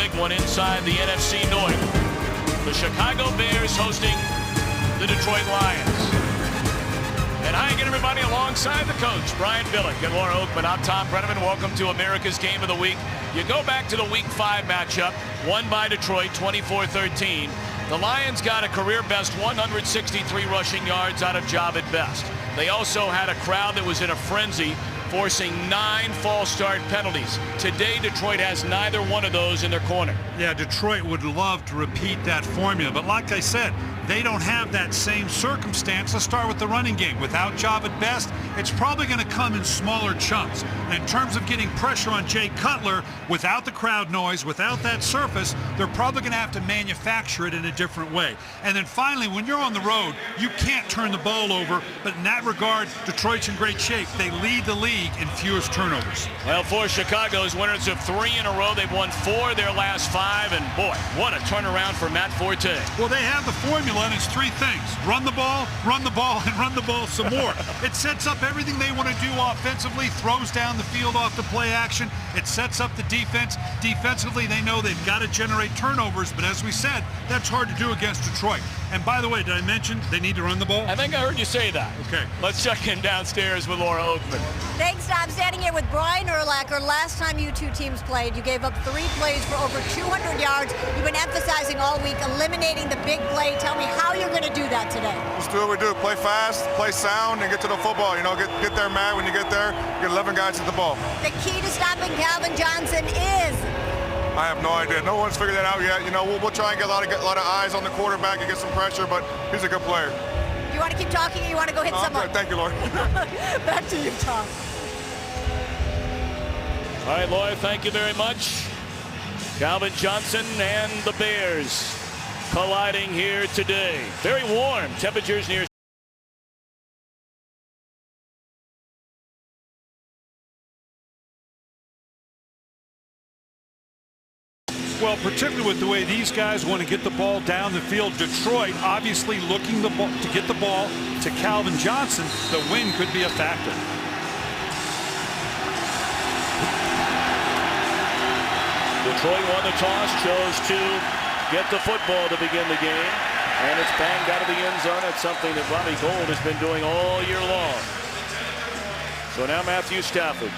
big one inside the NFC North. The Chicago Bears hosting the Detroit Lions. And hi again, everybody, alongside the coach, Brian Billick and Laura Oakman. I'm Tom Brenneman. Welcome to America's Game of the Week. You go back to the Week 5 matchup, won by Detroit 24-13. The Lions got a career-best 163 rushing yards out of Jahvid Best. They also had a crowd that was in a frenzy, forcing 9 false start penalties. Today, Detroit has neither one of those in their corner. Yeah, Detroit would love to repeat that formula, but like I said, they don't have that same circumstance. Let's start with the running game. Without Jahvid Best, it's probably going to come in smaller chunks. And in terms of getting pressure on Jay Cutler, without the crowd noise, without that surface, they're probably going to have to manufacture it in a different way. And then finally, when you're on the road, you can't turn the ball over. But in that regard, Detroit's in great shape. They lead the league in fewest turnovers. Well, for Chicago's winners of 3 in a row, they've won 4 of their last 5. And boy, what a turnaround for Matt Forte. Well, they have the formula, and it's 3 things. Run the ball, and run the ball some more. It sets up everything they want to do offensively, throws down the field off the play action. It sets up the defense. Defensively, they know they've got to generate turnovers, but as we said, that's hard to do against Detroit. And by the way, did I mention they need to run the ball? I think I heard you say that. Okay. Let's check in downstairs with Laura Oakman. Thanks, Tom. Standing here with Brian Urlacher. Last time you two teams played, you gave up 3 plays for over 200 yards. You've been emphasizing all week eliminating the big play. Tell me how you're going to do that today. Just do what we do. Play fast, play sound, and get to the football. You know, get there, Matt. When you get there, get 11 guys at the ball. The key to stopping Calvin Johnson is? I have no idea. No one's figured that out yet. You know, we'll try and get a lot of eyes on the quarterback and get some pressure, but he's a good player. Do you want to keep talking or you want to go hit someone? Thank you, Laura. Back to you, Tom. All right, Laura, thank you very much. Calvin Johnson and the Bears colliding here today. Very warm. Temperatures near Well, particularly with the way these guys want to get the ball down the field. Detroit obviously looking to get the ball to Calvin Johnson. The wind could be a factor. Detroit won the toss, chose to get the football to begin the game, and it's banged out of the end zone. It's something that Robbie Gould has been doing all year long. So now Matthew Stafford.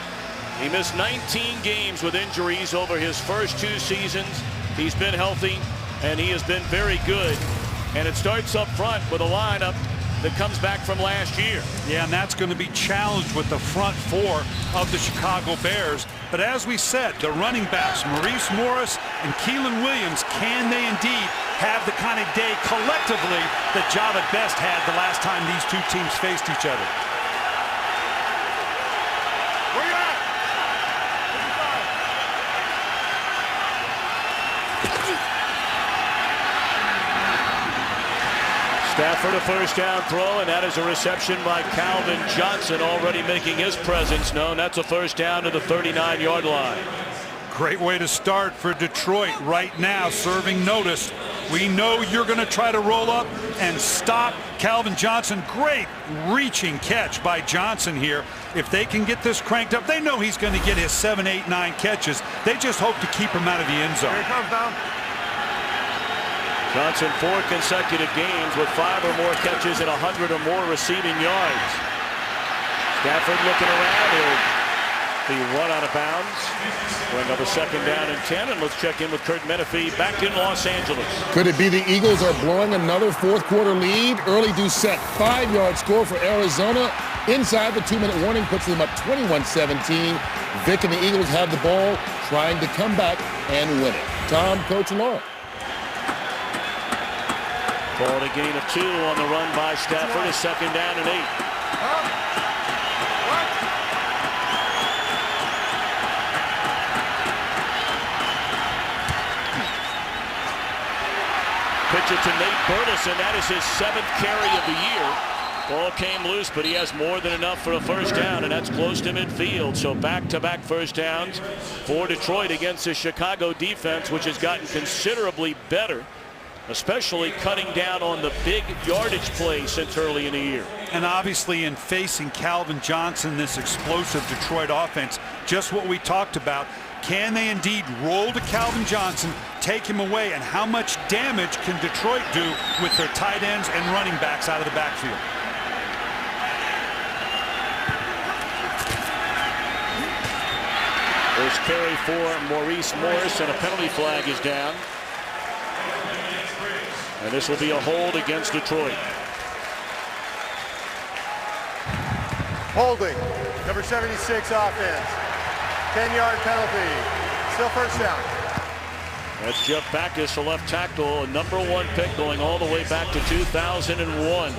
He missed 19 games with injuries over his first 2 seasons. He's been healthy, and he has been very good. And it starts up front with a lineup that comes back from last year. Yeah, and that's going to be challenged with the front 4 of the Chicago Bears. But as we said, the running backs, Maurice Morris and Keelan Williams, can they indeed have the kind of day collectively that Jahvid Best had the last time these 2 teams faced each other? Where you at? Stafford a first down throw, and that is a reception by Calvin Johnson, already making his presence known. That's a first down to the 39-yard line. Great way to start for Detroit right now, serving notice. We know you're going to try to roll up and stop Calvin Johnson. Great reaching catch by Johnson here. If they can get this cranked up, they know he's going to get his 7, 8, 9 catches. They just hope to keep him out of the end zone. Here he comes down. Johnson 4 consecutive games with 5 or more catches and 100 or more receiving yards. Stafford looking around. He'll be run out of bounds. Bring up a 2nd down and 10, and let's check in with Kurt Menefee back in Los Angeles. Could it be the Eagles are blowing another 4th quarter lead? Early Doucette, 5-yard score for Arizona. Inside the 2-minute warning puts them up 21-17. Vic and the Eagles have the ball, trying to come back and win it. Tom, Coach, and Laura. Ball to gain of 2 on the run by Stafford. A 2nd down and 8. Pitch it to Nate Burleson. That is his 7th carry of the year. Ball came loose, but he has more than enough for a first down, and that's close to midfield. So back-to-back first downs for Detroit against the Chicago defense, which has gotten considerably better, especially cutting down on the big yardage play since early in the year. And obviously in facing Calvin Johnson, this explosive Detroit offense, just what we talked about. Can they indeed roll to Calvin Johnson, take him away, and how much damage can Detroit do with their tight ends and running backs out of the backfield? First carry for Maurice Morris, and a penalty flag is down. And this will be a hold against Detroit. Holding, number 76 offense. 10-yard penalty. Still first down. That's Jeff Backus, a left tackle, a #1 pick going all the way back to 2001.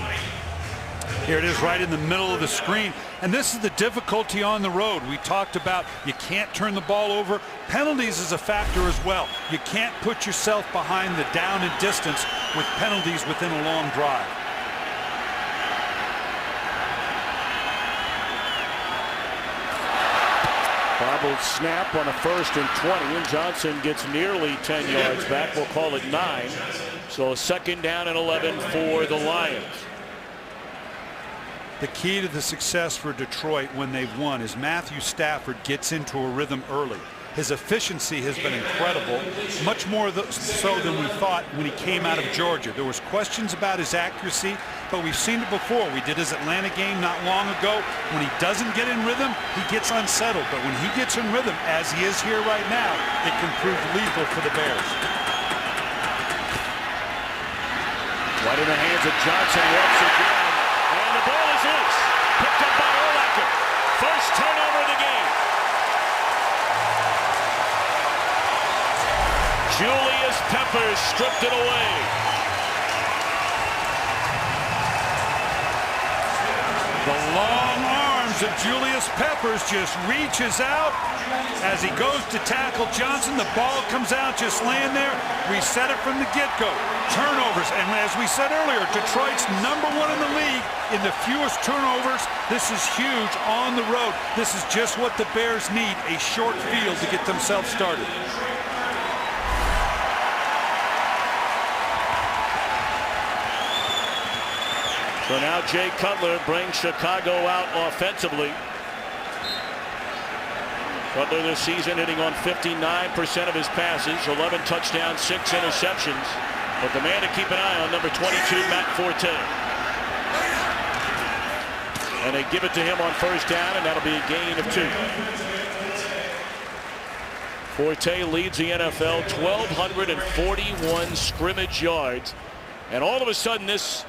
Here it is right in the middle of the screen. And this is the difficulty on the road. We talked about you can't turn the ball over. Penalties is a factor as well. You can't put yourself behind the down and distance with penalties within a long drive. Bobbled snap on a 1st and 20, and Johnson gets nearly 10 yards back. We'll call it 9. So 2nd down and 11 for the Lions. The key to the success for Detroit when they've won is Matthew Stafford gets into a rhythm early. His efficiency has been incredible, much more so than we thought when he came out of Georgia. There was questions about his accuracy, but we've seen it before. We did his Atlanta game not long ago. When he doesn't get in rhythm, he gets unsettled. But when he gets in rhythm, as he is here right now, it can prove lethal for the Bears. Right in the hands of Johnson once again. And the ball is loose. Picked up by Urlacher. First turnover of the game. Julius Peppers stripped it away. The long arms of Julius Peppers just reaches out as he goes to tackle Johnson. The ball comes out, just laying there. We set it from the get-go. Turnovers, and as we said earlier, Detroit's #1 in the league in the fewest turnovers. This is huge on the road. This is just what the Bears need, a short field to get themselves started. So now Jay Cutler brings Chicago out offensively. Cutler this season hitting on 59% of his passes, 11 touchdowns, 6 interceptions. But the man to keep an eye on, number 22, Matt Forte. And they give it to him on 1st down, and that'll be a gain of 2. Forte leads the NFL, 1,241 scrimmage yards. And all of a sudden, this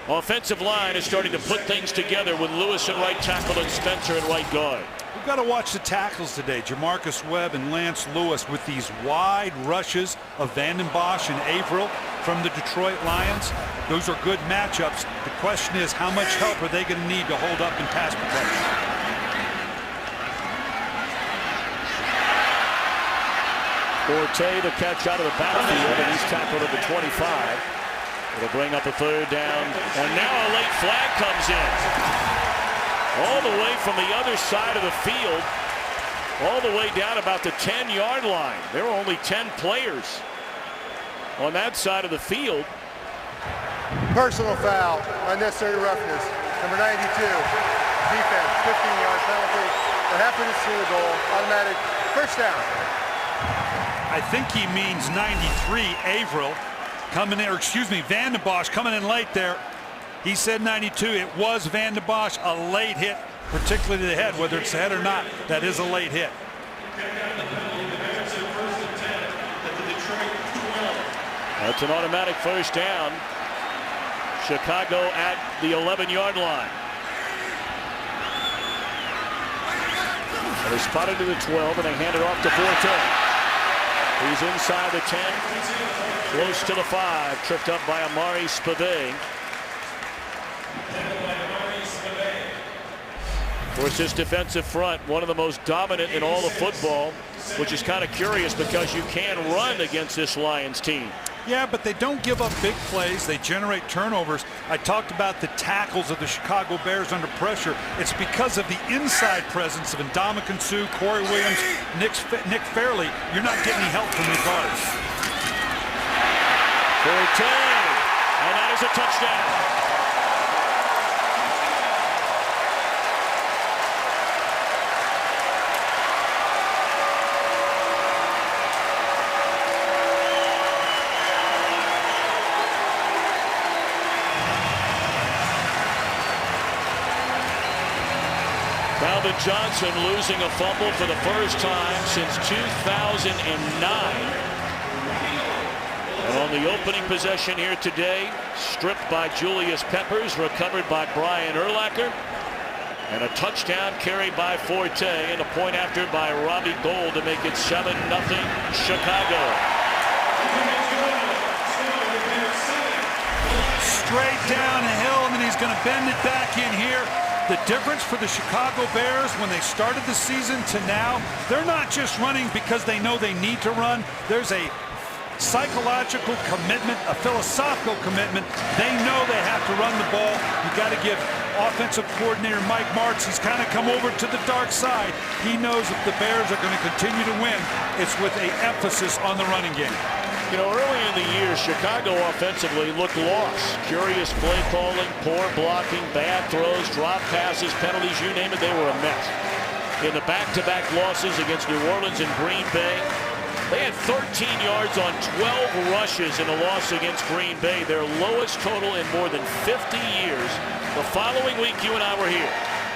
offensive line is starting to put things together with Lewis at right tackle and Spencer at right guard. We've got to watch the tackles today. Jamarcus Webb and Lance Lewis with these wide rushes of Vanden Bosch and Averill from the Detroit Lions. Those are good matchups. The question is, how much help are they going to need to hold up in pass protection? Forte the catch out of the backfield, and he's tackled at the 25. It'll bring up a 3rd down, and now a late flag comes in. All the way from the other side of the field, all the way down about the 10-yard line. There were only 10 players on that side of the field. Personal foul, unnecessary roughness. Number 92, defense, 15-yard penalty. What happened is to the goal, automatic 1st down. I think he means 93, Averill coming in, or excuse me, Vanden Bosch coming in late there. He said 92. It was Vanden Bosch, a late hit, particularly to the head. Whether it's the head or not, that is a late hit. That's an automatic 1st down. Chicago at the 11-yard line. And they spotted to the 12, and they hand it off to Forte. He's inside the 10, close to the 5, tripped up by Amari Spivey. Of course, this defensive front, one of the most dominant in all of football, which is kind of curious because you can run against this Lions team. Yeah, but they don't give up big plays. They generate turnovers. I talked about the tackles of the Chicago Bears under pressure. It's because of the inside presence of Ndamukong Suh, Corey Williams, Nick Fairley. You're not getting any help from the guards. Forte, and that is a touchdown. Calvin Johnson losing a fumble for the first time since 2009. And on the opening possession here today, stripped by Julius Peppers, recovered by Brian Urlacher. And a touchdown carried by Forte, and a point after by Robbie Gould to make it 7-0 Chicago. Straight down the hill, and then he's going to bend it back in here. The difference for the Chicago Bears when they started the season to now, they're not just running because they know they need to run. There's a psychological commitment, a philosophical commitment. They know they have to run the ball. You got to give offensive coordinator Mike Martz, he's kind of come over to the dark side. He knows if the Bears are going to continue to win, it's with an emphasis on the running game. You know, early in the year, Chicago offensively looked lost. Curious play calling, poor blocking, bad throws, drop passes, penalties, you name it, they were a mess. In the back-to-back losses against New Orleans and Green Bay, they had 13 yards on 12 rushes in a loss against Green Bay, their lowest total in more than 50 years. The following week, you and I were here.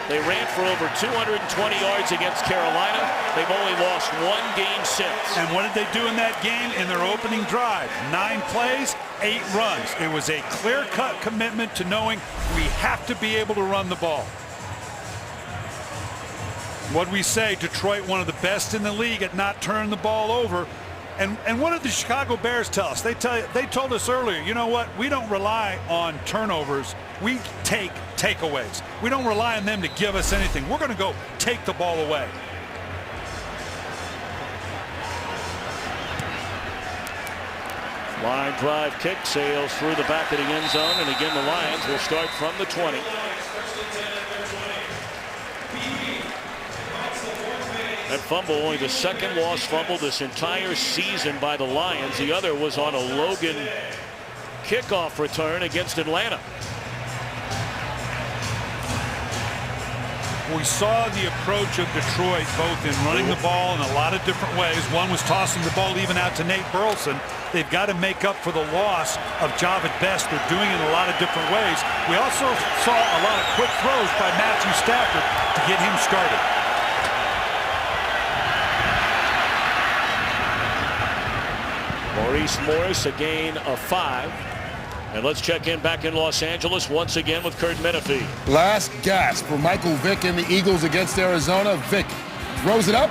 They ran for over 220 yards against Carolina. They've only lost one game since. And what did they do in that game? In their opening drive, 9 plays, 8 runs. It was a clear-cut commitment to knowing we have to be able to run the ball. What we say, Detroit, one of the best in the league at not turning the ball over. And what did the Chicago Bears tell us? They told us earlier, you know what? We don't rely on turnovers. We take takeaways. We don't rely on them to give us anything. We're going to go take the ball away. Line drive kick sails through the back of the end zone, and again the Lions will start from the 20. That fumble, only the second lost fumble this entire season by the Lions. The other was on a Logan kickoff return against Atlanta. We saw the approach of Detroit both in running the ball in a lot of different ways. One was tossing the ball even out to Nate Burleson. They've got to make up for the loss of Javid Best. They're doing it in a lot of different ways. We also saw a lot of quick throws by Matthew Stafford to get him started. Maurice Morris, a gain of 5. And let's check in back in Los Angeles once again with Curt Menefee. Last gasp for Michael Vick and the Eagles against Arizona. Vick throws it up.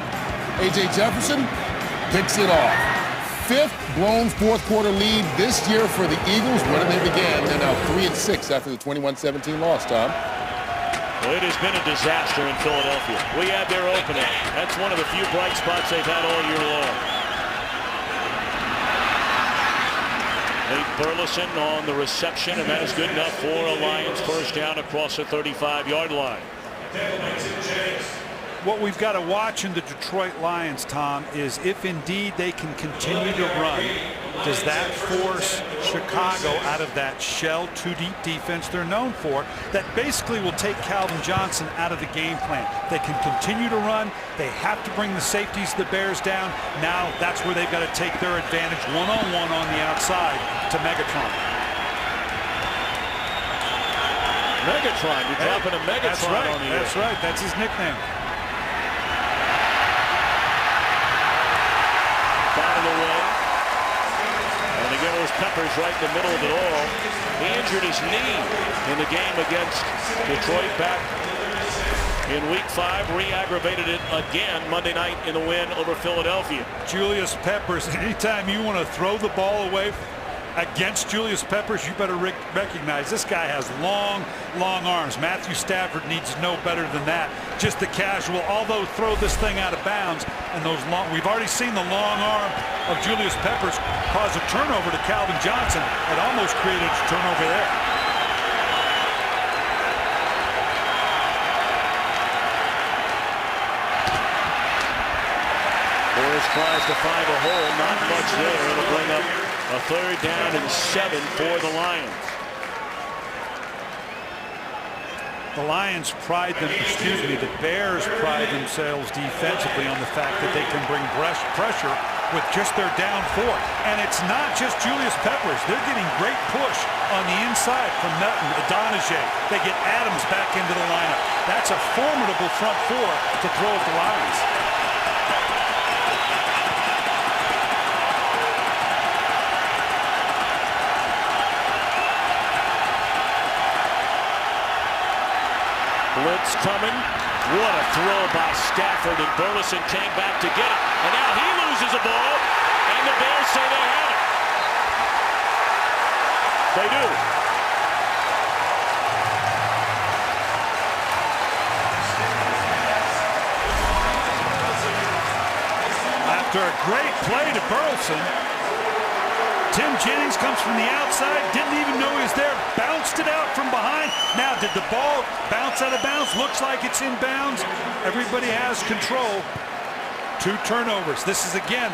A.J. Jefferson picks it off. 5th blown fourth-quarter lead this year for the Eagles. When they began, they're now 3-6 after the 21-17 loss, Tom. Well, it has been a disaster in Philadelphia. We had their opening. That's one of the few bright spots they've had all year long. Nate Burleson on the reception, and that is good enough for a Lions first down across the 35-yard line. What we've got to watch in the Detroit Lions, Tom, is if indeed they can continue to run, does that force Chicago out of that shell two-deep defense they're known for that basically will take Calvin Johnson out of the game plan? They can continue to run. They have to bring the safeties, the Bears down. Now that's where they've got to take their advantage one-on-one on the outside to Megatron. Megatron, you're dropping a Megatron on the air. That's right. That's his nickname. Out of the way. And again, it was Peppers right in the middle of it all. He injured his knee in the game against Detroit back in Week 5. Re-aggravated it again Monday night in the win over Philadelphia. Julius Peppers, anytime you want to throw the ball away against Julius Peppers, you better recognize this guy has long arms. Matthew Stafford needs to know better than that. Just the casual, although throw this thing out of bounds, and those long, we've already seen the long arm of Julius Peppers cause a turnover to Calvin Johnson. It almost created a turnover there. Morris tries to find a hole, not much there. It'll bring up a 3rd down and 7 for the Lions. The Lions the Bears pride themselves defensively on the fact that they can bring pressure with just their down 4. And it's not just Julius Peppers. They're getting great push on the inside from Melton, Adonijah. They get Adams back into the lineup. That's a formidable front 4 to throw at the Lions. Blitz coming. What a throw by Stafford, and Burleson came back to get it. And now he loses a ball, and the Bears say they have it. They do. After a great play to Burleson, Tim Jennings comes from the outside, didn't even know he was there, bounced it out from behind. Now, did the ball bounce out of bounds? Looks like it's in bounds. Everybody has control. 2 turnovers. This is, again,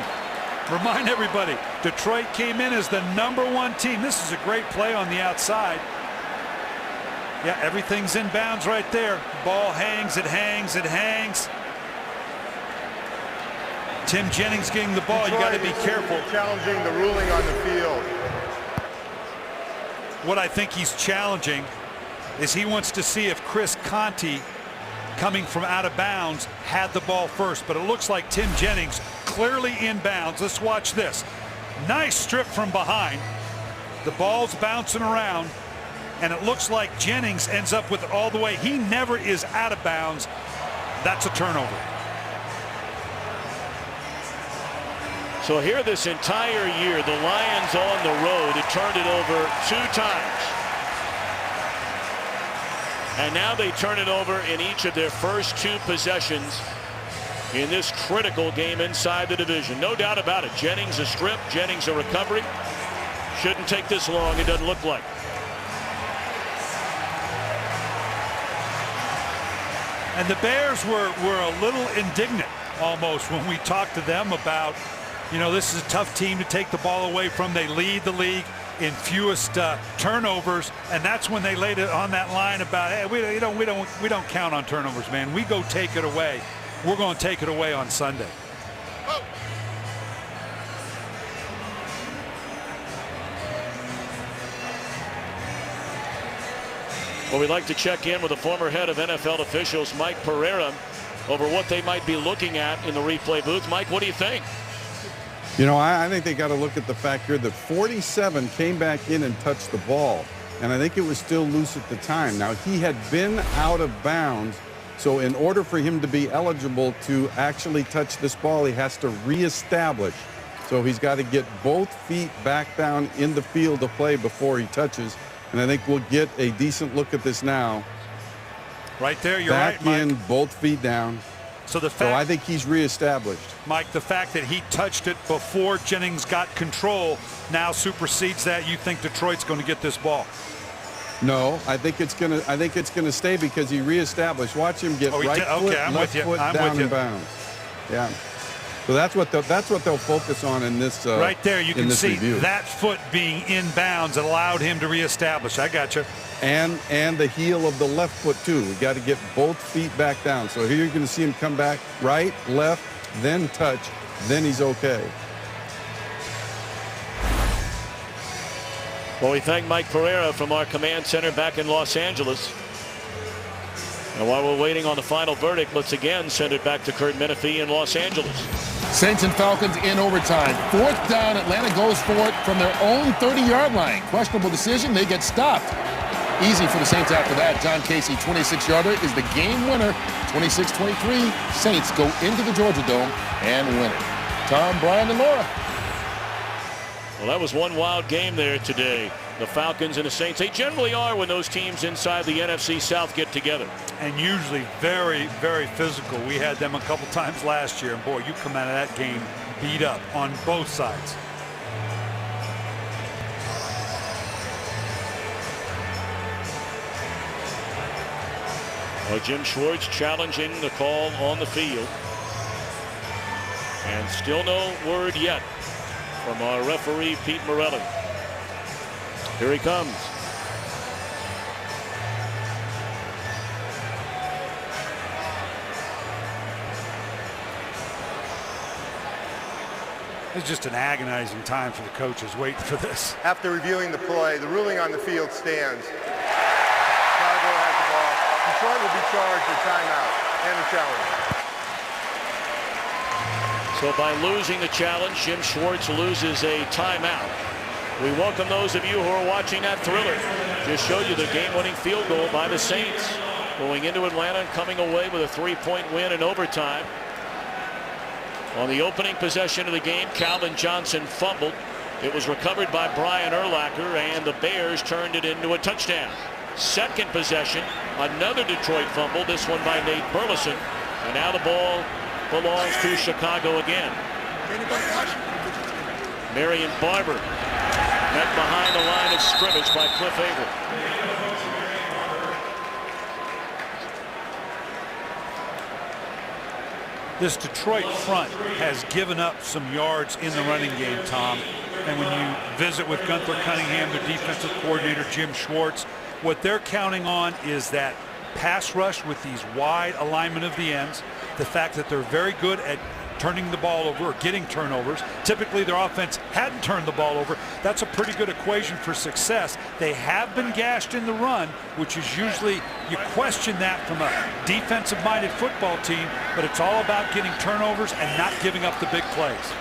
remind everybody, Detroit came in as the #1 team. This is a great play on the outside. Yeah, everything's in bounds right there. Ball hangs, it hangs, it hangs. Tim Jennings getting the ball. You got to be careful. Challenging the ruling on the field. What I think he's challenging is he wants to see if Chris Conte, coming from out of bounds, had the ball first. But it looks like Tim Jennings clearly in bounds. Let's watch this. Nice strip from behind. The ball's bouncing around, and it looks like Jennings ends up with it all the way. He never is out of bounds. That's a turnover. So here this entire year, the Lions on the road had turned it over 2 times. And now they turn it over in each of their first 2 possessions in this critical game inside the division. No doubt about it. Jennings a strip, Jennings a recovery. Shouldn't take this long, it doesn't look like. And the Bears were a little indignant almost when we talked to them about, you know, this is a tough team to take the ball away from. They lead the league in fewest turnovers, and that's when they laid it on that line about, hey, we don't count on turnovers, man. We go take it away. We're going to take it away on Sunday. Well, we'd like to check in with the former head of NFL officials, Mike Pereira, over what they might be looking at in the replay booth. Mike, what do you think? You know, I think they got to look at the fact here that 47 came back in and touched the ball, and I think it was still loose at the time. Now, he had been out of bounds, so in order for him to be eligible to actually touch this ball, he has to reestablish. So he's got to get both feet back down in the field of play before he touches, and I think we'll get a decent look at this now. Right there, you're back right, Mike. in, both feet down. So I think he's reestablished. Mike, the fact that he touched it before Jennings got control now supersedes that. You think Detroit's going to get this ball? No, I think it's gonna stay because he reestablished. Watch him get right foot, left foot down in bounds. Yeah. So that's what they'll focus on in this. Right there, you can see review. That foot being in bounds allowed him to reestablish. I got you. And the heel of the left foot too. We got to get both feet back down. So here you're going to see him come back right, left, then touch, then he's okay. Well, we thank Mike Pereira from our command center back in Los Angeles. And while we're waiting on the final verdict, let's again send it back to Curt Menefee in Los Angeles. Saints and Falcons in overtime. 4th down, Atlanta goes for it from their own 30-yard line. Questionable decision, they get stopped. Easy for the Saints after that. John Casey, 26-yarder, is the game winner. 26-23, Saints go into the Georgia Dome and win it. Tom, Brian, and Laura. Well, that was one wild game there today. The Falcons and the Saints, they generally are when those teams inside the NFC South get together. And usually very, very physical. We had them a couple times last year, and boy, you come out of that game beat up on both sides. Well, Jim Schwartz challenging the call on the field. And still no word yet from our referee, Pete Morelli. Here he comes. It's just an agonizing time for the coaches waiting for this. After reviewing the play, the ruling on the field stands. Chicago has the ball. Detroit will be charged with timeout and a challenge. So by losing the challenge, Jim Schwartz loses a timeout. We welcome those of you who are watching that thriller. Just showed you the game-winning field goal by the Saints, going into Atlanta and coming away with a 3-point win in overtime. On the opening possession of the game, Calvin Johnson fumbled. It was recovered by Brian Urlacher, and the Bears turned it into a touchdown. Second possession, another Detroit fumble, this one by Nate Burleson. And now the ball belongs to Chicago again. Marion Barber met behind the line of scrimmage by Cliff Avril. This Detroit front has given up some yards in the running game, Tom. And when you visit with Gunther Cunningham, their defensive coordinator, Jim Schwartz, what they're counting on is that pass rush with these wide alignment of the ends, the fact that they're very good at turning the ball over or getting turnovers. Typically their offense hadn't turned the ball over. That's a pretty good equation for success. They have been gashed in the run, which is usually, you question that from a defensive-minded football team, but it's all about getting turnovers and not giving up the big plays.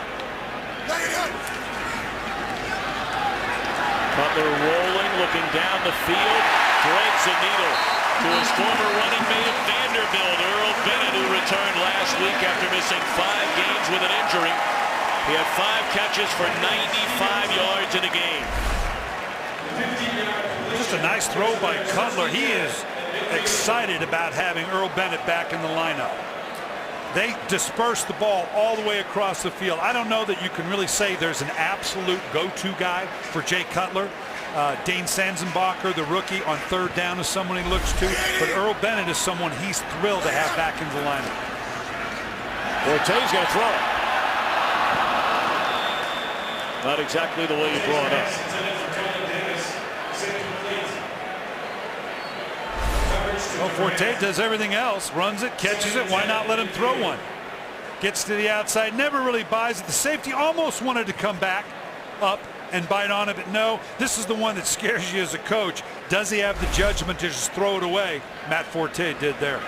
Cutler rolling, looking down the field, threads the needle to his former running mate at Vanderbilt, Earl Bennett, who returned last week after missing 5 games with an injury. He had 5 catches for 95 yards in the game. Just a nice throw by Cutler. He is excited about having Earl Bennett back in the lineup. They disperse the ball all the way across the field. I don't know that you can really say there's an absolute go-to guy for Jay Cutler. Dane Sanzenbacher, the rookie, on third down is someone he looks to, but Earl Bennett is someone he's thrilled to have back in the lineup. Forte's going to throw it. Not exactly the way you draw it up. Well, Forte does everything else, runs it, catches it. Why not let him throw one? Gets to the outside, never really buys it. The safety almost wanted to come back up and bite on it, but no, this is the one that scares you as a coach. Does he have the judgment to just throw it away? Matt Forte did there.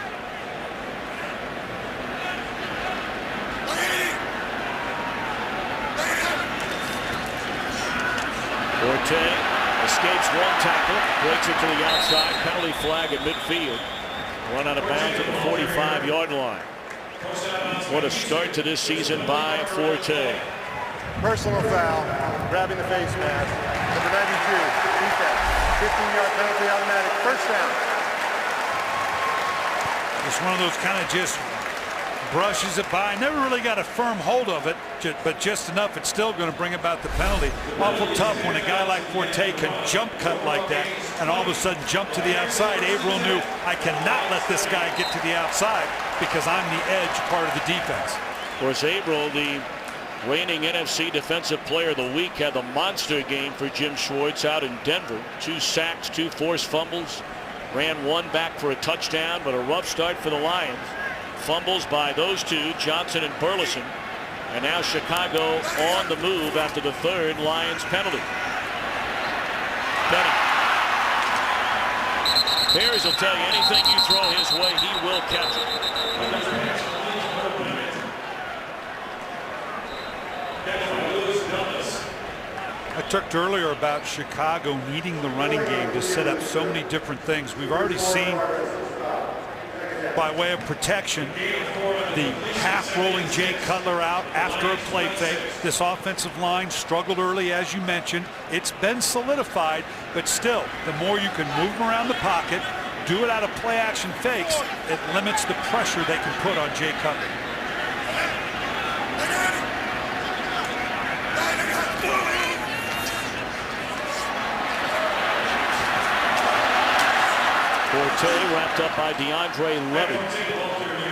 Forte escapes one tackle, breaks it to the outside, penalty flag at midfield. Run out of bounds at the 45-yard line. What a start to this season by Forte. Personal foul, grabbing the face mask. Number 92, defense. 15-yard penalty, automatic, first down. It's one of those kind of just brushes it by. Never really got a firm hold of it, but just enough. It's still going to bring about the penalty. Awful tough when a guy like Forte can jump cut like that and all of a sudden jump to the outside. Averill knew, I cannot let this guy get to the outside because I'm the edge part of the defense. Of course, Averill, the reigning NFC Defensive Player of the Week, had the monster game for Jim Schwartz out in Denver. 2 sacks, 2 forced fumbles, ran 1 back for a touchdown, but a rough start for the Lions. Fumbles by those 2, Johnson and Burleson. And now Chicago on the move after the 3rd Lions penalty. Bennett. Bears will tell you anything you throw his way, he will catch it. I talked earlier about Chicago needing the running game to set up so many different things. We've already seen, by way of protection, the half-rolling Jay Cutler out after a play fake. This offensive line struggled early, as you mentioned. It's been solidified, but still, the more you can move them around the pocket, do it out of play-action fakes, it limits the pressure they can put on Jay Cutler. Forte wrapped up by DeAndre Levy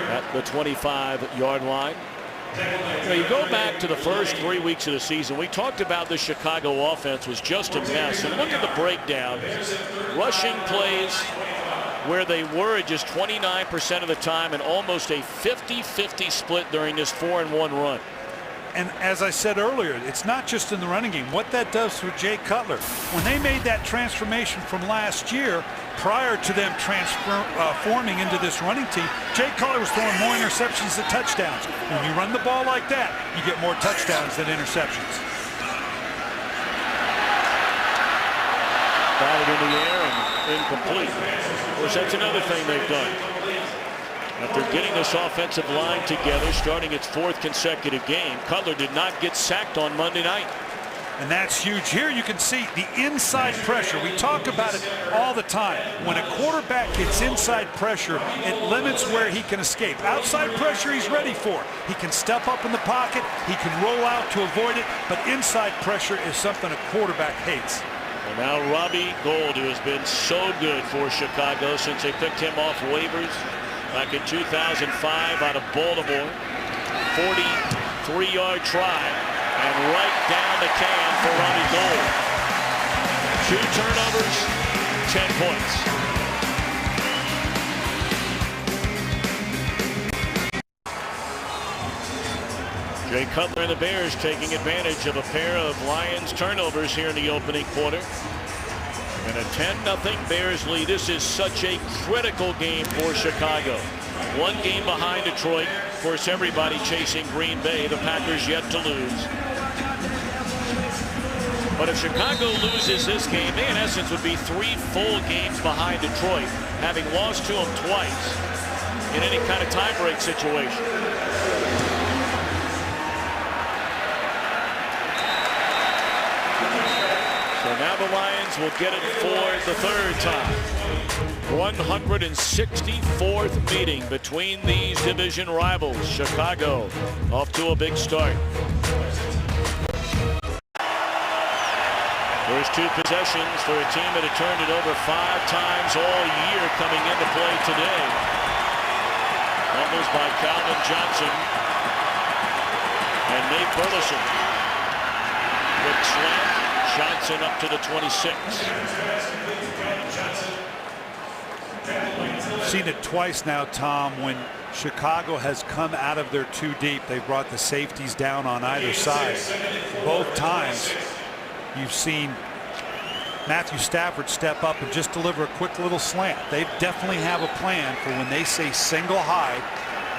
at the 25-yard line. Now you go back to the first 3 weeks of the season. We talked about the Chicago offense was just a mess. And look at the breakdown. Rushing plays where they were just 29% of the time and almost a 50-50 split during this 4-1 run. And as I said earlier, it's not just in the running game. What that does for Jay Cutler, when they made that transformation from last year, prior to them forming into this running team, Jay Cutler was throwing more interceptions than touchdowns. When you run the ball like that, you get more touchdowns than interceptions. Batted in the air and incomplete. Of course, that's another thing they've done. After getting this offensive line together, starting its 4th consecutive game, Cutler did not get sacked on Monday night. And that's huge. Here you can see the inside pressure. We talk about it all the time. When a quarterback gets inside pressure, it limits where he can escape. Outside pressure he's ready for. He can step up in the pocket. He can roll out to avoid it. But inside pressure is something a quarterback hates. And now Robbie Gould, who has been so good for Chicago since they picked him off waivers back in 2005 out of Baltimore. 43-yard try, and right down the can for Robbie Gould. 2 turnovers, 10 points. Jay Cutler and the Bears taking advantage of a pair of Lions turnovers here in the opening quarter. And a 10-0 Bears lead. This is such a critical game for Chicago. 1 game behind Detroit. Of course, everybody chasing Green Bay. The Packers yet to lose. But if Chicago loses this game, they in essence would be 3 full games behind Detroit, having lost to them twice in any kind of tiebreak situation. Now the Lions will get it for the 3rd time. 164th meeting between these division rivals. Chicago off to a big start. First 2 possessions for a team that had turned it over 5 times all year coming into play today. Fumbles by Calvin Johnson and Nate Burleson. Quick slant. Johnson up to the 26. Seen it twice now, Tom, when Chicago has come out of their 2 deep. They brought the safeties down on either side. Both times you've seen Matthew Stafford step up and just deliver a quick little slant. They definitely have a plan for when they say single high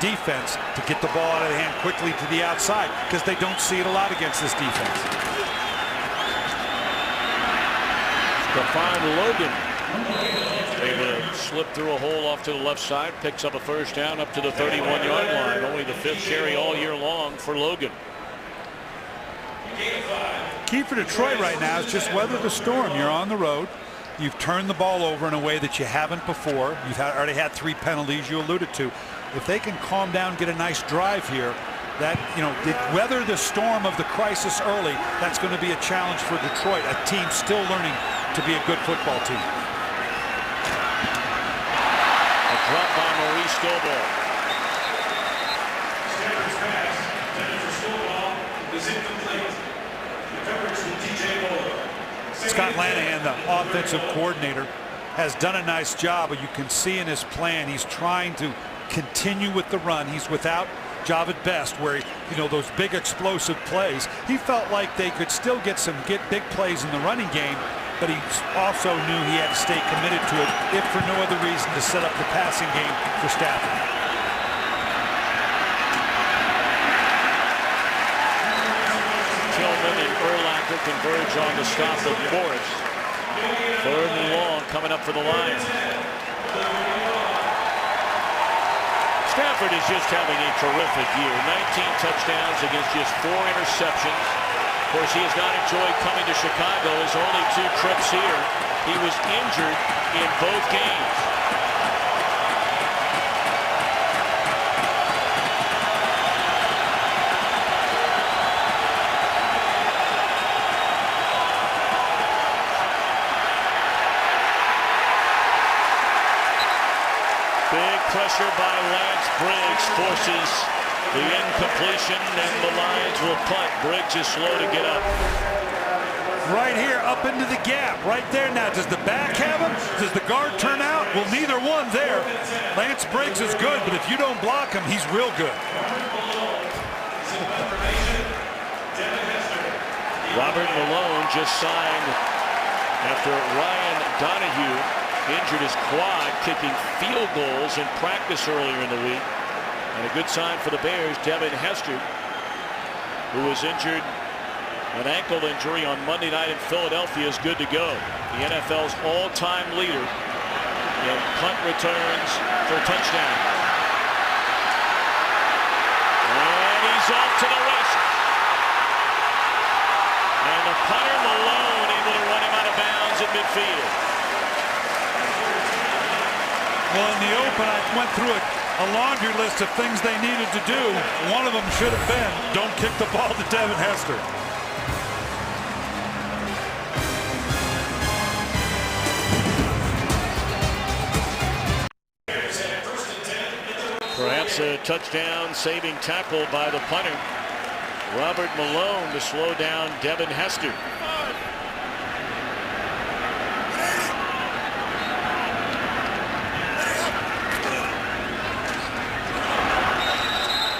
defense to get the ball out of the hand quickly to the outside, because they don't see it a lot against this defense. Stephon Logan able to slip through a hole off to the left side, picks up a 1st down up to the 31-yard line. Only the 5th carry all year long for Logan. Key for Detroit right now is just weather the storm. You're on the road. You've turned the ball over in a way that you haven't before. You've already had 3 penalties you alluded to. If they can calm down, get a nice drive here, that, weather the storm of the crisis early, that's going to be a challenge for Detroit, a team still learning to be a good football team. A drop by Maurice Stovall. Scott Lanahan, the offensive coordinator, has done a nice job, but you can see in his plan he's trying to continue with the run. He's without Javid Best, where those big explosive plays. He felt like they could still get big plays in the running game, but he also knew he had to stay committed to it, if for no other reason to set up the passing game for Stafford. Tillman and Urlacher converge on the stop of Morris. 3rd and long coming up for the Lions. Stafford is just having a terrific year. 19 touchdowns against just 4 interceptions. Of course, he has not enjoyed coming to Chicago. His only 2 trips here, he was injured in both games. Big pressure by Lance Briggs forces the incompletion, and the Lions will punt. Briggs is slow to get up. Right here, up into the gap, right there now. Does the back have him? Does the guard turn out? Well, neither one there. Lance Briggs is good, but if you don't block him, he's real good. Robert Malone just signed after Ryan Donahue injured his quad kicking field goals in practice earlier in the week. And a good sign for the Bears, Devin Hester, who was injured, an ankle injury on Monday night in Philadelphia, is good to go. The NFL's all-time leader in punt returns for a touchdown. And he's off to the rush. And the punter Malone able to run him out of bounds at midfield. Well, in the open, I went through a laundry list of things they needed to do. One of them should have been, don't kick the ball to Devin Hester. Perhaps a touchdown saving tackle by the punter, Robert Malone, to slow down Devin Hester.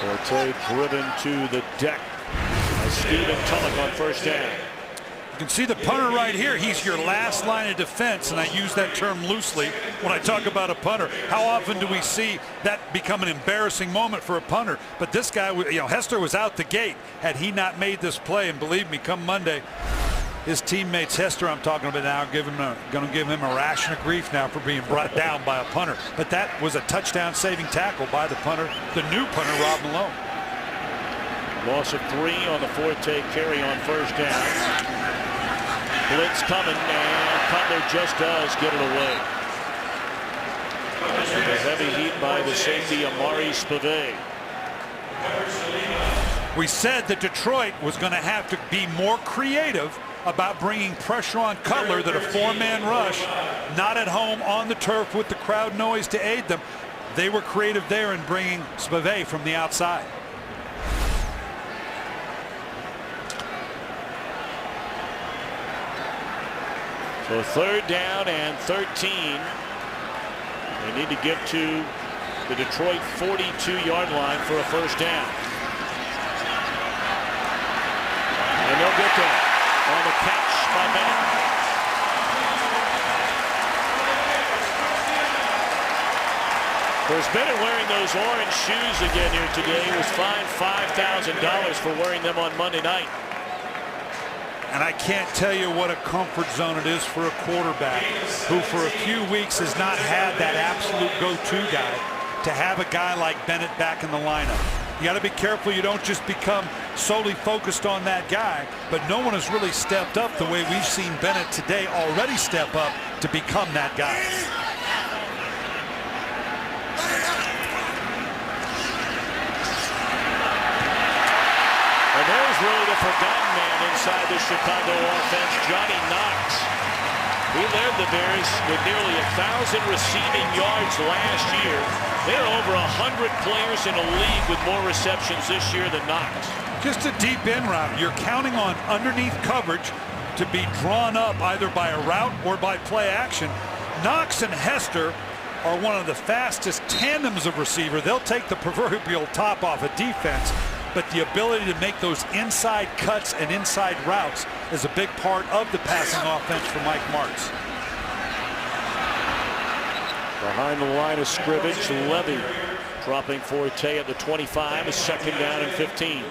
Forte driven to the deck by Stephen Tulloch on first down. You can see the punter right here. He's your last line of defense, and I use that term loosely when I talk about a punter. How often do we see that become an embarrassing moment for a punter? But this guy, you know, Hester was out the gate. Had he not made this play, and believe me, come Monday, his teammates, Hester, I'm talking about now, going to give him a ration of grief now for being brought down by a punter. But that was a touchdown-saving tackle by the punter, the new punter, Rob Malone. Loss of 3 on the Forte carry on first down. Blitz coming, and Cutler just does get it away. The heavy heat by the safety, Amari Spivey. We said that Detroit was going to have to be more creative about bringing pressure on Cutler, that a 4-man rush, not at home on the turf with the crowd noise to aid them. They were creative there in bringing Spivey from the outside. So third down and 13. They need to get to the Detroit 42-yard line for a first down. And they'll get there on the catch by Bennett. Of course, Bennett wearing those orange shoes again here today. He was fined $5,000 for wearing them on Monday night. And I can't tell you what a comfort zone it is for a quarterback who for a few weeks has not had that absolute go-to guy, to have a guy like Bennett back in the lineup. You got to be careful you don't just become solely focused on that guy, but no one has really stepped up the way we've seen Bennett today already step up to become that guy. And there's really the forgotten man inside the Chicago offense, Johnny Knox. He led the Bears with nearly 1,000 receiving yards last year. There are over 100 players in a league with more receptions this year than Knox. Just a deep in route. You're counting on underneath coverage to be drawn up either by a route or by play action. Knox and Hester are one of the fastest tandems of receiver. They'll take the proverbial top off a defense, but the ability to make those inside cuts and inside routes is a big part of the passing offense for Mike Martz. Behind the line of scrimmage, Levy dropping Forte at the 25, a second down and 15.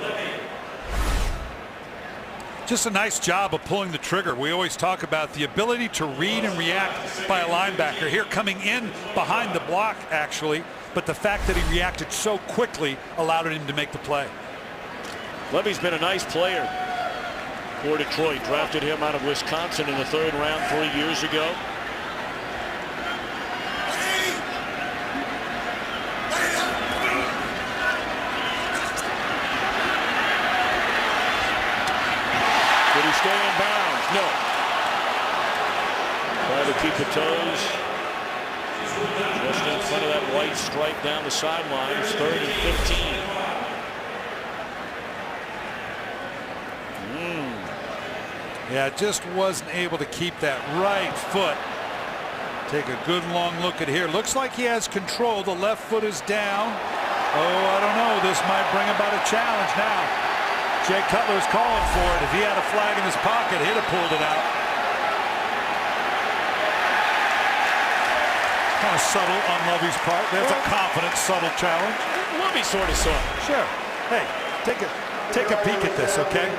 Just a nice job of pulling the trigger. We always talk about the ability to read and react by a linebacker. Here coming in behind the block, actually, but the fact that he reacted so quickly allowed him to make the play. Levy's been a nice player for Detroit. Drafted him out of Wisconsin in the 3rd round 3 years ago. Did he stay in bounds? No. Try to keep the toes just in front of that white stripe down the sideline. It's 3rd and 15. Yeah, just wasn't able to keep that right foot. Take a good long look at here. Looks like he has control. The left foot is down. Oh, I don't know. This might bring about a challenge now. Jay Cutler's calling for it. If he had a flag in his pocket, he'd have pulled it out. Kind of subtle on Lovey's part. That's a confident, subtle challenge. Lovey sort of saw it. Sure. Hey, take a peek at this, okay?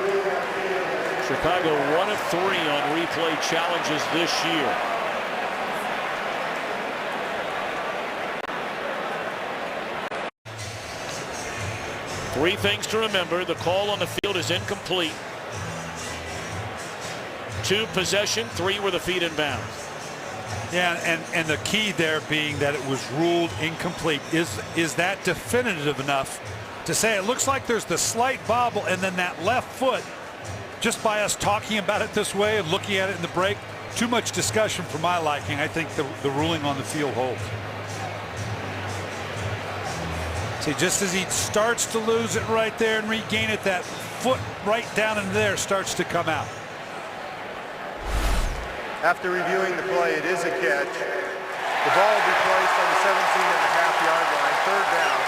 Chicago 1 of 3 on replay challenges this year. Three things to remember. The call on the field is incomplete. 2 possession, 3 were the feet in bounds. Yeah, and the key there being that it was ruled incomplete. Is that definitive enough to say it looks like there's the slight bobble and then that left foot, just by us talking about it this way and looking at it in the break, too much discussion for my liking. I think the ruling on the field holds. See, just as he starts to lose it right there and regain it, that foot right down in there starts to come out. After reviewing the play, it is a catch. The ball will be placed on the 17.5-yard line, third down.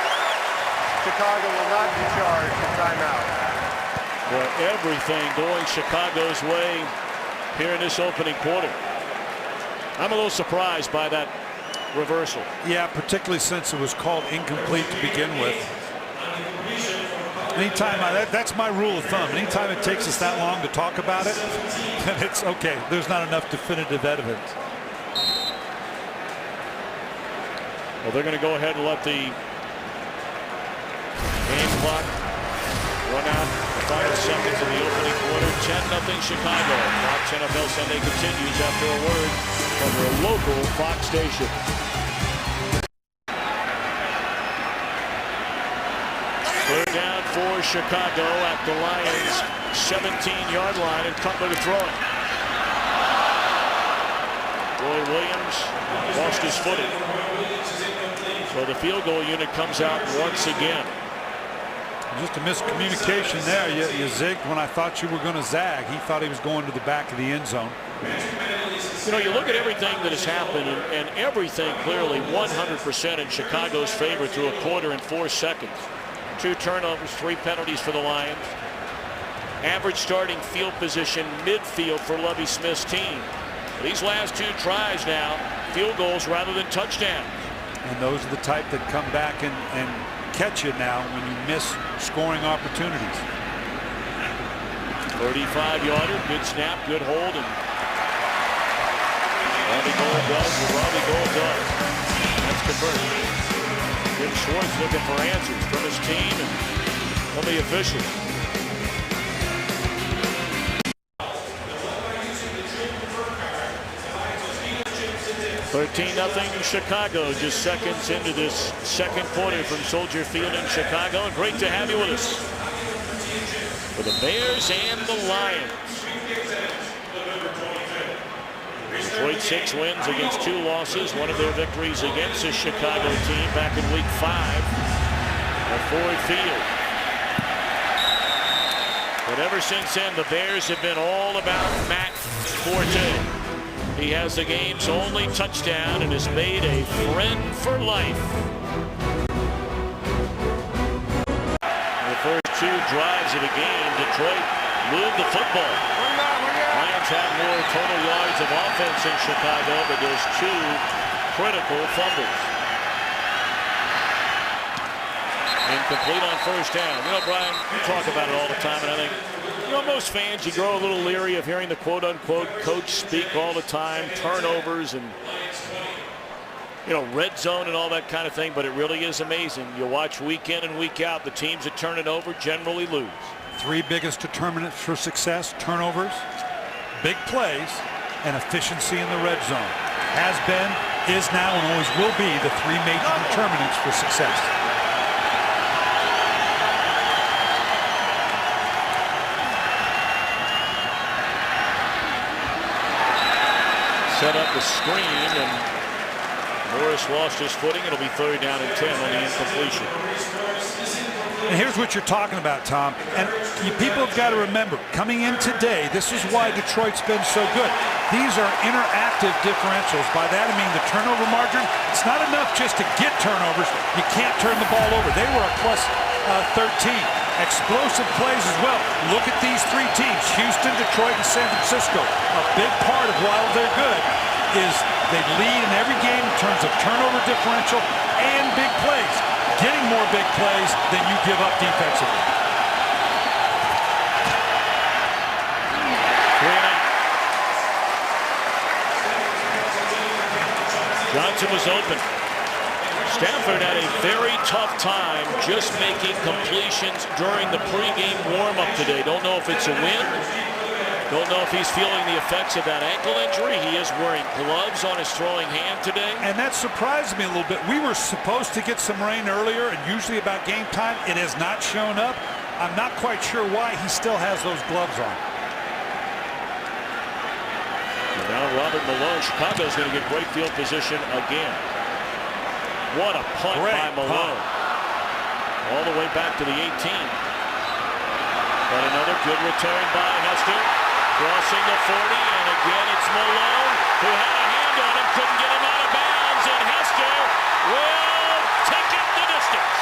Chicago will not be charged with timeout. Well, everything going Chicago's way here in this opening quarter. I'm a little surprised by that reversal. Yeah, particularly since it was called incomplete to begin with. Anytime, that's my rule of thumb. Anytime it takes us that long to talk about it, then it's okay. There's not enough definitive evidence. Well, they're going to go ahead and let the game clock run out the final seconds of the opening quarter. 10-0 Chicago. Fox NFL Sunday continues after a word from their local Fox station. Third down for Chicago at the Lions' 17-yard line, and Cutler to throw it. Roy Williams lost his footing. So the field goal unit comes out once again. Just a miscommunication there. You zigged when I thought you were going to zag. He thought he was going to the back of the end zone. You know, you look at everything that has happened, and everything clearly 100% in Chicago's favor through a quarter and 4 seconds. 2 turnovers, 3 penalties for the Lions. Average starting field position midfield for Lovie Smith's team. These last 2 tries now, field goals rather than touchdowns. And those are the type that come back and catch you now when you miss scoring opportunities. 35-yarder, good snap, good hold, and Robbie Gould does what Robbie Gould does. That's converted. Jim Schwartz looking for answers from his team and from the officials. (13-0) Chicago, just seconds into this second quarter from Soldier Field in Chicago. And great to have you with us for the Bears and the Lions. Detroit 6 wins against 2 losses. One of their victories against the Chicago team back in week 5 at Ford Field. But ever since then, the Bears have been all about Matt Forte. He has the game's only touchdown and has made a friend for life. The first 2 drives of the game, Detroit moved the football. Lions have more total yards of offense in Chicago, but there's 2 critical fumbles. Incomplete on first down. You know, Brian, you talk about it all the time, and I think, you know, most fans, you grow a little leery of hearing the quote-unquote coach speak all the time, turnovers and, you know, red zone and all that kind of thing, but it really is amazing. You watch week in and week out, the teams that turn it over generally lose. 3 biggest determinants for success: turnovers, big plays, and efficiency in the red zone. Has been, is now, and always will be the 3 major determinants for success. Set up the screen, and Morris lost his footing. It'll be 3rd down and 10 on the incompletion. And here's what you're talking about, Tom. And you people have got to remember, coming in today, this is why Detroit's been so good. These are interactive differentials. By that I mean the turnover margin. It's not enough just to get turnovers. You can't turn the ball over. They were a plus 13. Explosive plays as well. Look at these three teams, Houston, Detroit, and San Francisco. A big part of why they're good is they lead in every game in terms of turnover differential and big plays. Getting more big plays than you give up defensively. 3-and-out. Johnson was open. Stafford had a very tough time just making completions during the pregame warm-up today. Don't know if it's a win. Don't know if he's feeling the effects of that ankle injury. He is wearing gloves on his throwing hand today. And that surprised me a little bit. We were supposed to get some rain earlier, and usually about game time, it has not shown up. I'm not quite sure why he still has those gloves on. And now Robert Malone. Chicago's going to get great field position again. What a punt by Malone. All the way back to the 18. But another good return by Hester. Crossing the 40, and again it's Malone, who had a hand on him, couldn't get him out of bounds, and Hester will take it the distance.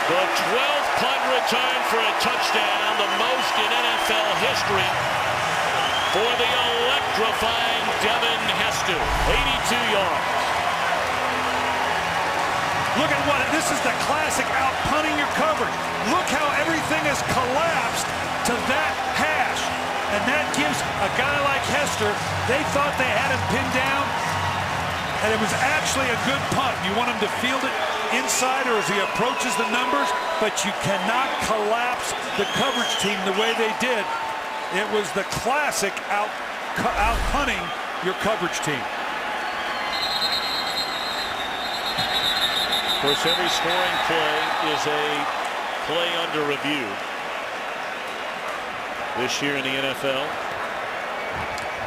The 12th punt return for a touchdown, the most in NFL history for the electrifying Devin Hester. 82 yards. Look at what, this is the classic out-punting your coverage. Look how everything has collapsed to that hash. And that gives a guy like Hester, they thought they had him pinned down, and it was actually a good punt. You want him to field it inside or as he approaches the numbers, but you cannot collapse the coverage team the way they did. It was the classic out-punting your coverage team. Of course, every scoring play is a play under review this year in the NFL.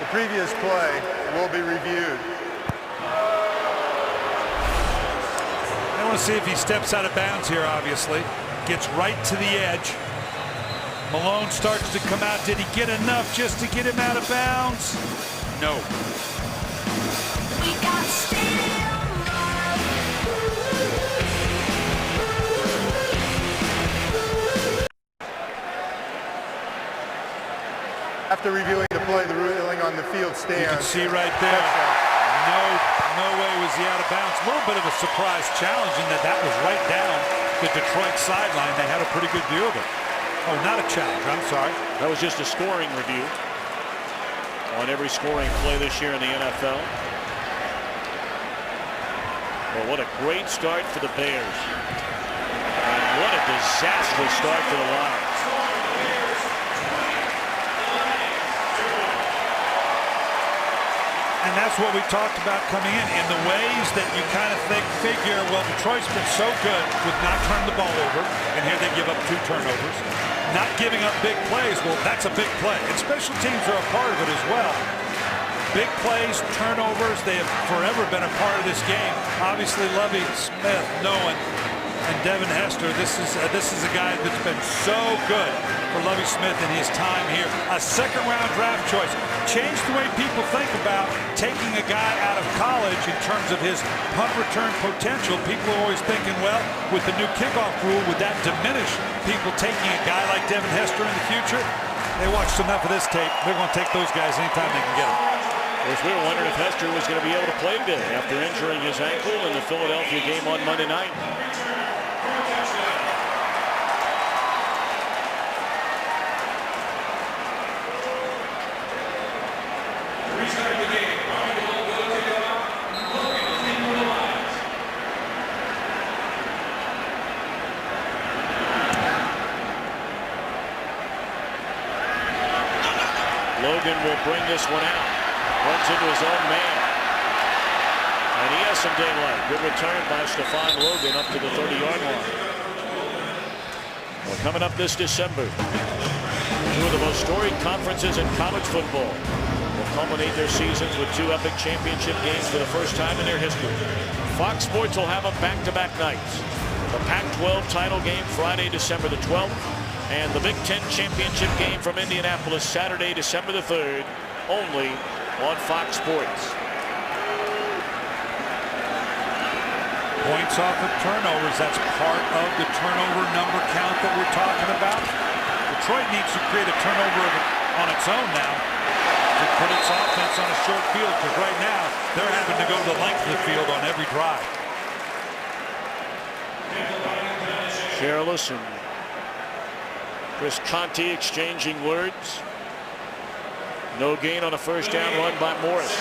The previous play will be reviewed. I want to see if he steps out of bounds here, obviously. Gets right to the edge. Malone starts to come out. Did he get enough just to get him out of bounds? No. We got stadium love. After reviewing the play, the ruling on the field stands. You can see right there. No way was he out of bounds. A little bit of a surprise challenge in that was right down the Detroit sideline. They had a pretty good view of it. Oh, not a challenge, I'm sorry. That was just a scoring review on every scoring play this year in the NFL. Well, what a great start for the Bears. And what a disastrous start for the Lions. And that's what we talked about coming in the ways that you kind of figure, well, Detroit's been so good with not turning the ball over, and here they give up 2 turnovers. Not giving up big plays, well, that's a big play. And special teams are a part of it as well. Big plays, turnovers, they have forever been a part of this game. Obviously, Lovie Smith, Nolan, and Devin Hester, this is a guy that's been so good for Lovie Smith in his time here. A second-round draft choice. Changed the way people think about taking a guy out of college in terms of his punt return potential. People are always thinking, well, with the new kickoff rule, would that diminish people taking a guy like Devin Hester in the future? They watched enough of this tape. They're going to take those guys anytime they can get them. As we were wondering if Hester was going to be able to play today after injuring his ankle in the Philadelphia game on Monday night. Logan will bring this one out. Runs into his own man. And he has some daylight. Good return by Stephon Logan up to the 30-yard line. Well, coming up this December, 2 of the most storied conferences in college football will culminate their seasons with 2 epic championship games for the first time in their history. Fox Sports will have them back-to-back nights. The Pac-12 title game Friday, December the 12th. And the Big Ten championship game from Indianapolis Saturday, December the 3rd. only on Fox Sports. Points off of turnovers, that's part of the turnover number count that we're talking about. Detroit needs to create a turnover on its own now to put its offense on a short field, because right now they're having to go the length of the field on every drive. Careless and Chris Conti exchanging words. No gain on a first down run by Morris.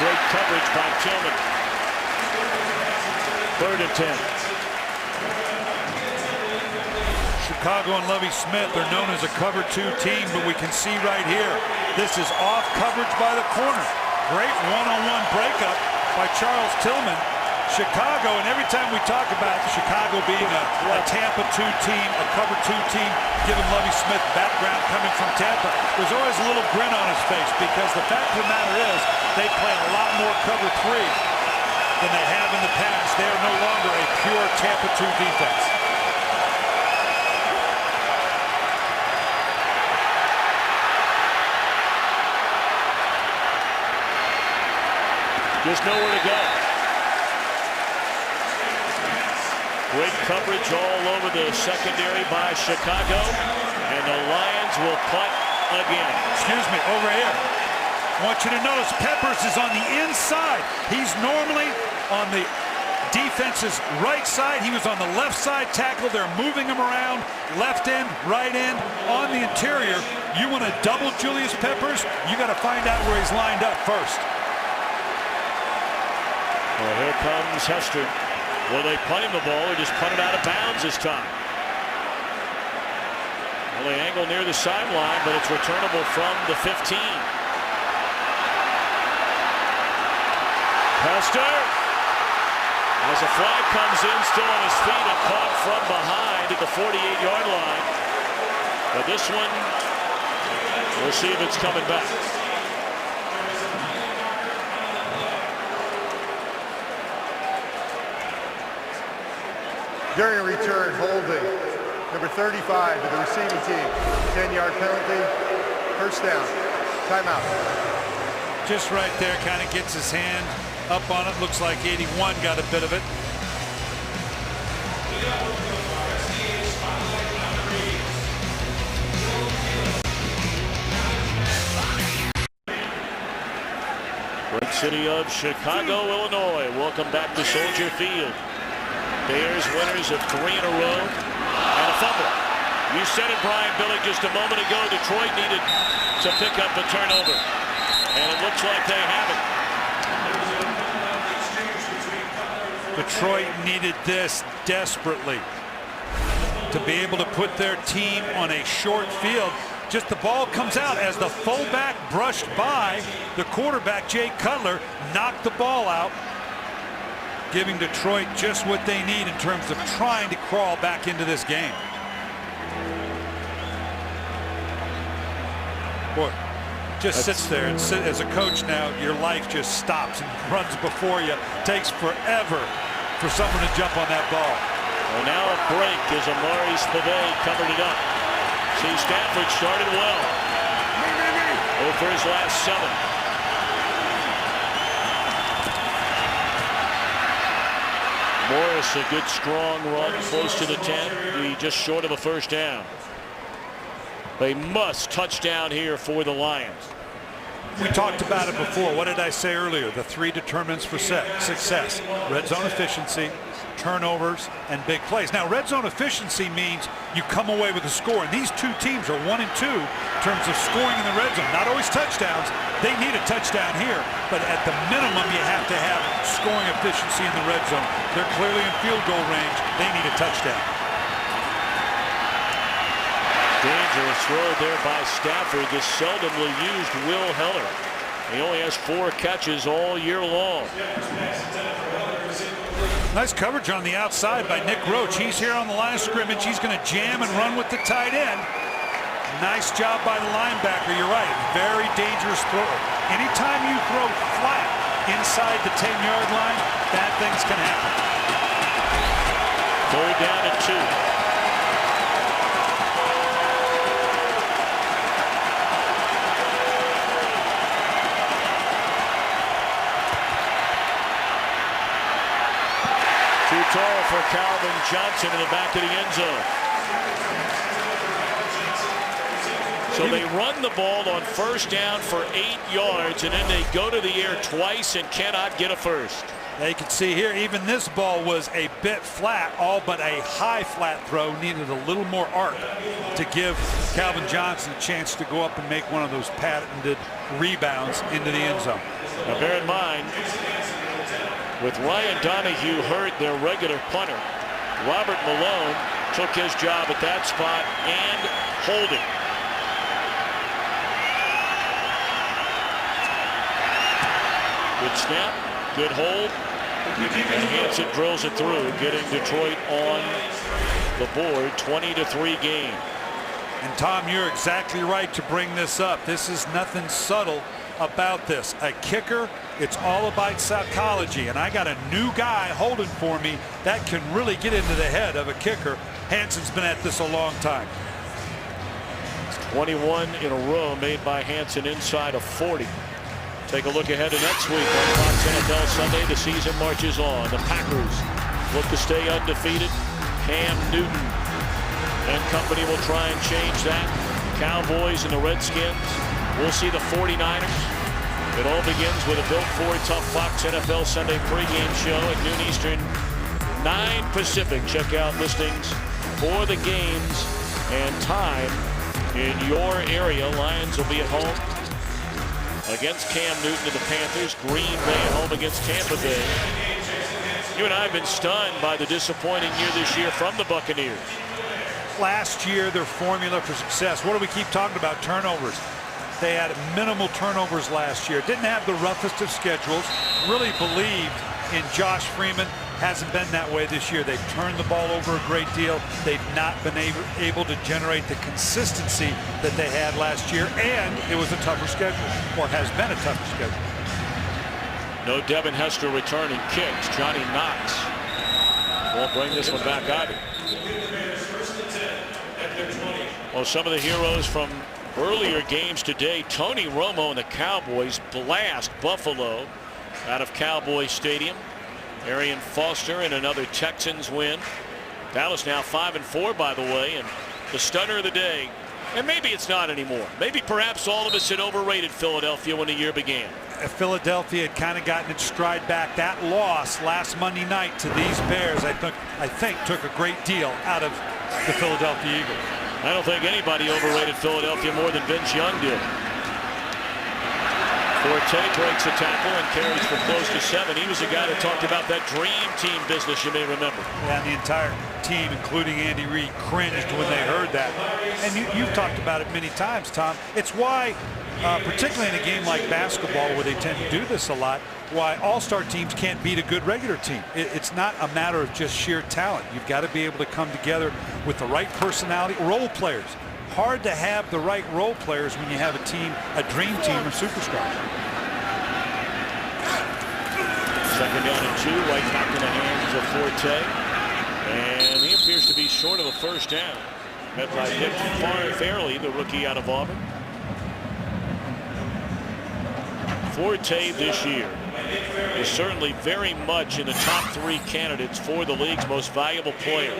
Great coverage by Tillman. 3rd and 10. Chicago and Lovie Smith are known as a cover 2 team, but we can see right here, this is off coverage by the corner. Great one-on-one breakup by Charles Tillman. Chicago, and every time we talk about Chicago being a Tampa 2 team, a cover 2 team, given Lovie Smith background coming from Tampa, there's always a little grin on his face, because the fact of the matter is they play a lot more cover 3 than they have in the past. They are no longer a pure Tampa 2 defense. Just nowhere to go. Great coverage all over the secondary by Chicago, and the Lions will punt again. Excuse me, over here. I want you to notice Peppers is on the inside. He's normally on the defense's right side. He was on the left side tackle. They're moving him around, left end, right end, on the interior. You want to double Julius Peppers, you got to find out where he's lined up first. Well, here comes Hester. Will they punt him the ball or just punt it out of bounds this time? Well, they angle near the sideline, but it's returnable from the 15. Hester, as a flag comes in, still on his feet and caught from behind at the 48-yard line. But this one, we'll see if it's coming back. During a return, holding number 35 to the receiving team. 10-yard penalty, first down, timeout. Just right there, kind of gets his hand up on it. Looks like 81 got a bit of it. Great city of Chicago, Illinois. Welcome back to Soldier Field. Bears winners of 3 in a row, and a fumble. You said it, Brian Billick, just a moment ago. Detroit needed to pick up a turnover, and it looks like they have it. Detroit needed this desperately to be able to put their team on a short field. Just the ball comes out as the fullback brushed by the quarterback, Jay Cutler, knocked the ball out, giving Detroit just what they need in terms of trying to crawl back into this game. Boy, just sits there, and as a coach now, your life just stops and runs before you. Takes forever for someone to jump on that ball. Well, now a break as Amari Spivey covered it up. See, Stanford started well. For his last 7. Morris, a good strong run close to the 10, just short of a first down. They must touchdown here for the Lions. We talked about it before. What did I say earlier? The 3 determinants for success: red zone efficiency, turnovers, and big plays. Now, red zone efficiency means you come away with a score, and these two teams are 1 and 2 in terms of scoring in the red zone. Not always touchdowns. They need a touchdown here, but at the minimum, you have to have scoring efficiency in the red zone. They're clearly in field goal range. They need a touchdown. Dangerous throw there by Stafford. The seldomly used Will Heller. He only has 4 catches all year long. Nice coverage on the outside by Nick Roach. He's here on the line of scrimmage. He's going to jam and run with the tight end. Nice job by the linebacker. You're right. Very dangerous throw. Anytime you throw flat inside the 10-yard line, bad things can happen. 3rd down and 2. Too tall for Calvin Johnson in the back of the end zone. So they run the ball on 1st down for 8 yards, and then they go to the air twice and cannot get a first. Now you can see here, even this ball was a bit flat, all but a high flat throw. Needed a little more arc to give Calvin Johnson a chance to go up and make one of those patented rebounds into the end zone. Now bear in mind, with Ryan Donahue hurt, their regular punter, Robert Malone took his job at that spot and holding. Good snap, good hold, and Hansen drills it through, getting Detroit on the board, 20-3 game. And Tom, you're exactly right to bring this up. This is nothing subtle about this. A kicker, it's all about psychology, and I got a new guy holding for me that can really get into the head of a kicker. Hansen's been at this a long time. 21 in a row made by Hansen inside of 40. Take a look ahead to next week on Fox NFL Sunday. The season marches on. The Packers look to stay undefeated. Cam Newton and company will try and change that. Cowboys and the Redskins. We'll see the 49ers. It all begins with a Built Ford Tough Fox NFL Sunday pregame show at noon Eastern, 9 Pacific. Check out listings for the games and time in your area. Lions will be at home against Cam Newton and the Panthers. Green Bay at home against Tampa Bay. You and I have been stunned by the disappointing year this year from the Buccaneers. Last year, their formula for success. What do we keep talking about? Turnovers. They had minimal turnovers last year. Didn't have the roughest of schedules. Really believed in Josh Freeman. Hasn't been that way this year. They've turned the ball over a great deal. They've not been able to generate the consistency that they had last year, and it was a tougher schedule, or has been a tougher schedule. No Devin Hester returning kicks. Johnny Knox won't bring this one back either. Well, some of the heroes from earlier games today. Tony Romo and the Cowboys blast Buffalo out of Cowboy Stadium. Arian Foster and another Texans win. Dallas now 5-4, by the way, and the stunner of the day, and maybe it's not anymore. Maybe perhaps all of us had overrated Philadelphia when the year began. Philadelphia had kind of gotten its stride back. That loss last Monday night to these Bears, I think took a great deal out of the Philadelphia Eagles. I don't think anybody overrated Philadelphia more than Vince Young did. Forte breaks a tackle and carries for close to 7. He was the guy that talked about that dream team business, you may remember. Yeah, and the entire team, including Andy Reid, cringed when they heard that. And you've talked about it many times, Tom. It's why, particularly in a game like basketball where they tend to do this a lot, why all-star teams can't beat a good regular team. It's not a matter of just sheer talent. You've got to be able to come together with the right personality. Role players. Hard to have the right role players when you have a team, a dream team of superstars. 2nd down and 2, right back in the hands of Forte. And he appears to be short of a first down. Met by Dick Fairley, the rookie out of Auburn. Forte this year is certainly very much in the top 3 candidates for the league's most valuable player.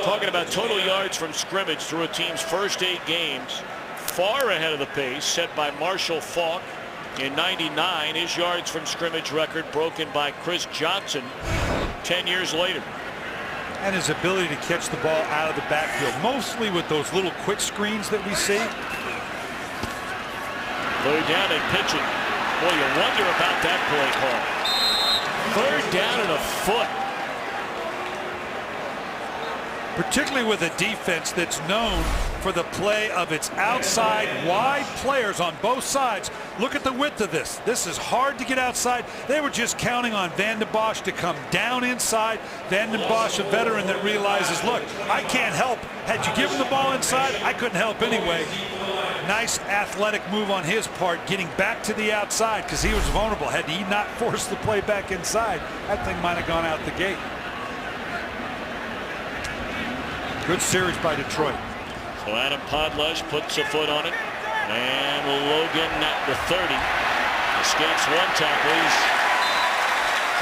Talking about total yards from scrimmage through a team's first 8 games, far ahead of the pace set by Marshall Faulk in '99. His yards from scrimmage record broken by Chris Johnson 10 years later. And his ability to catch the ball out of the backfield, mostly with those little quick screens that we see. 3rd down and pitching. Boy, you wonder about that play call. 3rd down and a foot. particularly with a defense that's known for the play of its outside wide players on both sides. Look at the width of this. This is hard to get outside. They were just counting on Van den Bosch to come down inside. Van den Bosch, a veteran that realizes, look, I can't help. Had you given the ball inside, I couldn't help anyway. Nice athletic move on his part, getting back to the outside because he was vulnerable. Had he not forced the play back inside, that thing might have gone out the gate. Good series by Detroit. So Adam Podlesh puts a foot on it. And Logan at the 30. Escapes one tackle. He's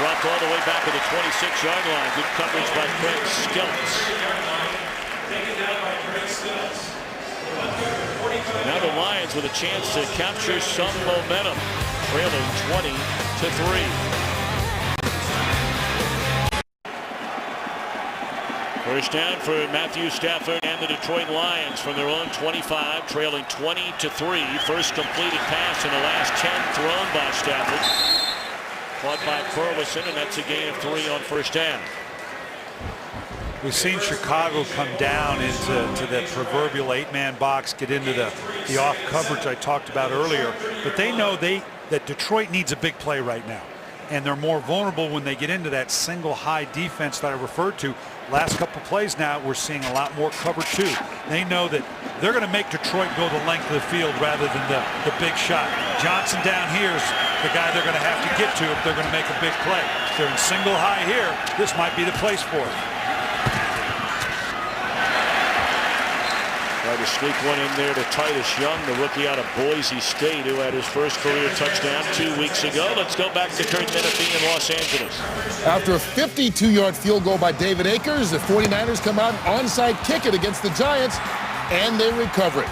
dropped all the way back to the 26-yard line. Good coverage by Craig Skills. Now the Lions with a chance to capture some momentum, trailing 20-3. First down for Matthew Stafford and the Detroit Lions from their own 25, trailing 20-3. First completed pass in the last 10 thrown by Stafford. Caught by Burleson, and that's a gain of 3 on first down. We've seen Chicago come down into the proverbial 8-man box, get into the off coverage I talked about earlier. But they know that Detroit needs a big play right now. And they're more vulnerable when they get into that single high defense that I referred to. Last couple plays now, we're seeing a lot more cover two. They know that they're going to make Detroit go the length of the field rather than the big shot. Johnson down here is the guy they're going to have to get to if they're going to make a big play. If they're in single high here, this might be the place for it. Tried to sneak one in there to Titus Young, the rookie out of Boise State, who had his first career touchdown 2 weeks ago. Let's go back to Kurt Menefee in Los Angeles. After a 52-yard field goal by David Akers, the 49ers come out and onside kick it against the Giants, and they recover it.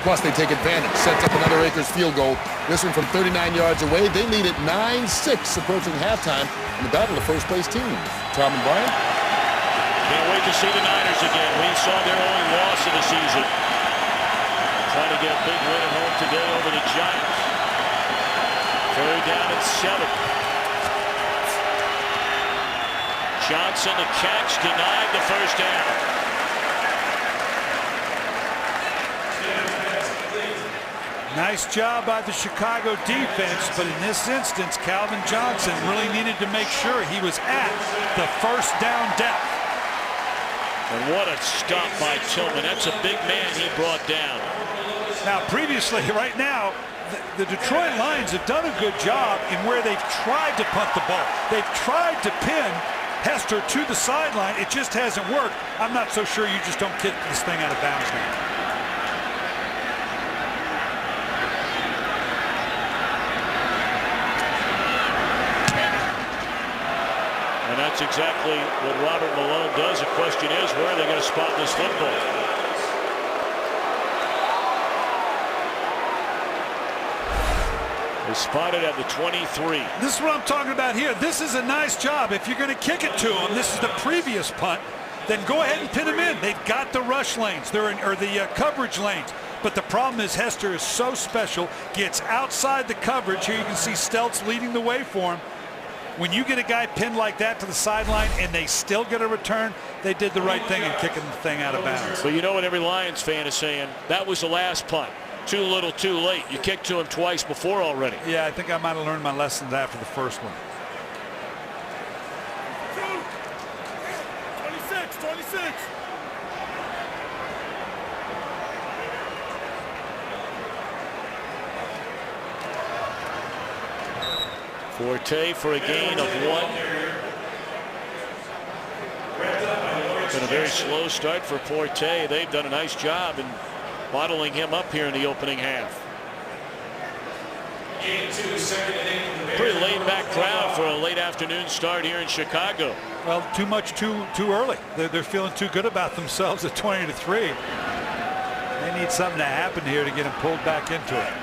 Plus, they take advantage, sets up another Akers field goal. This one from 39 yards away. They lead at 9-6, approaching halftime in the battle of first-place teams. Tom and Brian? Can't wait to see the Niners again. We saw their only loss of the season. Trying to get a big win at home today over the Giants. Third down and 7. Johnson, the catch, denied the first down. Nice job by the Chicago defense, but in this instance, Calvin Johnson really needed to make sure he was at the first down depth. And what a stop by Tillman. That's a big man he brought down. Now, previously, right now, the Detroit Lions have done a good job in where they've tried to punt the ball. They've tried to pin Hester to the sideline. It just hasn't worked. I'm not so sure you just don't kick this thing out of bounds now. And that's exactly what Robert Malone does. The question is, where are they going to spot this football? They spotted at the 23. This is what I'm talking about here. This is a nice job. If you're going to kick it to them, this is the previous punt, then go ahead and pin them in. They've got the rush lanes, they're in, or the coverage lanes. But the problem is Hester is so special, gets outside the coverage. Here you can see Stelz leading the way for him. When you get a guy pinned like that to the sideline and they still get a return, they did the right thing in kicking the thing out of bounds. But you know what every Lions fan is saying? That was the last punt. Too little, too late. You kicked to him twice before already. Yeah, I think I might have learned my lessons after the first one. 26. Forte for a gain of 1. It's been a very slow start for Forte. They've done a nice job in bottling him up here in the opening half. Pretty laid-back crowd for a late afternoon start here in Chicago. Well, too early. They're feeling too good about themselves at 20-3. They need something to happen here to get them pulled back into it.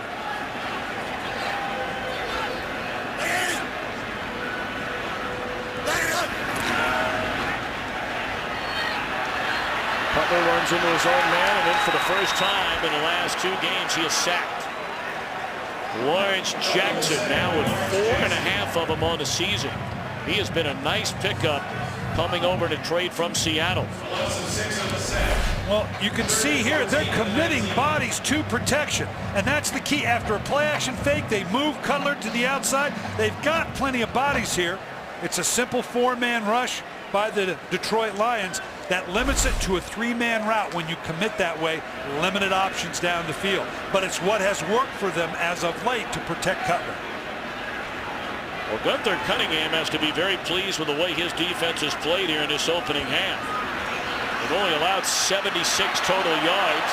Butler runs into his own man, and then for the first time in the last 2 games, he is sacked. Lawrence Jackson now with 4.5 of them on the season. He has been a nice pickup coming over to trade from Seattle. Well, you can see here they're committing bodies to protection, and that's the key. After a play-action fake, they move Cutler to the outside. They've got plenty of bodies here. It's a simple 4-man rush by the Detroit Lions that limits it to a 3-man route. When you commit that way, limited options down the field. But it's what has worked for them as of late to protect Cutler. Well, Gunther Cunningham has to be very pleased with the way his defense has played here in this opening half. They've only allowed 76 total yards.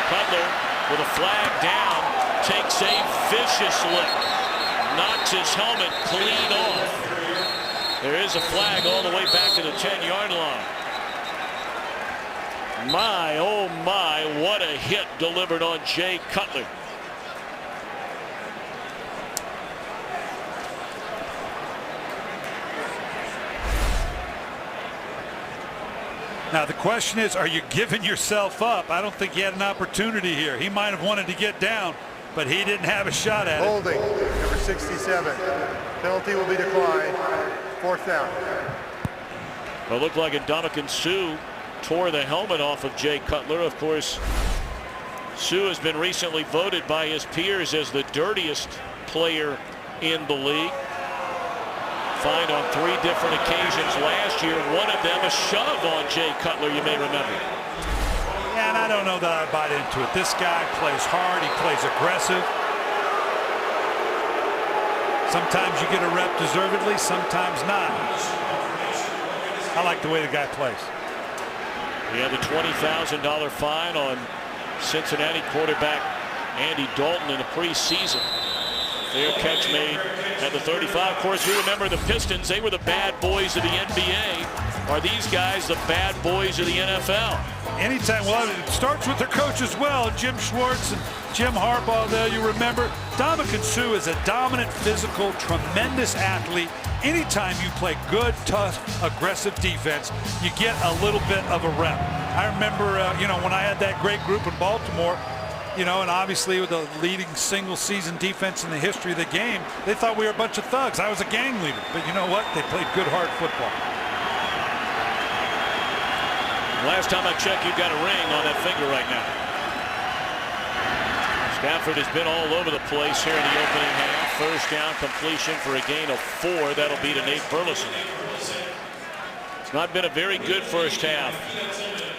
Cutler, with a flag down, takes a vicious lick. Knocks his helmet clean off. There is a flag all the way back to the 10-yard line. My, oh my, what a hit delivered on Jay Cutler. Now the question is, are you giving yourself up? I don't think he had an opportunity here. He might have wanted to get down, but he didn't have a shot at it. Holding, number 67. Penalty will be declined. 4th down. Well, it looked like Ndamukong Suh tore the helmet off of Jay Cutler. Of course, Suh has been recently voted by his peers as the dirtiest player in the league. Fined on 3 different occasions last year. One of them a shove on Jay Cutler, you may remember. And I don't know that I buy into it. This guy plays hard. He plays aggressive. Sometimes you get a rep deservedly, sometimes not. I like the way the guy plays. He had the $20,000 fine on Cincinnati quarterback Andy Dalton in the preseason. Fair catch made at the 35. Of course, we remember the Pistons. They were the bad boys of the NBA. Are these guys the bad boys of the NFL? Anytime, well, it starts with their coach as well, Jim Schwartz and Jim Harbaugh. There, you remember, Ndamukong Suh is a dominant, physical, tremendous athlete. Anytime you play good, tough, aggressive defense, you get a little bit of a rep. I remember, when I had that great group in Baltimore, and obviously with the leading single-season defense in the history of the game, they thought we were a bunch of thugs. I was a gang leader, but you know what? They played good, hard football. Last time I checked, you've got a ring on that finger right now. Stafford has been all over the place here in the opening half. First down completion for a gain of 4. That'll be to Nate Burleson. It's not been a very good first half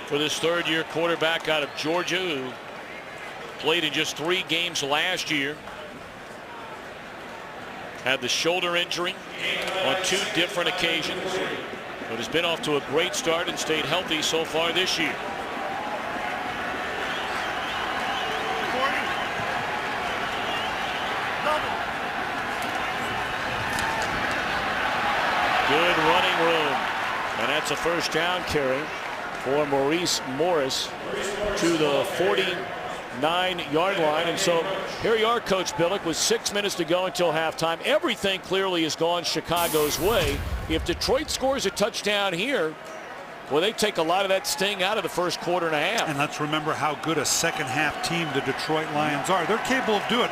for this 3rd-year quarterback out of Georgia, who played in just 3 games last year. Had the shoulder injury on 2 different occasions, but has been off to a great start and stayed healthy so far this year. Good running room, and that's a first down carry for Maurice Morris to the 49-yard line. And so here you are, Coach Billick, with 6 minutes to go until halftime. Everything clearly has gone Chicago's way. If Detroit scores a touchdown here, well, they take a lot of that sting out of the first quarter and a half. And let's remember how good a second-half team the Detroit Lions are. They're capable of doing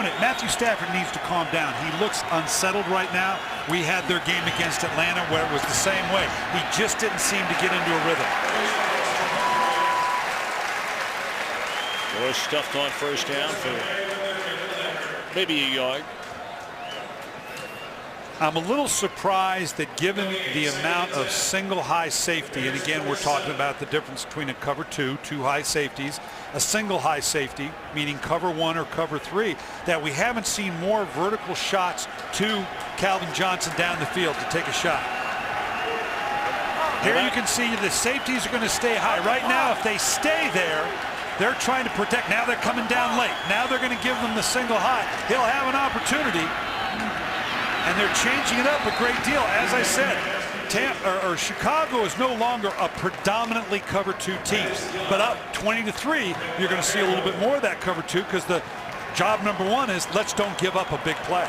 it. Matthew Stafford needs to calm down. He looks unsettled right now. We had their game against Atlanta where it was the same way. He just didn't seem to get into a rhythm. Or stuffed on first down for maybe a yard. I'm a little surprised that given the amount of single high safety, and again we're talking about the difference between a cover 2 high safeties, a single high safety, meaning cover 1 or cover 3, that we haven't seen more vertical shots to Calvin Johnson down the field to take a shot. Here you can see the safeties are going to stay high. Right now, if they stay there, they're trying to protect. Now they're coming down late. Now they're going to give them the single high. He'll have an opportunity. And they're changing it up a great deal. As I said, Chicago is no longer a predominantly cover 2 team. But up 20-3, you're going to see a little bit more of that cover 2 because the job number 1 is let's don't give up a big play.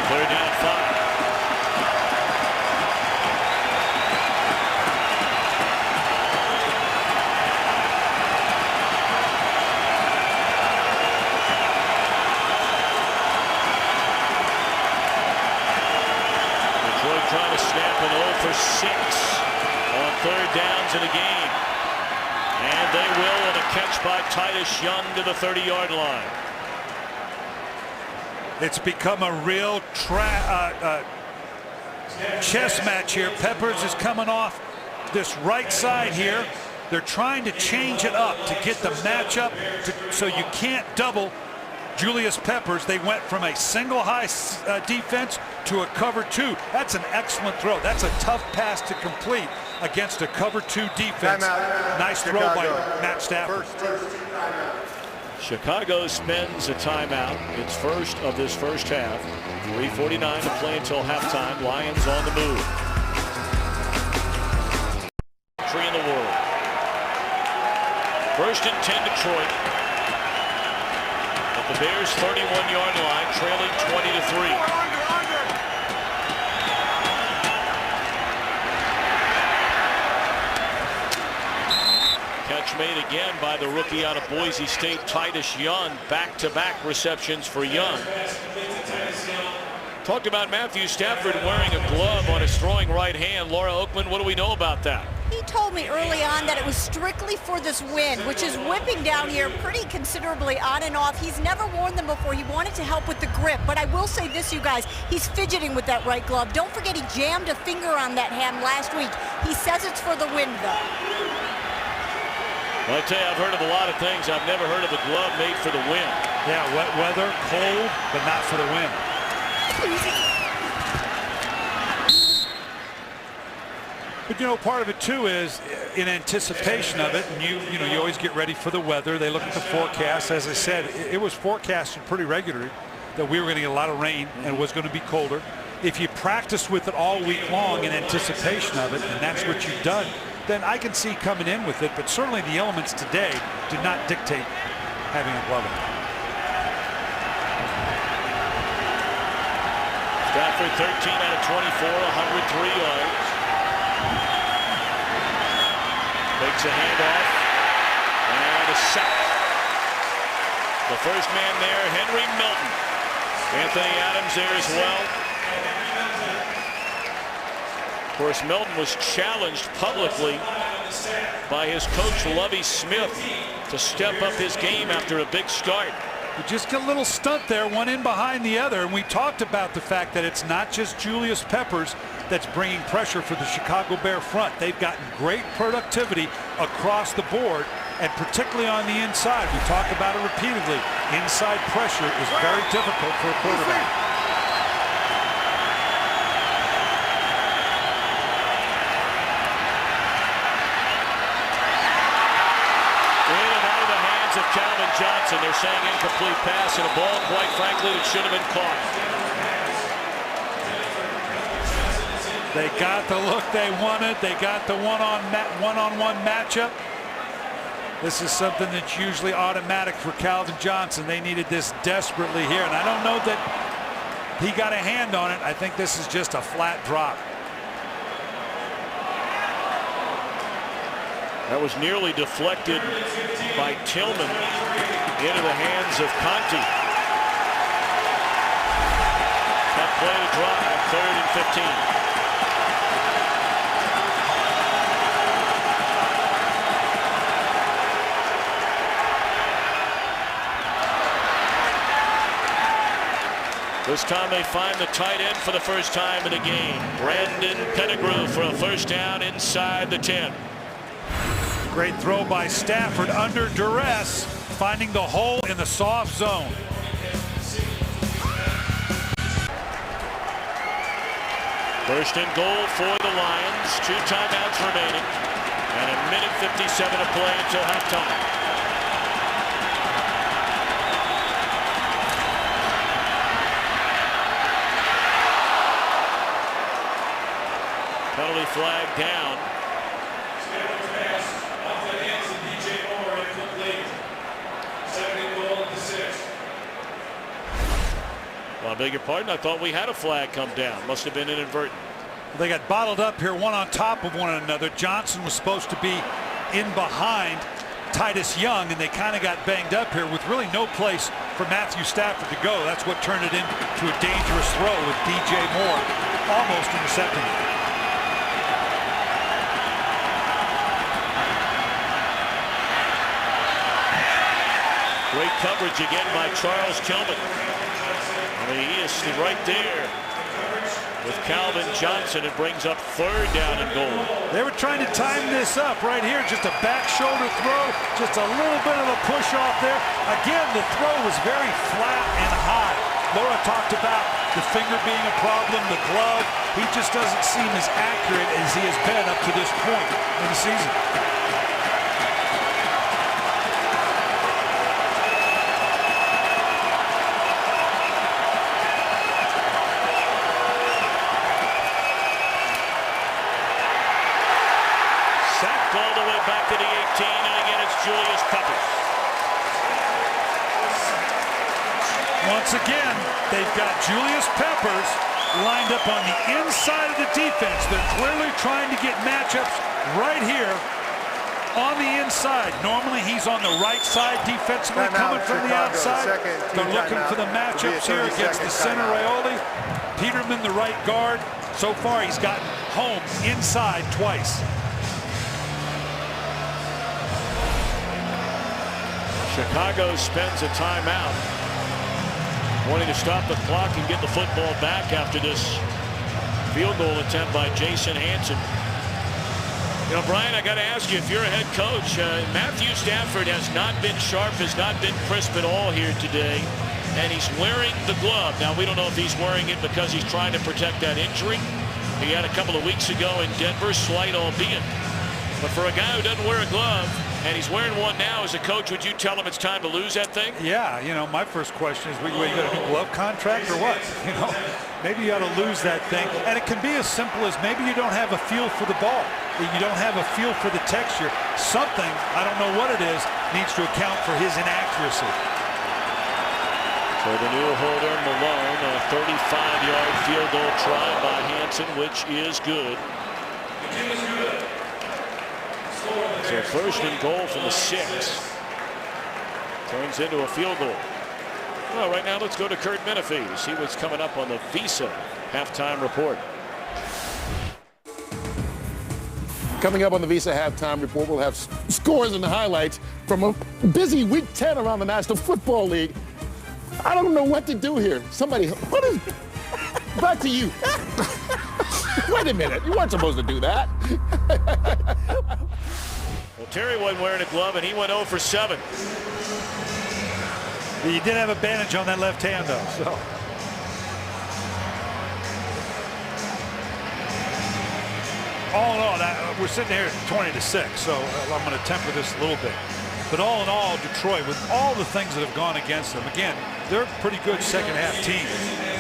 Third down 5. Lions in the game. And they will on a catch by Titus Young to the 30-yard line. It's become a real chess match here. Peppers is coming off this right side here. They're trying to change it up to get the matchup so you can't double Julius Peppers. They went from a single high defense to a cover 2. That's an excellent throw. That's a tough pass to complete against a cover 2 defense. Nice throw by Matt Stafford. Chicago spends a timeout. It's first of this first half. 3:49 to play until halftime. Lions on the move. Tree in the world. First and 10 Detroit. At the Bears 31-yard line, trailing 20-3. Catch made again by the rookie out of Boise State, Titus Young. Back-to-back receptions for Young. Talked about Matthew Stafford wearing a glove on his throwing right hand. Laura Oakman, what do we know about that? He told me early on that it was strictly for this wind, which is whipping down here pretty considerably on and off. He's never worn them before. He wanted to help with the grip. But I will say this, you guys, he's fidgeting with that right glove. Don't forget he jammed a finger on that hand last week. He says it's for the wind, though. Well, I tell you, I've heard of a lot of things. I've never heard of a glove made for the wind. Yeah, wet weather, cold, but not for the wind. But, you know, part of it, too, is in anticipation of it, and you know, you always get ready for the weather. They look at the forecast. As I said, it was forecasted pretty regularly that we were going to get a lot of rain and it was going to be colder. If you practice with it all week long in anticipation of it, and that's what you've done, then I can see coming in with it. But certainly the elements today did not dictate having a glove on. Stafford 13 out of 24, 103 yards. Makes a handoff and a sack. The first man there, Henry Milton. Anthony Adams there as well. Of course, Milton was challenged publicly by his coach, Lovie Smith, to step up his game after a big start. You just get a little stunt there, one in behind the other. And we talked about the fact that it's not just Julius Peppers that's bringing pressure for the Chicago Bear front. They've gotten great productivity across the board, and particularly on the inside. We talk about it repeatedly. Inside pressure is very difficult for a quarterback. Of Calvin Johnson. They're saying incomplete pass, and a ball, quite frankly, that should have been caught. They got the look they wanted. They got the one-on-one matchup. This is something that's usually automatic for Calvin Johnson. They needed this desperately here, and I don't know that he got a hand on it. I think this is just a flat drop. That was nearly deflected by Tillman into the hands of Conti. That play to drive, 3rd and 15. This time they find the tight end for the first time in the game. Brandon Pettigrew for a first down inside the 10. Great throw by Stafford under duress, finding the hole in the soft zone. First and goal for the Lions. 2 timeouts remaining. And a minute 57 to play until halftime. Penalty flag down. Well, I beg your pardon. I thought we had a flag come down. Must have been inadvertent. They got bottled up here, one on top of one another. Johnson was supposed to be in behind Titus Young, and they kind of got banged up here with really no place for Matthew Stafford to go. That's what turned it into a dangerous throw with DJ Moore almost intercepting it. coverage again by Charles Tillman. I mean, he is right there with Calvin Johnson. It brings up 3rd down and goal. They were trying to time this up right here. Just a back shoulder throw. Just a little bit of a push off there. Again, the throw was very flat and high. Laura talked about the finger being a problem, the glove. He just doesn't seem as accurate as he has been up to this point in the season. Sacked all the way back to the 18, and again it's Julius Peppers. Once again, they've got Julius Peppers lined up on the inside of the defense. They're clearly trying to get matchups right here on the inside. Normally he's on the right side defensively, coming from the outside. They're looking for the matchups here against the center Raioli. Peterman, the right guard. So far he's gotten home inside twice. Chicago spends a timeout, wanting to stop the clock and get the football back after this field goal attempt by Jason Hanson. You know, Brian, I got to ask you, if you're a head coach, Matthew Stafford has not been sharp, has not been crisp at all here today, and he's wearing the glove. Now, we don't know if he's wearing it because he's trying to protect that injury he had a couple of weeks ago in Denver, slight albeit. But for a guy who doesn't wear a glove, and he's wearing one now, as a coach, would you tell him it's time to lose that thing? Yeah, you know, my first question is, you got a new glove contract or what? You know, maybe you ought to lose that thing. And it can be as simple as maybe you don't have a feel for the ball. You don't have a feel for the texture. Something, I don't know what it is, needs to account for his inaccuracy. So the new holder, Malone, a 35-yard field goal try by Hanson, which is good. So 1st and goal from the 6. Turns into a field goal. Well, right now let's go to Kurt Menefee to see what's coming up on the Visa halftime report. Coming up on the Visa halftime report, we'll have scores and highlights from a busy week 10 around the National Football League. I don't know what to do here. Somebody, what is, back to you. Wait a minute, you weren't supposed to do that. Well, Terry wasn't wearing a glove, and he went 0 for 7. He did have a bandage on that left hand, though. So. All in all, we're sitting here at 20-6, so I'm going to temper this a little bit. But all in all, Detroit, with all the things that have gone against them, again, they're a pretty good second-half team.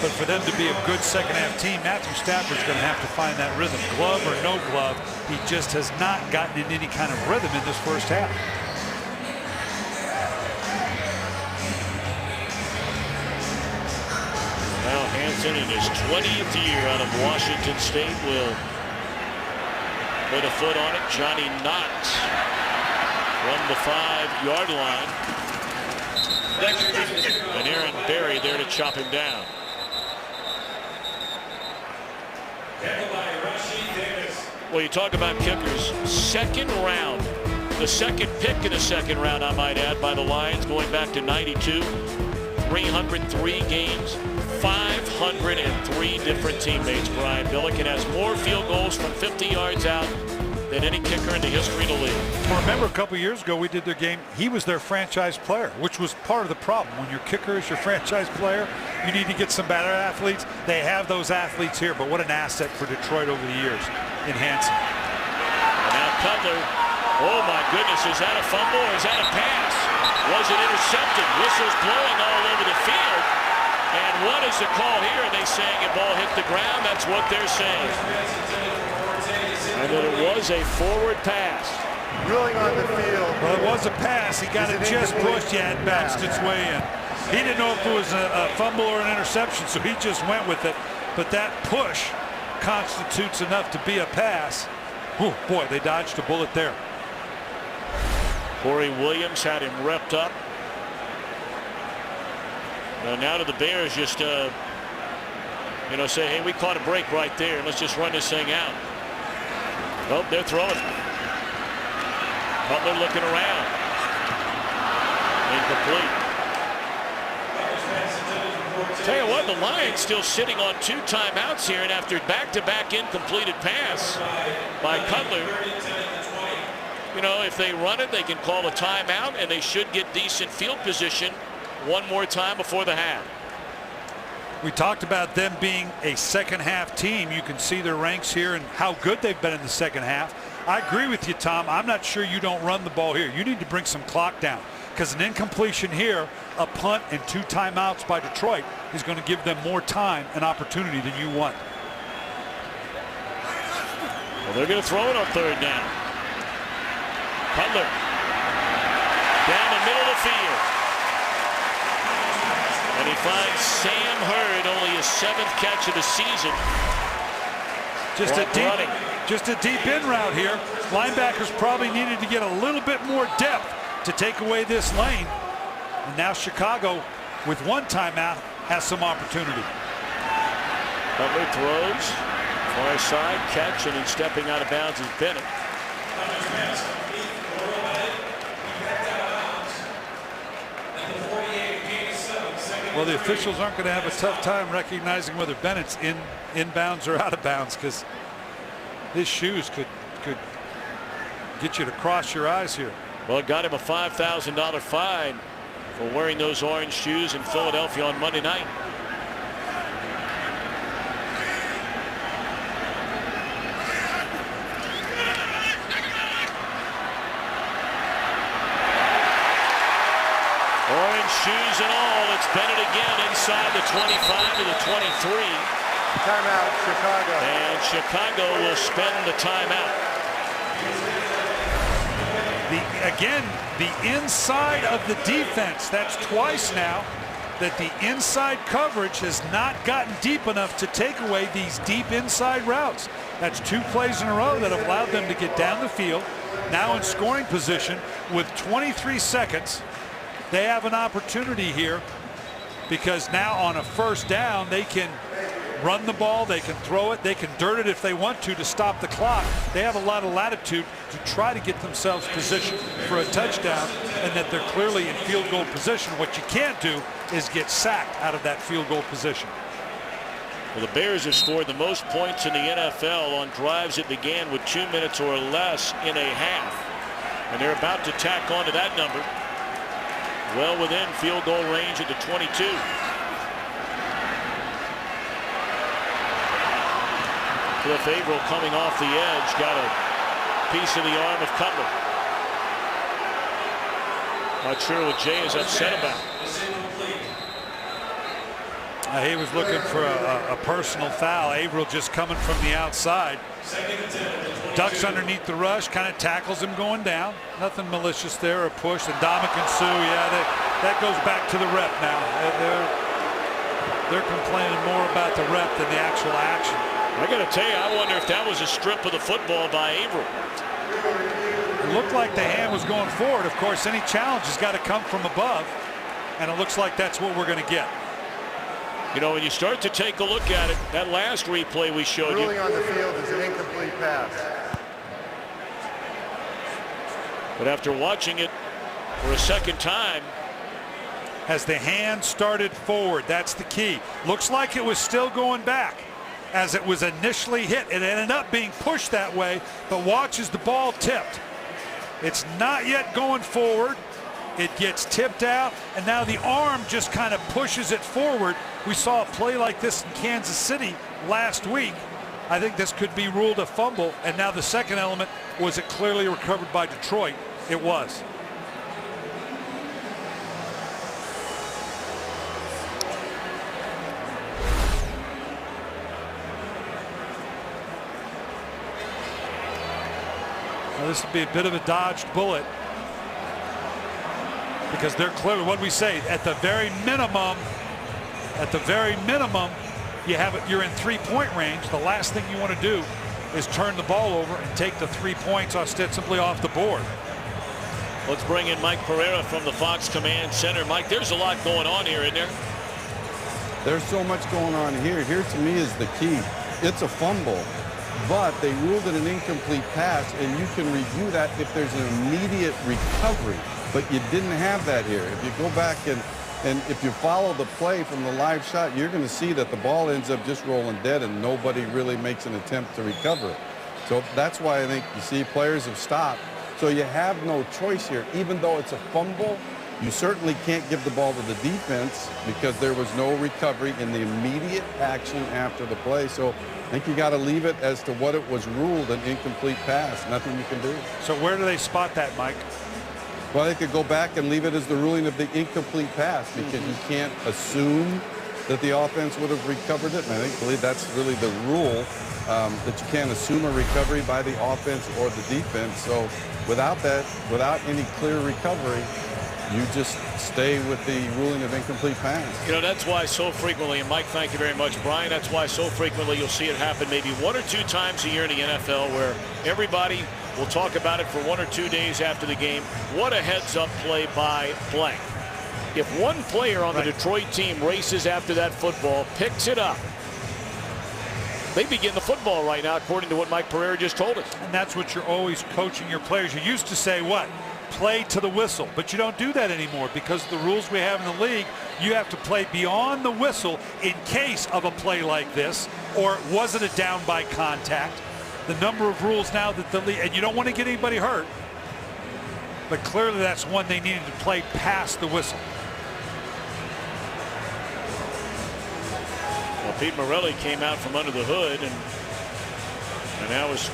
But for them to be a good second-half team, Matthew Stafford's going to have to find that rhythm. Glove or no glove, he just has not gotten in any kind of rhythm in this first half. Now Hanson, in his 20th year out of Washington State, will put a foot on it. Johnny Knott from the 5-yard line. And Aaron Berry there to chop him down. Well, you talk about kickers. 2nd round. The 2nd pick in the 2nd round, I might add, by the Lions, going back to 92. 303 games. 503 different teammates. Brian Billiken has more field goals from 50 yards out than any kicker in the history of the league. Well, remember a couple years ago we did their game. He was their franchise player, which was part of the problem. When your kicker is your franchise player, you need to get some better athletes. They have those athletes here, but what an asset for Detroit over the years in Hanson. And now Cutler. Oh my goodness, is that a fumble or is that a pass? Was it intercepted? Whistles blowing all over the field. And what is the call here? Are they saying a ball hit the ground? That's what they're saying. And that it was a forward pass. Ruling on the field. Well, it was a pass. He got it just pushed. Yeah, it bounced its way in. He didn't know if it was a fumble or an interception, so he just went with it. But that push constitutes enough to be a pass. Oh, boy, they dodged a bullet there. Corey Williams had him repped up. Now to the Bears, just say, hey, we caught a break right there. Let's just run this thing out. Oh, they're throwing. Butler looking around. Incomplete. Tell you what, the Lions still sitting on 2 timeouts here, and after back-to-back incompleted pass by Cutler, you know, if they run it, they can call a timeout, and they should get decent field position one more time before the half. We talked about them being a second half team. You can see their ranks here and how good they've been in the second half. I agree with you, Tom. I'm not sure you don't run the ball here. You need to bring some clock down, because an incompletion here, a punt, and 2 timeouts by Detroit is going to give them more time and opportunity than you want. Well, they're going to throw it on 3rd down. Cutler down the middle of the field. And he finds Sam Hurd, only his 7th catch of the season. Just a deep in route here. Linebackers probably needed to get a little bit more depth to take away this lane. And now Chicago, with 1 timeout, has some opportunity. Cutler throws, far side catch, and then stepping out of bounds is Bennett. Well, the officials aren't going to have a tough time recognizing whether Bennett's in bounds or out of bounds, because his shoes could get you to cross your eyes here. Well, it got him a $5,000 fine for wearing those orange shoes in Philadelphia on Monday night. Orange shoes and all. It's Bennett again inside the 25 to the 23. Timeout, Chicago. And Chicago will spend the timeout. Again, the inside of the defense. That's twice now that the inside coverage has not gotten deep enough to take away these deep inside routes. That's 2 plays in a row that have allowed them to get down the field. Now in scoring position with 23 seconds. They have an opportunity here, because now on a 1st down they can run the ball, they can throw it, they can dirt it if they want to stop the clock. They have a lot of latitude to try to get themselves positioned for a touchdown, and that they're clearly in field goal position. What you can't do is get sacked out of that field goal position. Well, the Bears have scored the most points in the NFL on drives that began with 2 minutes or less in a half, and they're about to tack on to that number, well within field goal range at the 22. Cliff Averill coming off the edge, got a piece of the arm of Cutler. Not sure what Jay is upset about. He was looking for a personal foul. Averill just coming from the outside. Ducks underneath the rush, kind of tackles him going down. Nothing malicious there, a push. And Ndamukong Suh, yeah, that goes back to the rep now. They're complaining more about the rep than the actual action. I got to tell you, I wonder if that was a strip of the football by Averill. It looked like the hand was going forward. Of course, any challenge has got to come from above, and it looks like that's what we're going to get. You know, when you start to take a look at it, that last replay we showed you. Ruling on the field is an incomplete pass. But after watching it for a second time. Has the hand started forward? That's the key. Looks like it was still going back as it was initially hit. It ended up being pushed that way, but watch as the ball tipped. It's not yet going forward. It gets tipped out, and now the arm just kind of pushes it forward. We saw a play like this in Kansas City last week. I think this could be ruled a fumble, and now the second element, was it clearly recovered by Detroit? It was. Now this would be a bit of a dodged bullet, because they're clearly, what we say, at the very minimum, you have it, you're in 3-point range. The last thing you want to do is turn the ball over and take the 3 points ostensibly off the board. Let's bring in Mike Pereira from the Fox Command Center. Mike, there's a lot going on here, isn't there? There's so much going on here. Here to me is the key. It's a fumble, but they ruled it an incomplete pass, and you can review that if there's an immediate recovery. But you didn't have that here. If you go back and And if you follow the play from the live shot, you're going to see that the ball ends up just rolling dead and nobody really makes an attempt to recover it. So that's why I think you see players have stopped. So you have no choice here. Even though it's a fumble, you certainly can't give the ball to the defense because there was no recovery in the immediate action after the play. So I think you got to leave it as to what it was ruled an incomplete pass. Nothing you can do. So where do they spot that, Mike? Well, they could go back and leave it as the ruling of the incomplete pass because you can't assume that the offense would have recovered it. And I believe that's really the rule, that you can't assume a recovery by the offense or the defense. So without that, without any clear recovery, you just stay with the ruling of incomplete pass. You know, that's why so frequently, and Mike, thank you very much, Brian, that's why so frequently you'll see it happen maybe 1 or 2 times a year in the NFL where everybody will talk about it for 1 or 2 days after the game. What a heads-up play by blank. If one player on the Detroit team races after that football, picks it up, they begin the football right now, according to what Mike Pereira just told us. And that's what you're always coaching your players. You used to say what? Play to the whistle, but you don't do that anymore because of the rules we have in the league. You have to play beyond the whistle in case of a play like this, or was it a down by contact? The number of rules now that the league, and you don't want to get anybody hurt, but clearly that's one they needed to play past the whistle. Well, Pete Morelli came out from under the hood and now is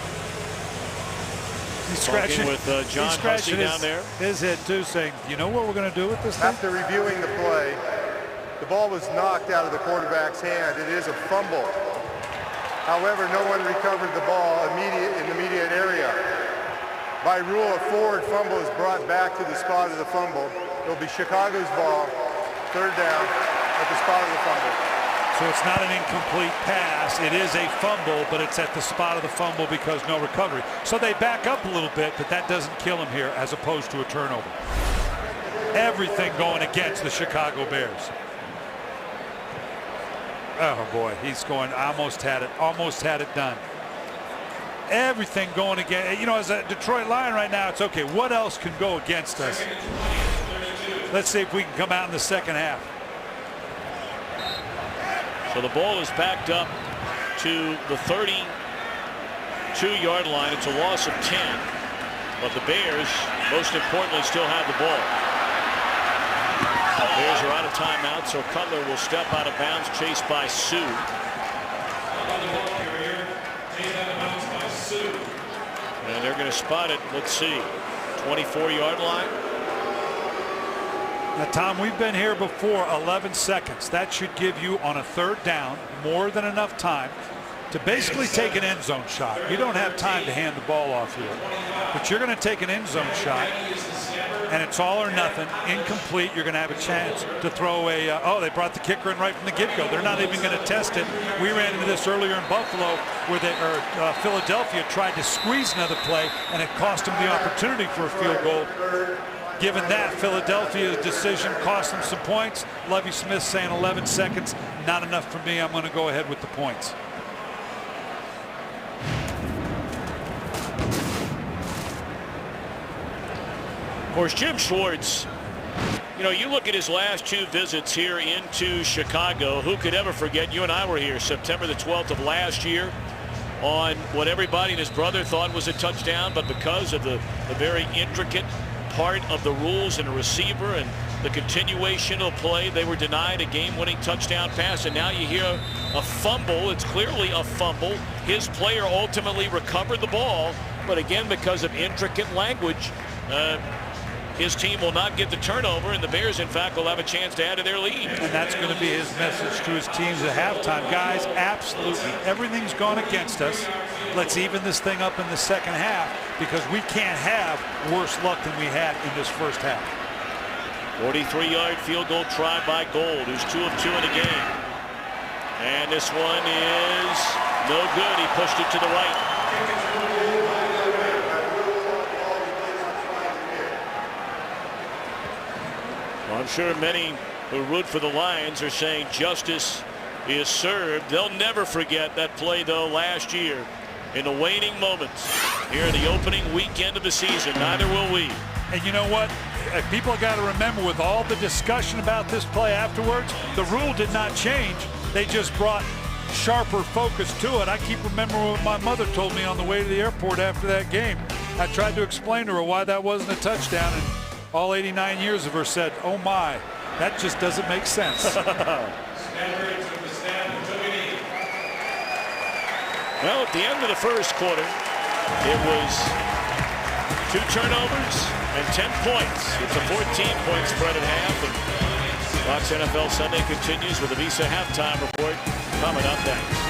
talking with John Hussey down there. His head too, saying, you know what we're going to do with this thing? After reviewing the play, the ball was knocked out of the quarterback's hand. It is a fumble. However, no one recovered the ball in the immediate area. By rule, a forward fumble is brought back to the spot of the fumble. It'll be Chicago's ball, 3rd down, at the spot of the fumble. So it's not an incomplete pass. It is a fumble, but it's at the spot of the fumble because no recovery. So they back up a little bit, but that doesn't kill him here as opposed to a turnover. Everything going against the Chicago Bears. Oh boy, he's going, almost had it done. Everything going against, you know, as a Detroit Lion right now, it's okay. What else can go against us? Let's see if we can come out in the second half. So the ball is backed up to the 32-yard line. It's a loss of 10, but the Bears, most importantly, still have the ball. The Bears are out of timeout, so Cutler will step out of bounds, chased by Sue. And they're going to spot it, let's see, 24-yard line. Now, Tom, we've been here before, 11 seconds. That should give you, on a 3rd down, more than enough time to basically take an end zone shot. You don't have time to hand the ball off here, but you're going to take an end zone shot, and it's all or nothing, incomplete. You're going to have a chance to throw a, oh, they brought the kicker in right from the get-go. They're not even going to test it. We ran into this earlier in Buffalo where Philadelphia tried to squeeze another play, and it cost them the opportunity for a field goal. Given that, Philadelphia's decision cost them some points. Lovie Smith saying 11 seconds, not enough for me. I'm going to go ahead with the points. Of course, Jim Schwartz, you know, you look at his last 2 visits here into Chicago. Who could ever forget? You and I were here September the 12th of last year on what everybody and his brother thought was a touchdown, but because of the very intricate part of the rules and a receiver and the continuation of play, they were denied a game-winning touchdown pass, and now you hear a fumble. It's clearly a fumble. His player ultimately recovered the ball, but again, because of intricate language, his team will not get the turnover, and the Bears, in fact, will have a chance to add to their lead. And that's going to be his message to his teams at halftime. Guys, absolutely everything's gone against us. Let's even this thing up in the second half because we can't have worse luck than we had in this first half. 43-yard field goal try by Gold, who's 2 of 2 in the game. And this one is no good. He pushed it to the right. Well, I'm sure many who root for the Lions are saying justice is served. They'll never forget that play, though, last year in the waning moments here in the opening weekend of the season. Neither will we. And you know what? people got to remember, with all the discussion about this play afterwards, the rule did not change. They just brought sharper focus to it. I keep remembering what my mother told me on the way to the airport after that game. I tried to explain to her why that wasn't a touchdown, and all 89 years of her said, "Oh my, that just doesn't make sense." Well, at the end of the first quarter, it was 2 turnovers and 10 points. It's a 14-point spread at half. And Fox NFL Sunday continues with the Visa halftime report coming up next.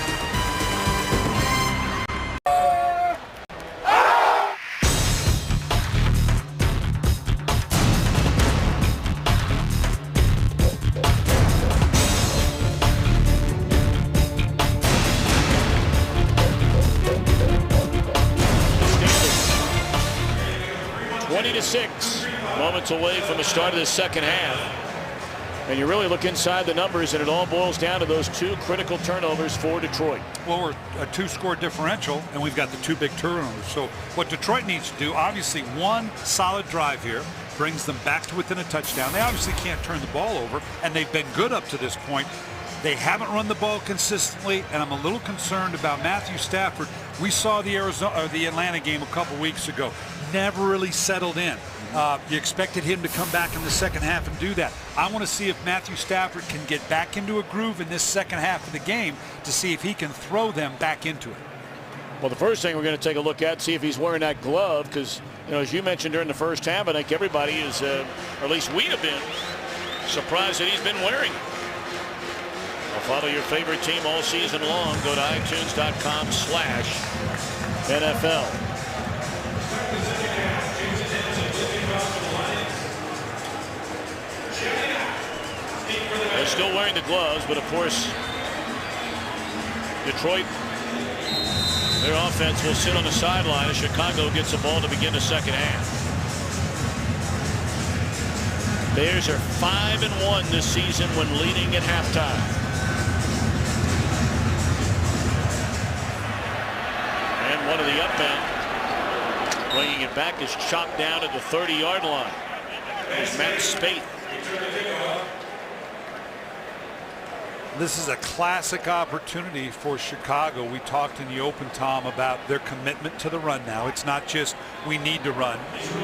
Moments away from the start of the second half. And you really look inside the numbers, and it all boils down to those 2 critical turnovers for Detroit. Well, we're a 2-score differential, and we've got the 2 big turnovers. So what Detroit needs to do, obviously, 1 solid drive here brings them back to within a touchdown. They obviously can't turn the ball over, and they've been good up to this point. They haven't run the ball consistently, and I'm a little concerned about Matthew Stafford. We saw the Atlanta game a couple weeks ago. Never really settled in. You expected him to come back in the second half and do that. I want to see if Matthew Stafford can get back into a groove in this second half of the game to see if he can throw them back into it. Well, the first thing we're going to take a look at, see if he's wearing that glove, because, you know, as you mentioned during the first half, I think everybody is, or at least we have been, surprised that he's been wearing it. Well, follow your favorite team all season long. Go to iTunes.com/NFL. They're still wearing the gloves, but of course, Detroit, their offense will sit on the sideline as Chicago gets the ball to begin the second half. Bears are 5-1 this season when leading at halftime. And one of the up men bringing it back is chopped down at the 30-yard line. There's Matt Spaeth. This is a classic opportunity for Chicago. We talked in the open, Tom, about their commitment to the run now. It's not just we need to run,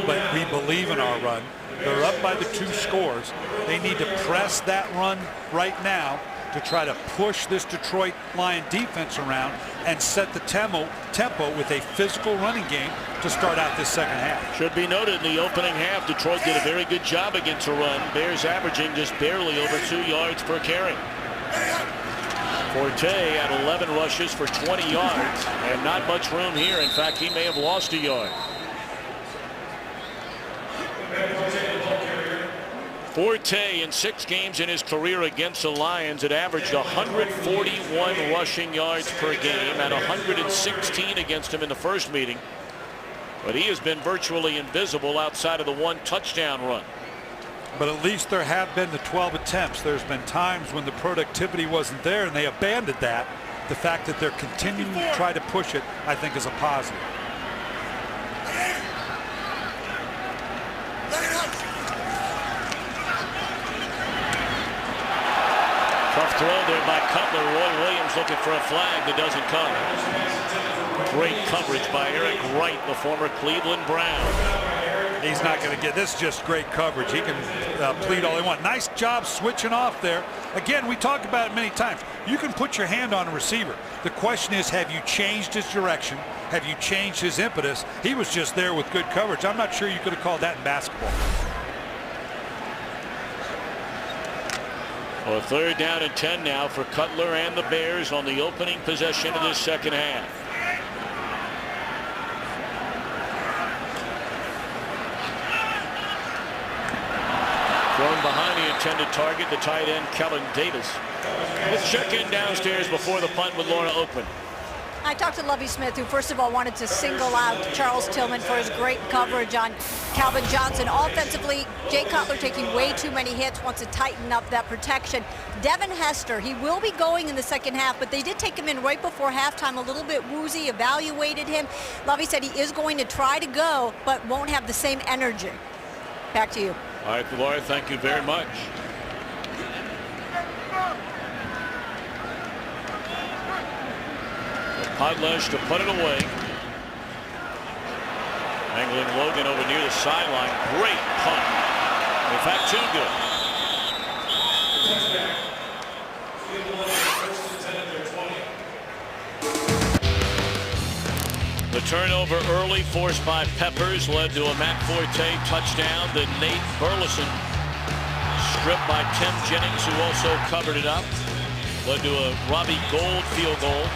but we believe in our run. They're up by the 2 scores. They need to press that run right now to try to push this Detroit Lion defense around and set the tempo with a physical running game to start out this second half. Should be noted, in the opening half, Detroit did a very good job against a run. Bears averaging just barely over 2 yards per carry. Forte at 11 rushes for 20 yards, and not much room here. In fact, he may have lost a yard. Forte, in 6 games in his career against the Lions, had averaged 141 rushing yards per game and 116 against him in the first meeting. But he has been virtually invisible outside of the 1 touchdown run. But at least there have been the 12 attempts. There's been times when the productivity wasn't there, and they abandoned that. The fact that they're continuing to try to push it, I think, is a positive. Tough throw there by Cutler. Roy Williams looking for a flag that doesn't come. Great coverage by Eric Wright, the former Cleveland Brown. He's not going to get this. Just great coverage. He can plead all he wants. Nice job switching off there. Again, we talked about it many times. You can put your hand on a receiver. The question is, have you changed his direction? Have you changed his impetus? He was just there with good coverage. I'm not sure you could have called that in basketball. Well, 3rd down and 10 now for Cutler and the Bears on the opening possession of this second half. Thrown behind the intended target, the tight end, Kellen Davis. Let's check in downstairs before the punt with Laura Oakman. I talked to Lovie Smith, who first of all wanted to single out Charles Tillman for his great coverage on Calvin Johnson. Offensively, Jay Cutler taking way too many hits, wants to tighten up that protection. Devin Hester, he will be going in the second half, but they did take him in right before halftime, a little bit woozy, evaluated him. Lovie said he is going to try to go, but won't have the same energy. Back to you. All right, Laura, thank you very much. Podlesh to put it away. Angling Logan over near the sideline. Great punt. In fact, too good. The turnover early forced by Peppers led to a Matt Forte touchdown. Then Nate Burleson stripped by Tim Jennings, who also covered it up. Led to a Robbie Gould field goal.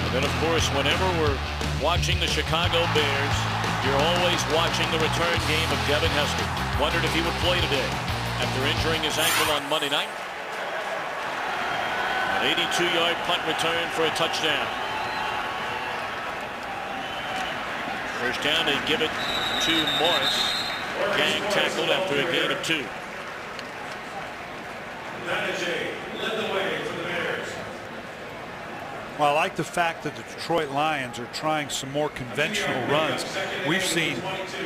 And then, of course, whenever we're watching the Chicago Bears, you're always watching the return game of Devin Hester. Wondered if he would play today after injuring his ankle on Monday night. An 82-yard punt return for a touchdown. First down, they give it to Morris. Gang tackled after a gain of 2. Led the way for the Bears. Well, I like the fact that the Detroit Lions are trying some more conventional runs. We've seen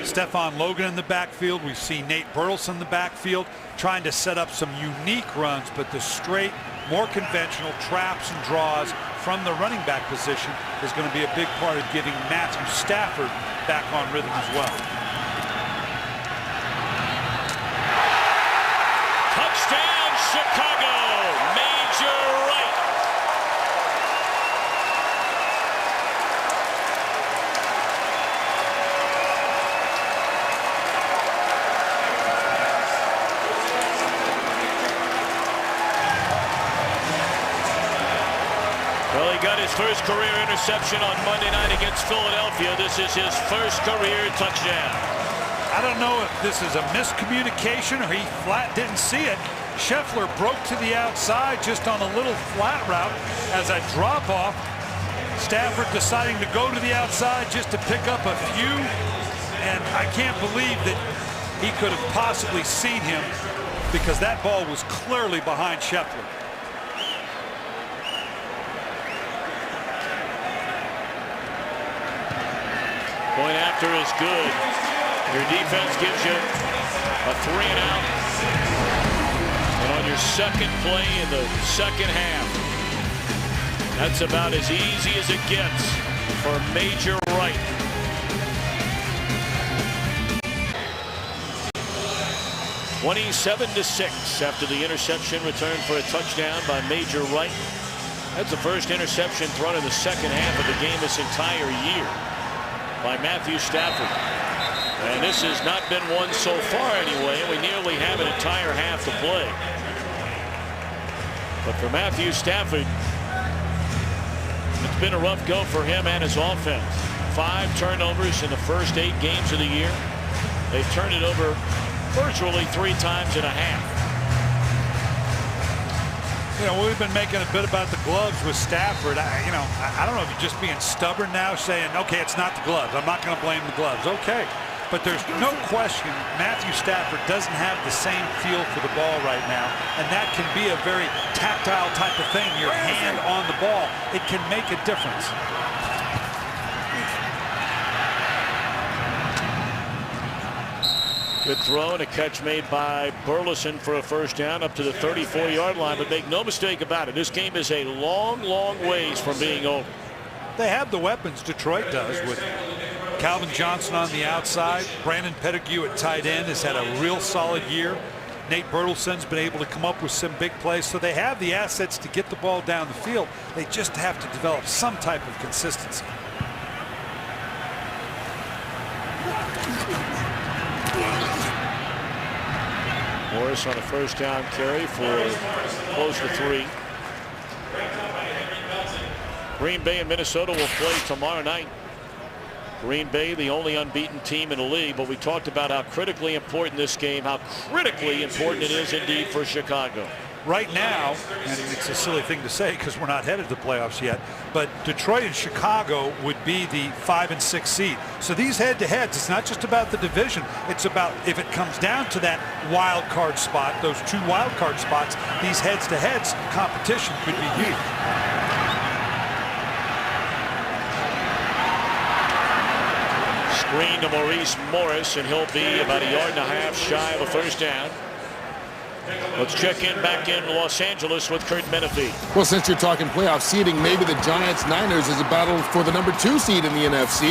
Stephon Logan in the backfield. We've seen Nate Burleson in the backfield trying to set up some unique runs, but the straight, more conventional traps and draws from the running back position is going to be a big part of getting Matthew Stafford back on rhythm as well. Touchdown, Chicago! Major Wright. Well, he got his first career interception on Monday night against Philadelphia. This is his first career touchdown. I don't know if this is a miscommunication or he flat didn't see it. Scheffler broke to the outside just on a little flat route as a drop off. Stafford deciding to go to the outside just to pick up a few. And I can't believe that he could have possibly seen him because that ball was clearly behind Scheffler. Point after is good. Your defense gives you a 3-and-out. And on your second play in the second half, that's about as easy as it gets for Major Wright. (27-6) after the interception returned for a touchdown by Major Wright. That's the first interception thrown in the second half of the game this entire year by Matthew Stafford. And this has not been one so far anyway, and we nearly have an entire half to play. But for Matthew Stafford, it's been a rough go for him and his offense. 5 turnovers in the first 8 games of the year. They've turned it over virtually 3 times and a half. You know, we've been making a bit about the gloves with Stafford. I don't know if you're just being stubborn now, saying, okay, it's not the gloves. I'm not going to blame the gloves. Okay. But there's no question Matthew Stafford doesn't have the same feel for the ball right now. And that can be a very tactile type of thing. Your hand on the ball, it can make a difference. Good throw and a catch made by Burleson for a first down up to the 34-yard line. But make no mistake about it, this game is a long, long ways from being over. They have the weapons, Detroit does, with Calvin Johnson on the outside. Brandon Pettigrew at tight end has had a real solid year. Nate Burleson's been able to come up with some big plays. So they have the assets to get the ball down the field. They just have to develop some type of consistency. Morris on a first down carry for close to 3. Green Bay and Minnesota will play tomorrow night. Green Bay, the only unbeaten team in the league, but we talked about how critically important this game, how critically important it is indeed for Chicago. Right now, and it's a silly thing to say because we're not headed to the playoffs yet, but Detroit and Chicago would be the 5 and 6 seed. So these head-to-heads, it's not just about the division. It's about if it comes down to that wild card spot, those 2 wild card spots, these heads-to-heads competition could be huge. Screen to Maurice Morris, and he'll be about 1.5 yards shy of a first down. Let's check in back in Los Angeles with Kurt Menefee. Well, since you're talking playoff seeding, maybe the Giants-Niners is a battle for the number 2 seed in the NFC.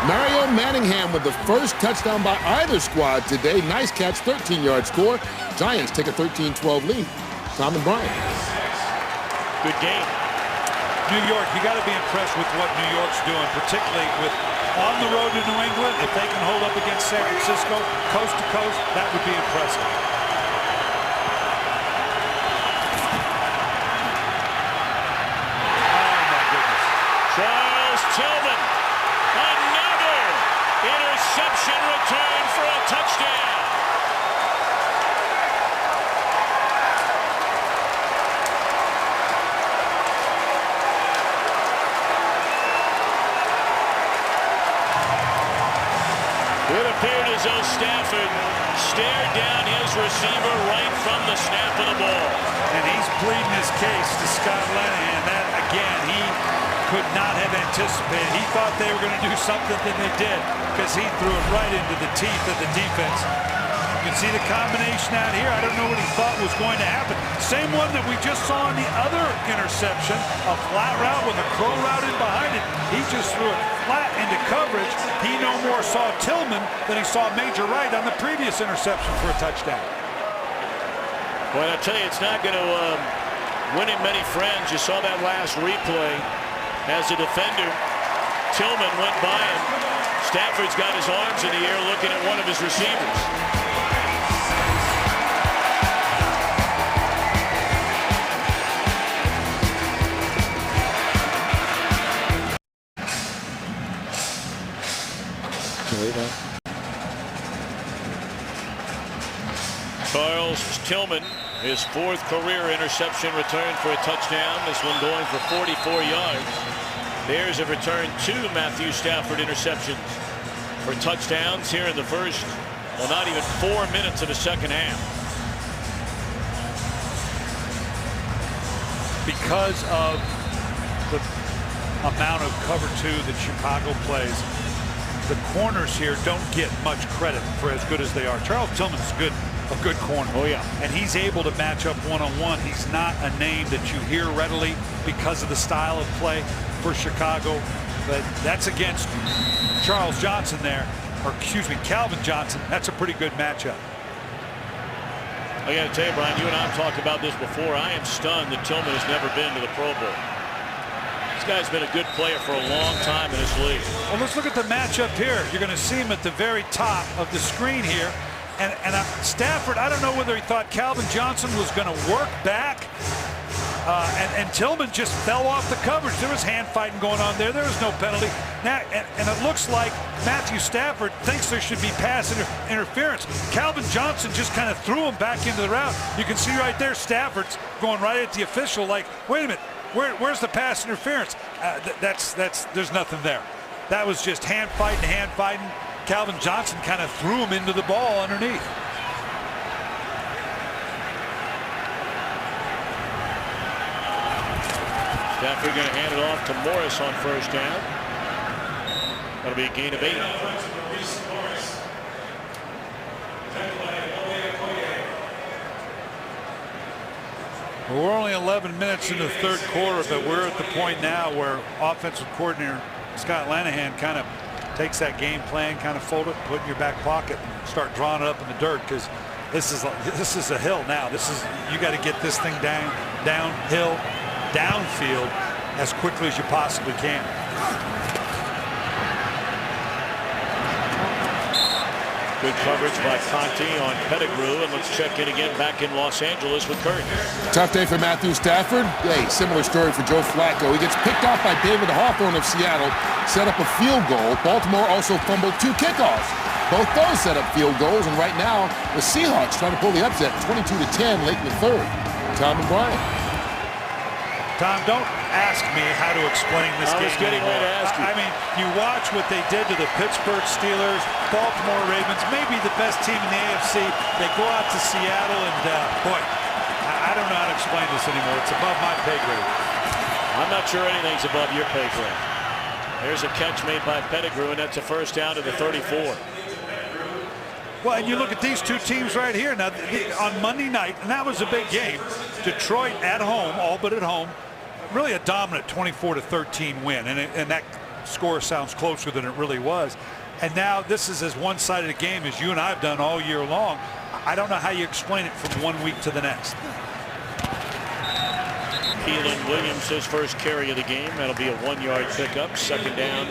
Mario Manningham with the first touchdown by either squad today. Nice catch, 13-yard score. Giants take a 13-12 lead. Tom and Brian. Good game. New York, you got to be impressed with what New York's doing, particularly with on the road to New England. If they can hold up against San Francisco, coast to coast, that would be impressive. Oh, my goodness. Charles Tillman, another interception return for a touchdown. It appeared as though Stafford stared down his receiver right from the snap of the ball. And he's pleading his case to Scott Linehan. That, again, he could not have anticipated. He thought they were going to do something that they did because he threw it right into the teeth of the defense. You can see the combination out here. I don't know what he thought was going to happen. Same one that we just saw in the other interception, a flat route with a crow route in behind it. He just threw it flat into coverage. He no more saw Tillman than he saw Major Wright on the previous interception for a touchdown. Well, I tell you, it's not going to win him many friends. You saw that last replay as a defender. Tillman went by him. Stafford's got his arms in the air looking at one of his receivers. Charles Tillman, his 4th career interception return for a touchdown. This one going for 44 yards. Bears have returned 2 Matthew Stafford interceptions for touchdowns here in the first, well, not even 4 minutes of the second half. Because of the amount of cover 2 that Chicago plays, the corners here don't get much credit for as good as they are. Charles Tillman's a good corner. Oh, yeah. And he's able to match up one-on-one. He's not a name that you hear readily because of the style of play for Chicago. But that's against Charles Johnson there, or excuse me, Calvin Johnson. That's a pretty good matchup. I got to tell you, Brian, you and I have talked about this before. I am stunned that Tillman has never been to the Pro Bowl. This guy's been a good player for a long time in this league. Well, let's look at the matchup here. You're going to see him at the very top of the screen here. And Stafford, I don't know whether he thought Calvin Johnson was going to work back. And Tillman just fell off the coverage. There was hand fighting going on there. There was no penalty. Now, and it looks like Matthew Stafford thinks there should be pass interference. Calvin Johnson just kind of threw him back into the route. You can see right there Stafford's going right at the official like, wait a minute, where's the pass interference? There's nothing there. That was just hand fighting. Calvin Johnson kind of threw him into the ball underneath. Stafford going to hand it off to Morris on first down. That'll be a gain of 8. Well, we're only 11 minutes in the third quarter, but we're at the point now where offensive coordinator Scott Linehan kind of takes that game plan, kind of fold it, put it in your back pocket, and start drawing it up in the dirt, because this is a hill now. You got to get this thing downhill, downfield as quickly as you possibly can. Good coverage by Conti on Pettigrew, and let's check in again back in Los Angeles with Kurt. Tough day for Matthew Stafford. Hey, similar story for Joe Flacco. He gets picked off by David Hawthorne of Seattle, set up a field goal. Baltimore also fumbled 2 kickoffs. Both those set up field goals, and right now the Seahawks trying to pull the upset 22-10 late in the third. Tom and Brian. Tom, don't ask me how to explain this game. I was getting ready to ask you. I mean, you watch what they did to the Pittsburgh Steelers, Baltimore Ravens, maybe the best team in the AFC. They go out to Seattle, and boy, I don't know how to explain this anymore. It's above my pay grade. I'm not sure anything's above your pay grade. There's a catch made by Pettigrew, and that's a first down to the 34. Well, and you look at these two teams right here. Now, on Monday night, and that was a big game, Detroit at home, all but at home, really a dominant 24-13 win. And that score sounds closer than it really was. And now this is as one-sided a game as you and I have done all year long. I don't know how you explain it from one week to the next. Keelan Williams, his first carry of the game. That'll be a 1-yard pickup. Second down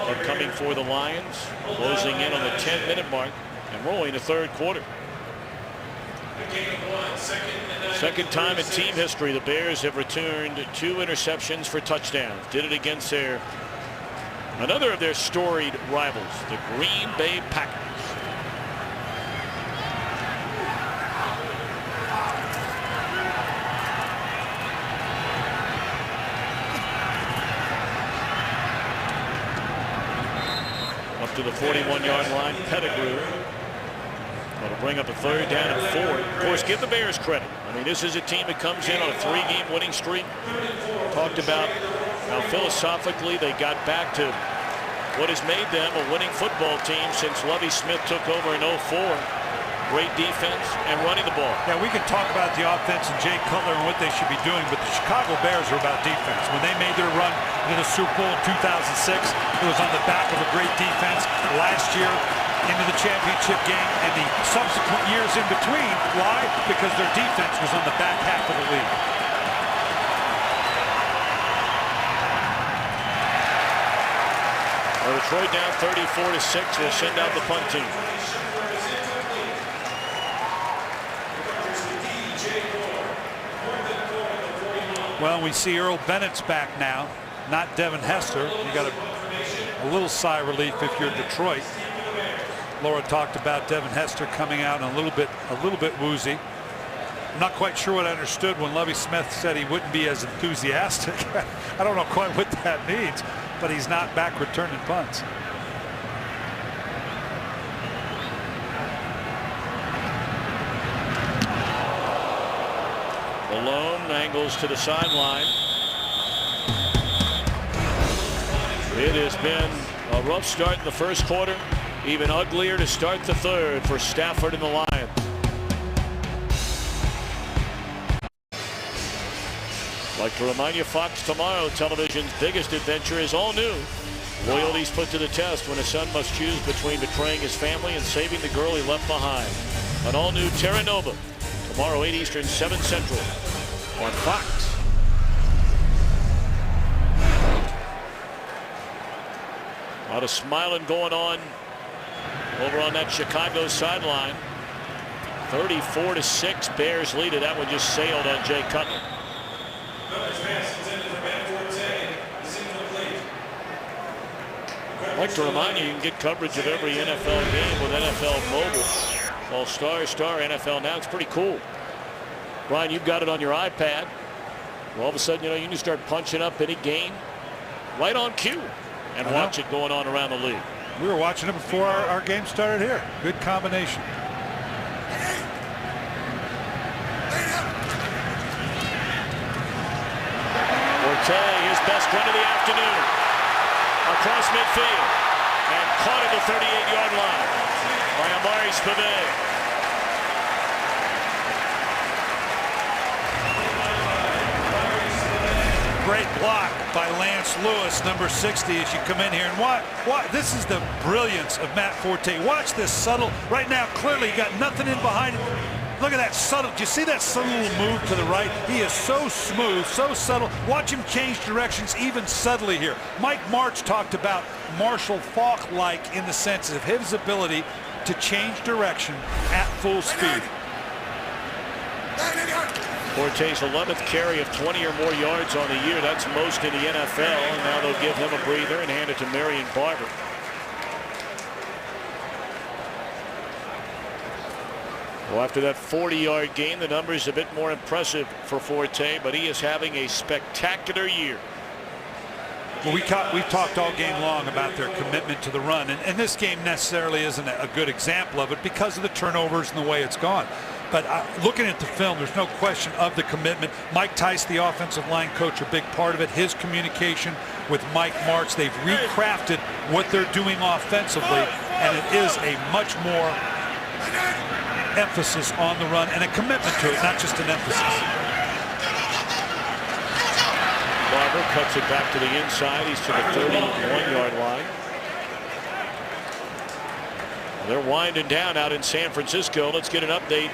upcoming for the Lions. Closing in on the 10-minute mark and rolling the third quarter. Second time in team history the Bears have returned 2 interceptions for touchdowns. Did it against another of their storied rivals, the Green Bay Packers. Up to the 41-yard line, Pettigrew. That'll bring up a third down and 4. Of course, give the Bears credit. I mean, this is a team that comes in on a 3-game winning streak. Talked about how philosophically they got back to what has made them a winning football team since Lovie Smith took over in 04. Great defense and running the ball. Yeah, we can talk about the offense and Jay Cutler and what they should be doing, but the Chicago Bears are about defense. When they made their run into the Super Bowl in 2006, it was on the back of a great defense. Last year, into the championship game and the subsequent years in between. Why? Because their defense was on the back half of the league. Well, Detroit down 34-6. Will send out the punt team. Well, we see Earl Bennett's back now, not Devin Hester. You got a little sigh of relief if you're Detroit. Laura talked about Devin Hester coming out and a little bit woozy. I'm not quite sure what I understood when Lovie Smith said he wouldn't be as enthusiastic. I don't know quite what that means, but he's not back returning punts. Malone angles to the sideline. It has been a rough start in the first quarter. Even uglier to start the third for Stafford and the Lions. Like to remind you, Fox Tomorrow Television's biggest adventure is all new. Loyalty's put to the test when a son must choose between betraying his family and saving the girl he left behind. An all-new Terra Nova. Tomorrow, 8 Eastern, 7 Central on Fox. A lot of smiling going on over on that Chicago sideline. 34-6, Bears lead it. That one just sailed on Jay Cutler. I'd like to remind you, you can get coverage of every NFL game with NFL Mobile. Call star NFL Now. It's pretty cool. Brian, you've got it on your iPad. All of a sudden, you can start punching up any game right on cue and watch it going on around the league. We were watching it before our game started here. Good combination. Forte, his best run of the afternoon. Across midfield. And caught at the 38-yard line by Amari Spivey. Great block by Lance Lewis, number 60, as you come in here. And what this is the brilliance of Matt Forte. Watch this subtle. Right now, clearly, you got nothing in behind it. Look at that subtle. Do you see that subtle little move to the right? He is so smooth, so subtle. Watch him change directions even subtly here. Mike March talked about Marshall Faulk-like in the sense of his ability to change direction at full speed. Forte's 11th carry of 20 or more yards on the year. That's most in the NFL. And now they'll give him a breather and hand it to Marion Barber. Well, after that 40-yard gain, the number's a bit more impressive for Forte, but he is having a spectacular year. Well, we've talked all game long about their commitment to the run, and this game necessarily isn't a good example of it because of the turnovers and the way it's gone. But looking at the film, there's no question of the commitment. Mike Tice, the offensive line coach, a big part of it. His communication with Mike Martz. They've recrafted what they're doing offensively, and it is a much more emphasis on the run and a commitment to it, not just an emphasis. Barber cuts it back to the inside. He's to the 31-yard line. They're winding down out in San Francisco. Let's get an update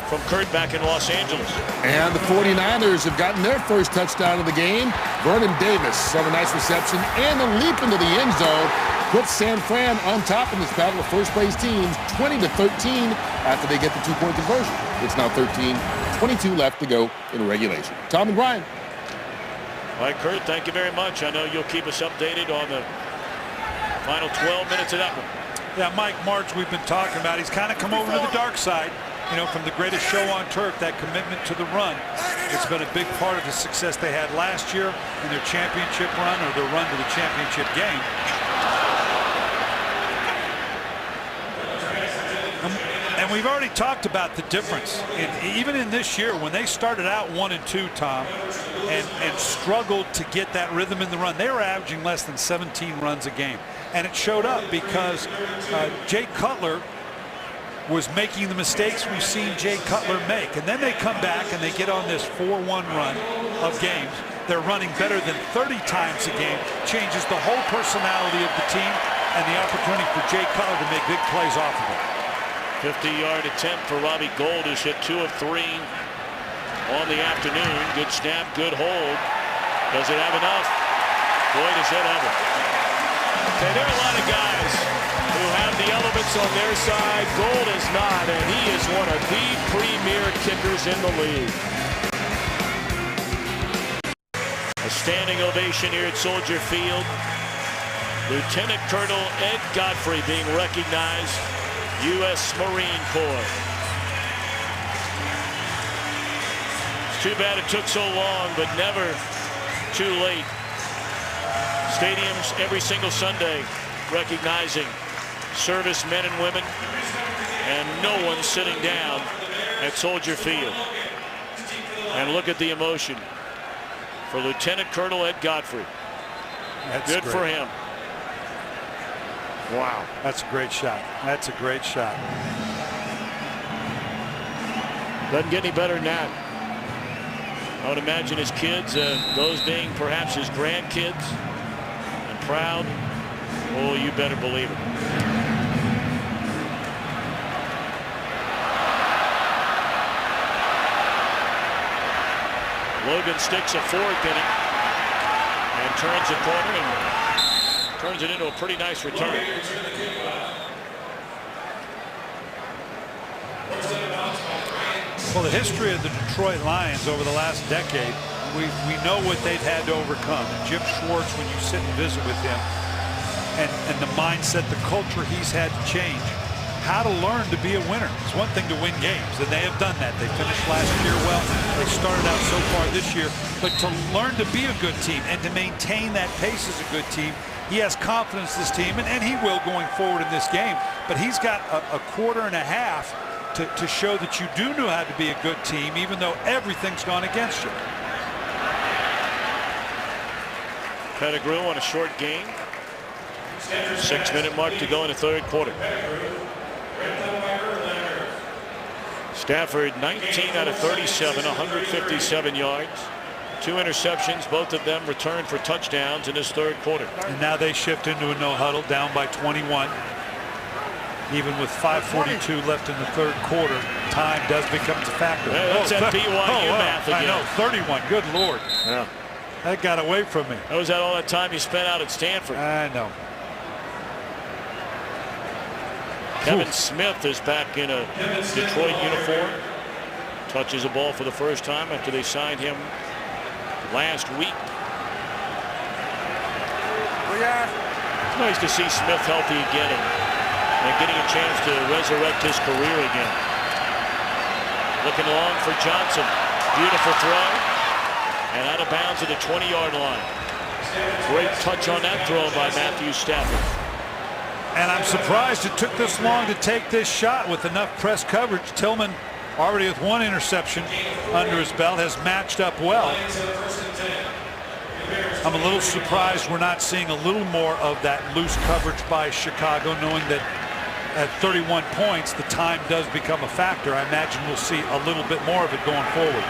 from Kurt back in Los Angeles. And the 49ers have gotten their first touchdown of the game. Vernon Davis on a nice reception and a leap into the end zone puts San Fran on top in this battle of first-place teams, 20-13 after they get the two-point conversion. It's now 13-22 left to go in regulation. Tom and Brian. All right, Kurt, thank you very much. I know you'll keep us updated on the final 12 minutes of that one. Yeah, Mike Martz, we've been talking about. He's kind of come over to the dark side. You know, from the greatest show on turf, that commitment to the run. It's been a big part of the success they had last year in their championship run or their run to the championship game. And we've already talked about the difference. Even in this year, when they started out 1-2, Tom, and struggled to get that rhythm in the run, they were averaging less than 17 runs a game. And it showed up because Jay Cutler was making the mistakes we've seen Jay Cutler make. And then they come back and they get on this 4-1 run of games. They're running better than 30 times a game. Changes the whole personality of the team and the opportunity for Jay Cutler to make big plays off of it. 50-yard attempt for Robbie Gould, who's hit 2 of 3 on the afternoon. Good snap, good hold. Does it have enough? Boy, does it ever. Okay, there are a lot of guys who have the elements on their side. Gould is not, and he is one of the premier kickers in the league. A standing ovation here at Soldier Field. Lieutenant Colonel Ed Godfrey being recognized, U.S. Marine Corps. It's too bad it took so long, but never too late. Stadiums every single Sunday recognizing servicemen and women, and no one sitting down at Soldier Field. And look at the emotion for Lieutenant Colonel Ed Godfrey. That's good great. for him. Wow. That's a great shot. That's a great shot. Doesn't get any better than that. I would imagine his kids, those being perhaps his grandkids, and proud. Oh, you better believe it. Logan sticks a fork in it and turns a corner and turns it into a pretty nice return. Well, the history of the Detroit Lions over the last decade, we know what they've had to overcome. And Jim Schwartz, when you sit and visit with him, and the mindset, the culture he's had to change, how to learn to be a winner. It's one thing to win games, and they have done that. They finished last year well. They started out so far this year. But to learn to be a good team and to maintain that pace as a good team, he has confidence in this team, and he will going forward in this game. But he's got a quarter and a half to show that you do know how to be a good team, even though everything's gone against you. Pettigrew on a short gain. 6-minute mark to go in the third quarter. Stafford 19 out of 37, 157 yards. 2 interceptions, both of them returned for touchdowns in this third quarter. And now they shift into a no huddle, down by 21. Even with 5:42 left in the third quarter, time does become a factor. Yeah, that's that BYU math again. I know, 31. Good Lord. Yeah. That got away from me. That was all that time he spent out at Stanford. I know. Kevin Smith is back in a Detroit uniform. Touches a ball for the first time after they signed him last week. It's nice to see Smith healthy again and getting a chance to resurrect his career again. Looking long for Johnson. Beautiful throw. And out of bounds at the 20-yard line. Great touch on that throw by Matthew Stafford. And I'm surprised it took this long to take this shot with enough press coverage. Tillman already with one interception under his belt, has matched up well. I'm a little surprised we're not seeing a little more of that loose coverage by Chicago, knowing that at 31 points, the time does become a factor. I imagine we'll see a little bit more of it going forward.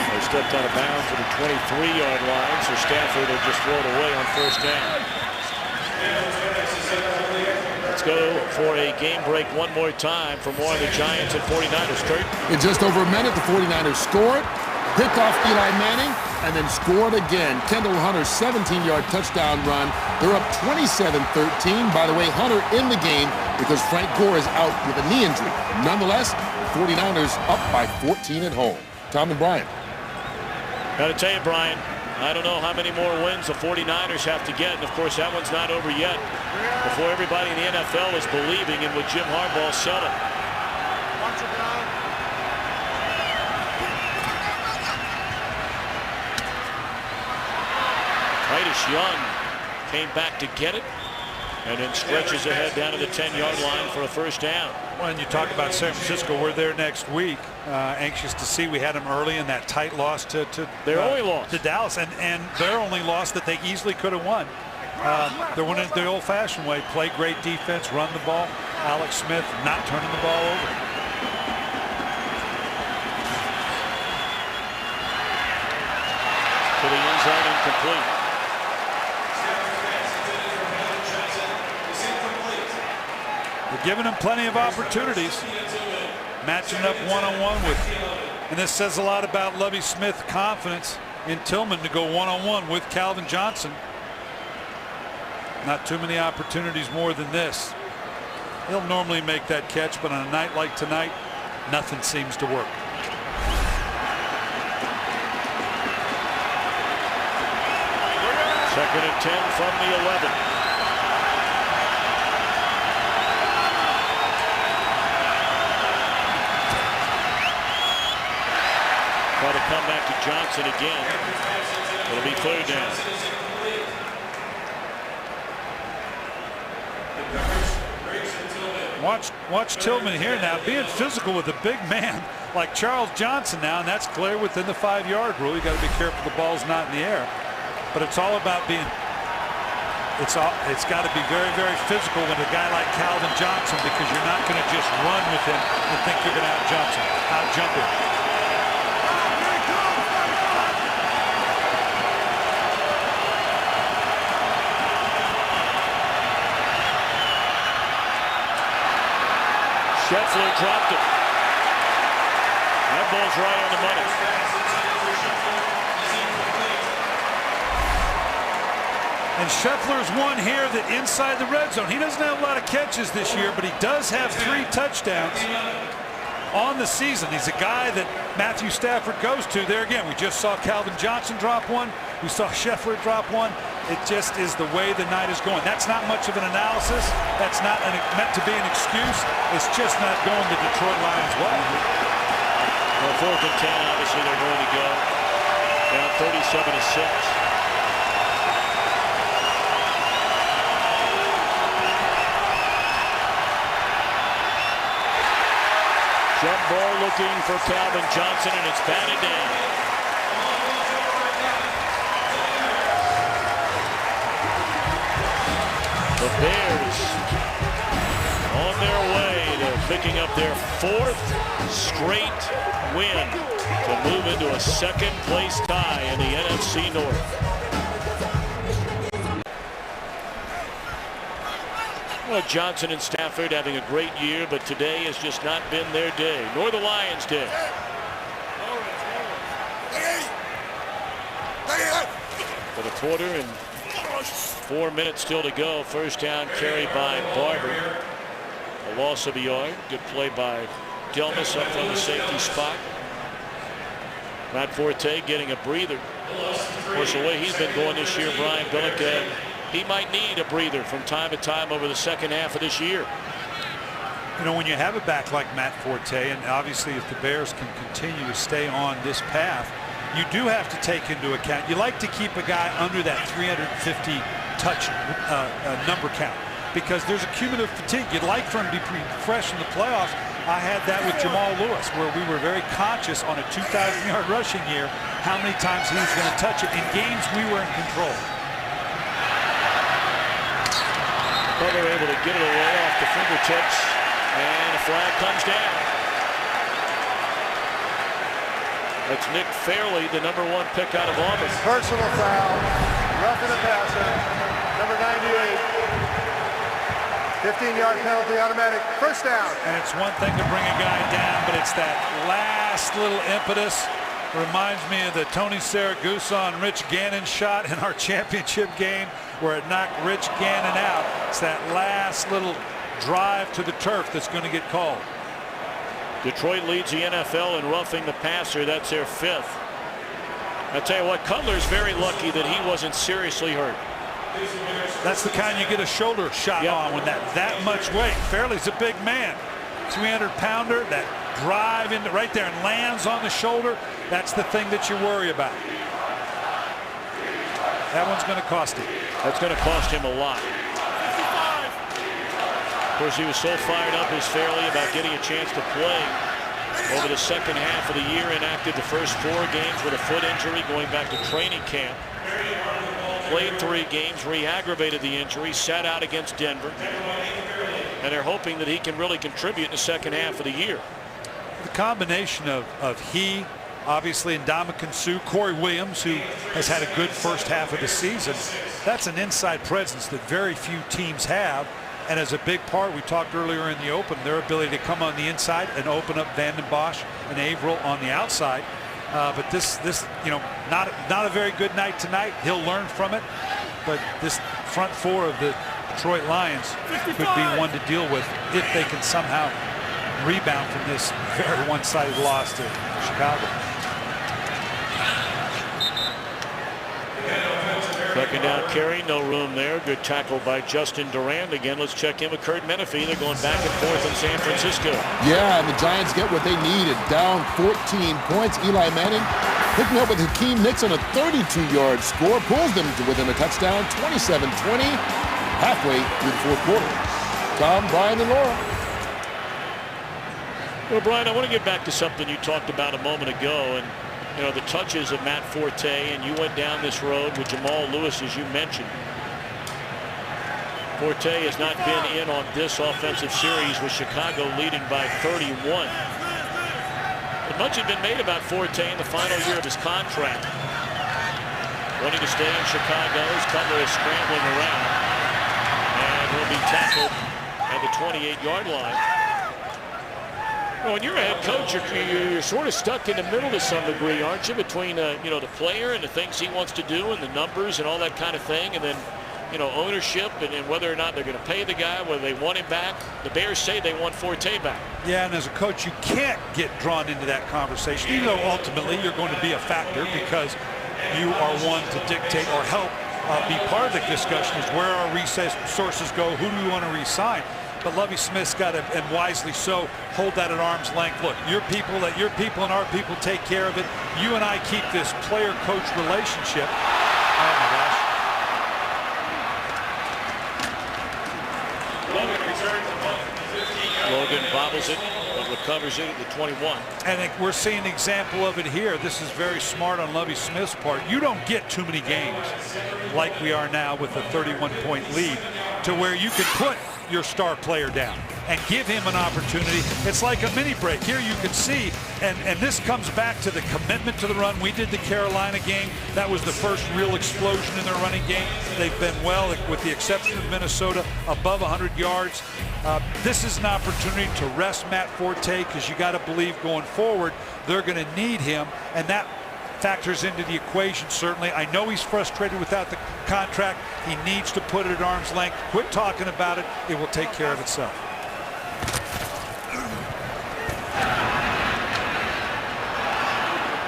They stepped out of bounds at the 23-yard line, so Stafford will just throw it away on first down. Let's go for a game break one more time for more on the Giants and 49ers. Kurt? In just over a minute, the 49ers scored, picked off Eli Manning, and then scored again. Kendall Hunter's 17-yard touchdown run. They're up 27-13. By the way, Hunter in the game because Frank Gore is out with a knee injury. Nonetheless, the 49ers up by 14 at home. Tom and Brian. Got to tell you, Brian, I don't know how many more wins the 49ers have to get. And, of course, that one's not over yet before everybody in the NFL is believing in what Jim Harbaugh said. Titus Young came back to get it and then stretches ahead down to the 10-yard line for a first down. When you talk about San Francisco, we're there next week. Anxious to see. We had them early in that tight loss to their only loss to Dallas, and their only loss that they easily could have won. They're winning it the old-fashioned way: play great defense, run the ball. Alex Smith not turning the ball over. To the end zone, incomplete. We're giving him plenty of opportunities, matching up one-on-one with, and this says a lot about Lovie Smith's confidence in Tillman to go one-on-one with Calvin Johnson. Not too many opportunities more than this. He'll normally make that catch, but on a night like tonight, nothing seems to work. Second and 10 from the 11. Try to come back to Johnson again. It'll be third down. Watch Tillman here now, being physical with a big man like Charles Johnson now, and that's clear within the 5-yard rule. You got to be careful the ball's not in the air, but it's all about being. It's got to be very, very physical with a guy like Calvin Johnson, because you're not going to just run with him and think you're going to out-jump him. Scheffler dropped it. That ball's right on the money. And Scheffler's one here that inside the red zone. He doesn't have a lot of catches this year, but he does have 3 touchdowns on the season. He's a guy that Matthew Stafford goes to. There again, we just saw Calvin Johnson drop one. We saw Scheffler drop one. It just is the way the night is going. That's not much of an analysis. That's not meant to be an excuse. It's just not going the Detroit Lions well. Well, 4th and 10, obviously they're going to go down 37-6. Jump ball looking for Calvin Johnson, and it's batted down. The Bears on their way to picking up their 4th straight win to move into a 2nd place tie in the NFC North. Well, Johnson and Stafford having a great year, but today has just not been their day, nor the Lions' day. For the quarter and 4 minutes still to go. First down carry by Barber. A loss of a yard. Good play by Delmas up from the safety spot. Matt Forte getting a breather. Of course, the way he's been going this year, Brian Billick, he might need a breather from time to time over the second half of this year. You know, when you have a back like Matt Forte, and obviously if the Bears can continue to stay on this path, you do have to take into account, you like to keep a guy under that 350 touch number count. because there's a cumulative fatigue. You'd like for him to be fresh in the playoffs. I had that with Jamal Lewis, where we were very conscious on a 2,000-yard rushing year how many times he was going to touch it. In games, we were in control. Well, they're able to get it away off the fingertips, and a flag comes down. That's Nick Fairley, the #1 pick out of Auburn. Personal foul, roughing the passer, number 98. 15-yard penalty, automatic, first down. And it's one thing to bring a guy down, but it's that last little impetus. Reminds me of the Tony Saragusa and Rich Gannon shot in our championship game where it knocked Rich Gannon out. It's that last little drive to the turf that's going to get called. Detroit leads the NFL in roughing the passer. That's their 5th. I tell you what, Cutler's very lucky that he wasn't seriously hurt. That's the kind you get a shoulder shot on when that much weight. Fairley's a big man, 300-pounder. That drive into right there and lands on the shoulder. That's the thing that you worry about. That one's going to cost him. That's going to cost him a lot. Of course, he was so fired up as Fairley about getting a chance to play over the second half of the year. Inactive the first 4 games with a foot injury going back to training camp. Played 3 games, re-aggravated the injury, sat out against Denver. And they're hoping that he can really contribute in the second half of the year. The combination of he, obviously, and Ndamukong Suh, Corey Williams, who has had a good first half of the season, that's an inside presence that very few teams have. And as a big part, we talked earlier in the open, their ability to come on the inside and open up Vanden Bosch and Averill on the outside. But this, not a very good night tonight. He'll learn from it. But this front 4 of the Detroit Lions could be one to deal with if they can somehow rebound from this very one-sided loss to Chicago. Second down carry, no room there. Good tackle by Justin Durand. Again, let's check in with Kurt Menefee. They're going back and forth in San Francisco. Yeah, and the Giants get what they needed. Down 14 points. Eli Manning picking up with Hakeem Nicks on a 32-yard score. Pulls them to within a touchdown, 27-20, halfway through the 4th quarter. Tom, Brian, and Laura. Well, Brian, I want to get back to something you talked about a moment ago. And you know, the touches of Matt Forte, and you went down this road with Jamal Lewis, as you mentioned. Forte has not been in on this offensive series with Chicago leading by 31. But much had been made about Forte in the final year of his contract. Wanting to stay in Chicago, his Cutler is scrambling around and will be tackled at the 28-yard line. Well, when you're a head coach, you're sort of stuck in the middle to some degree, aren't you? Between the player and the things he wants to do and the numbers and all that kind of thing, and then ownership and whether or not they're going to pay the guy, whether they want him back. The Bears say they want Forte back. Yeah, and as a coach, you can't get drawn into that conversation, even though ultimately you're going to be a factor because you are one to dictate or help be part of the discussion is where our resources go, who do we want to re-sign. But Lovie Smith's got to, and wisely so, hold that at arm's length. Look, your people and our people take care of it. You and I keep this player-coach relationship. Oh, my gosh. Logan bobbles it, but recovers it at the 21. I think we're seeing an example of it here. This is very smart on Lovie Smith's part. You don't get too many games like we are now with a 31-point lead to where you can put your star player down and give him an opportunity. It's like a mini break. Here you can see, and this comes back to the commitment to the run. We did the Carolina game. That was the first real explosion in their running game. They've been well, with the exception of Minnesota, above 100 yards. This is an opportunity to rest Matt Forte because you got to believe going forward they're going to need him, and that factors into the equation certainly. I know he's frustrated without the contract. He needs to put it at arm's length. Quit talking about it. It will take care of itself.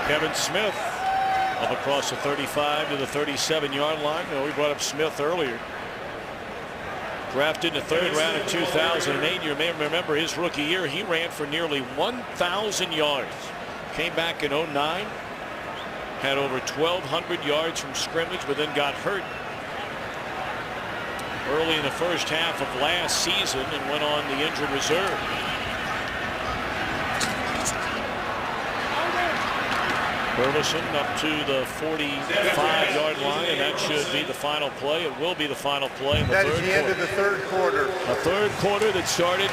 Kevin Smith up across the 35 to the 37-yard line. We brought up Smith earlier. Drafted in the 3rd round in 2008. You may remember his rookie year. He ran for nearly 1,000 yards. Came back in 09. Had over 1,200 yards from scrimmage, but then got hurt. early in the first half of last season and went on the injured reserve. Burleson up to the 45-yard line, and that should be the final play. It will be the final play in the That third is the quarter. end of the third quarter. A third quarter that started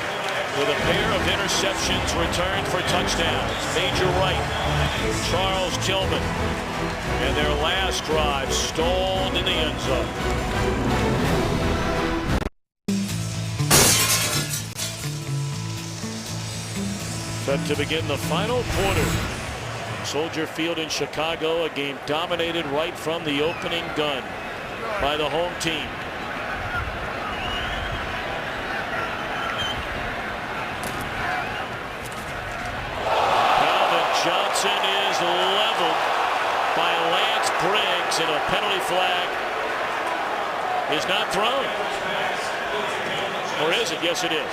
with a pair of interceptions returned for touchdowns. Major Wright, Charles Tillman, and their last drive stalled in the end zone. Set to begin the final quarter. Soldier Field in Chicago, a game dominated right from the opening gun by the home team. Calvin Johnson is leveled by Lance Briggs, and a penalty flag is not thrown. Or is it? Yes, it is.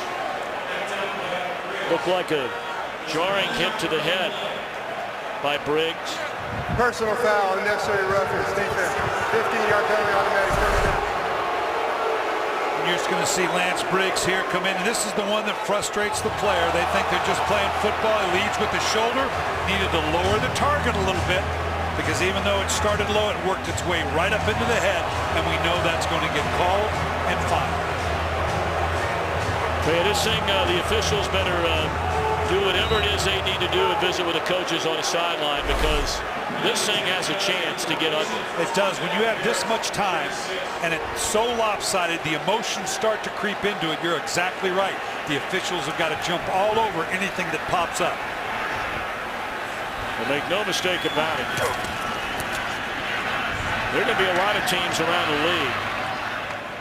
Looked like a jarring hit to the head by Briggs. Personal foul, unnecessary roughness, defense. 15-yard penalty, automatic first down. You're just going to see Lance Briggs here come in. This is the one that frustrates the player. They think they're just playing football. He leads with the shoulder. Needed to lower the target a little bit, because even though it started low, it worked its way right up into the head, and we know that's going to get called and fined. Okay, this thing, the officials better do whatever it is they need to do and visit with the coaches on the sideline, because this thing has a chance to get ugly. It does. When you have this much time and it's so lopsided, the emotions start to creep into it. You're exactly right. The officials have got to jump all over anything that pops up. Well, make no mistake about it. There are going to be a lot of teams around the league.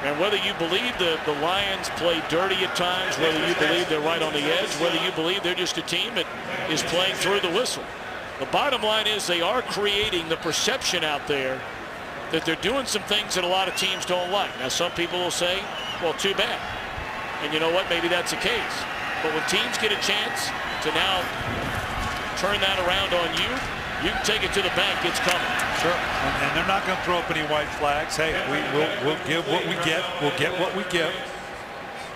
And whether you believe the Lions play dirty at times, whether you believe they're right on the edge, whether you believe they're just a team that is playing through the whistle, the bottom line is they are creating the perception out there that they're doing some things that a lot of teams don't like. Now, some people will say, well, too bad. And you know what? Maybe that's the case. But when teams get a chance to now turn that around on you, you can take it to the bank. It's coming. Sure. And they're not going to throw up any white flags. Hey, we'll give what we get. We'll get what we give.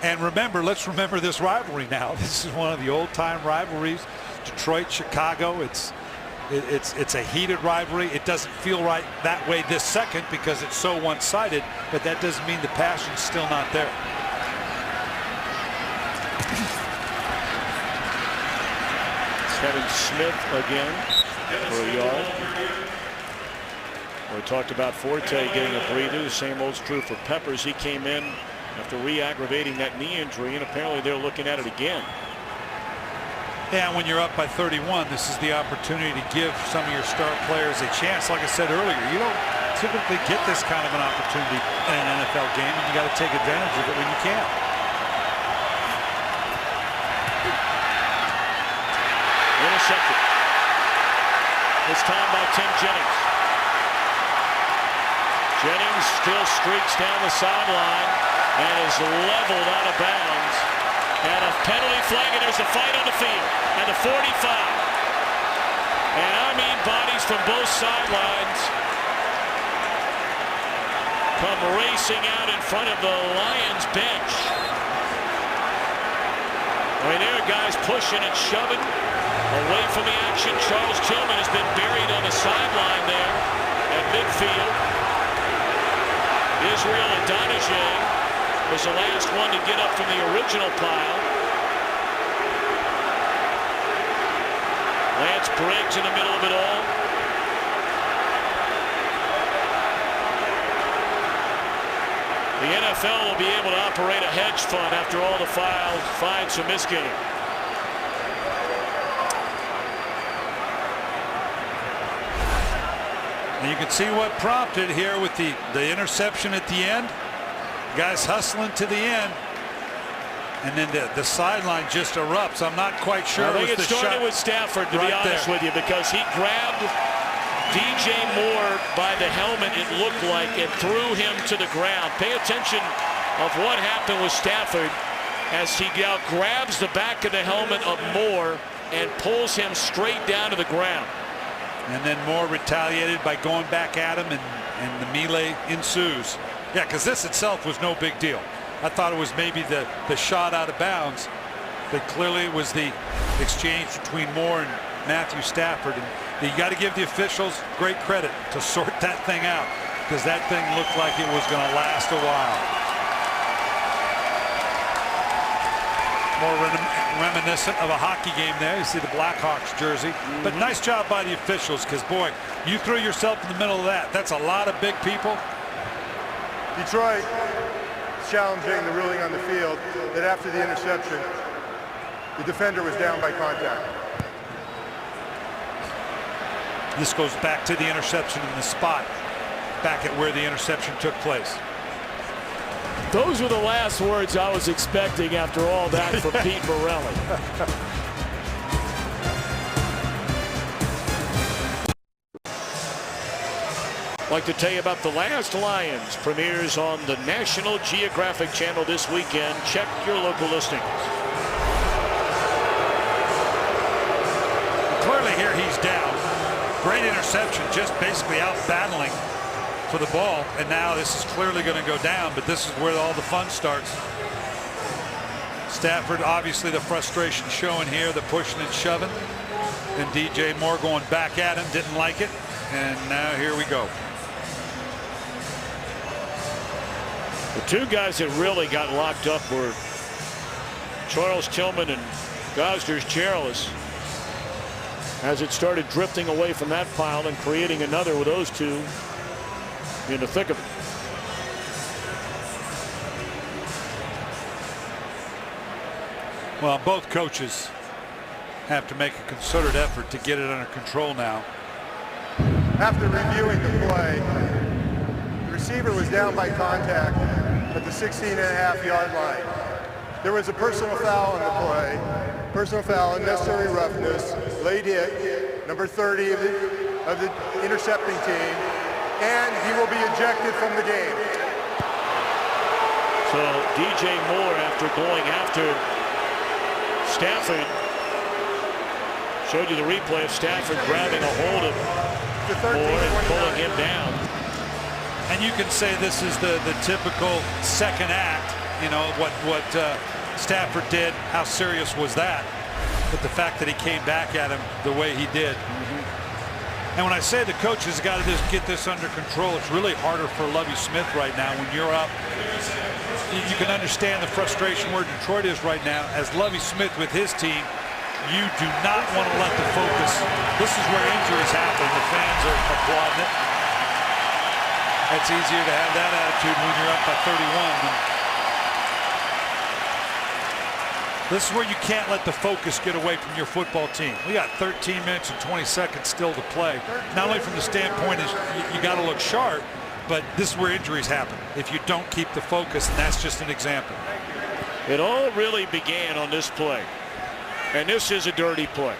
And remember, let's remember this rivalry now. This is one of the old-time rivalries. Detroit, Chicago. It's a heated rivalry. It doesn't feel right that way this second because it's so one-sided, but that doesn't mean the passion's still not there. Kevin Smith again for a yard. We talked about Forte getting a breather. The same old's true for Peppers. He came in after re-aggravating that knee injury, and apparently they're looking at it again. Yeah, when you're up by 31, this is the opportunity to give some of your star players a chance. Like I said earlier, you don't typically get this kind of an opportunity in an NFL game, and you got to take advantage of it when you can. Intercepted. This time by Tim Jennings. Jennings still streaks down the sideline and is leveled out of bounds. And a penalty flag, and there's a fight on the field at the 45. And I mean bodies from both sidelines come racing out in front of the Lions bench. I mean, there are guys pushing and shoving away from the action. Charles Tillman has been buried on the sideline there at midfield. Israel Adonijah was the last one to get up from the original pile. Lance Briggs in the middle of it all. The NFL will be able to operate a hedge fund after all the fines for misgetting. And you can see what prompted here with the interception at the end. Guys hustling to the end. And then the sideline just erupts. I'm not quite sure. I think it started with Stafford, to be honest with you, because he grabbed DJ Moore by the helmet, it looked like, and threw him to the ground. Pay attention of what happened with Stafford as he now grabs the back of the helmet of Moore and pulls him straight down to the ground. And then Moore retaliated by going back at him, and the melee ensues. Yeah, because this itself was no big deal. I thought it was maybe the shot out of bounds, but clearly it was the exchange between Moore and Matthew Stafford. And you got to give the officials great credit to sort that thing out, because that thing looked like it was going to last a while. More reminiscent of a hockey game there. You see the Blackhawks jersey. But nice job by the officials, because, boy, you threw yourself in the middle of that. That's a lot of big people. Detroit is challenging the ruling on the field that after the interception, the defender was down by contact. This goes back to the interception in the spot, back at where the interception took place. Those were the last words I was expecting after all that from Pete Morelli. I'd like to tell you about The Last Lions. Premieres on the National Geographic Channel this weekend. Check your local listings. Clearly here he's down. Great interception, just basically out battling for the ball, and now this is clearly going to go down, but this is where all the fun starts. Stafford, obviously the frustration showing here, the pushing and shoving, and DJ Moore going back at him, didn't like it, and now here we go. The two guys that really got locked up were Charles Tillman and Gosders Cherilus, as it started drifting away from that pile and creating another with those two in the thick of it. Well, both coaches have to make a concerted effort to get it under control now. After reviewing the play, the receiver was down by contact at the 16.5-yard line. There was a personal foul on the play. Personal foul, unnecessary roughness, late hit, number 30 of the intercepting team, and he will be ejected from the game. So DJ Moore, after going after Stafford, showed you the replay of Stafford grabbing a hold of Moore and pulling him down. And you can say this is the typical second act, you know, what Stafford did. How serious was that? But the fact that he came back at him the way he did. And when I say the coach has got to just get this under control, it's really harder for Lovie Smith right now when you're up. You can understand the frustration where Detroit is right now. As Lovie Smith with his team, you do not want to let the focus. This is where injuries happen. The fans are applauding it. It's easier to have that attitude when you're up by 31. This is where you can't let the focus get away from your football team. We got 13 minutes and 20 seconds still to play. Not only from the standpoint is you got to look sharp, but this is where injuries happen if you don't keep the focus, and that's just an example. It all really began on this play, and this is a dirty play.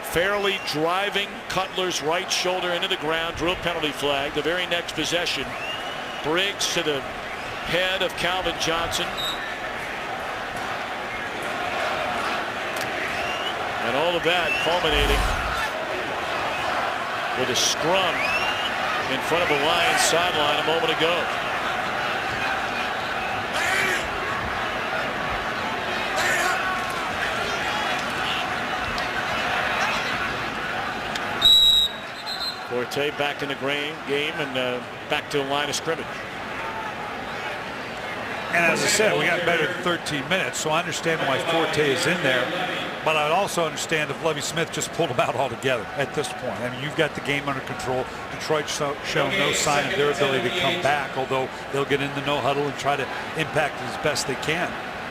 Fairly driving Cutler's right shoulder into the ground, drill penalty flag. The very next possession, Briggs to the head of Calvin Johnson. And all of that culminating with a scrum in front of a Lions sideline a moment ago. Forte back in the game and back to the line of scrimmage. And as I said, we got better than 13 minutes, so I understand why Forte is in there. But I'd also understand if Lovie Smith just pulled him out altogether at this point. I mean, you've got the game under control. Detroit's shown no sign of their ability to come back, although they'll get in the no huddle and try to impact it as best they can.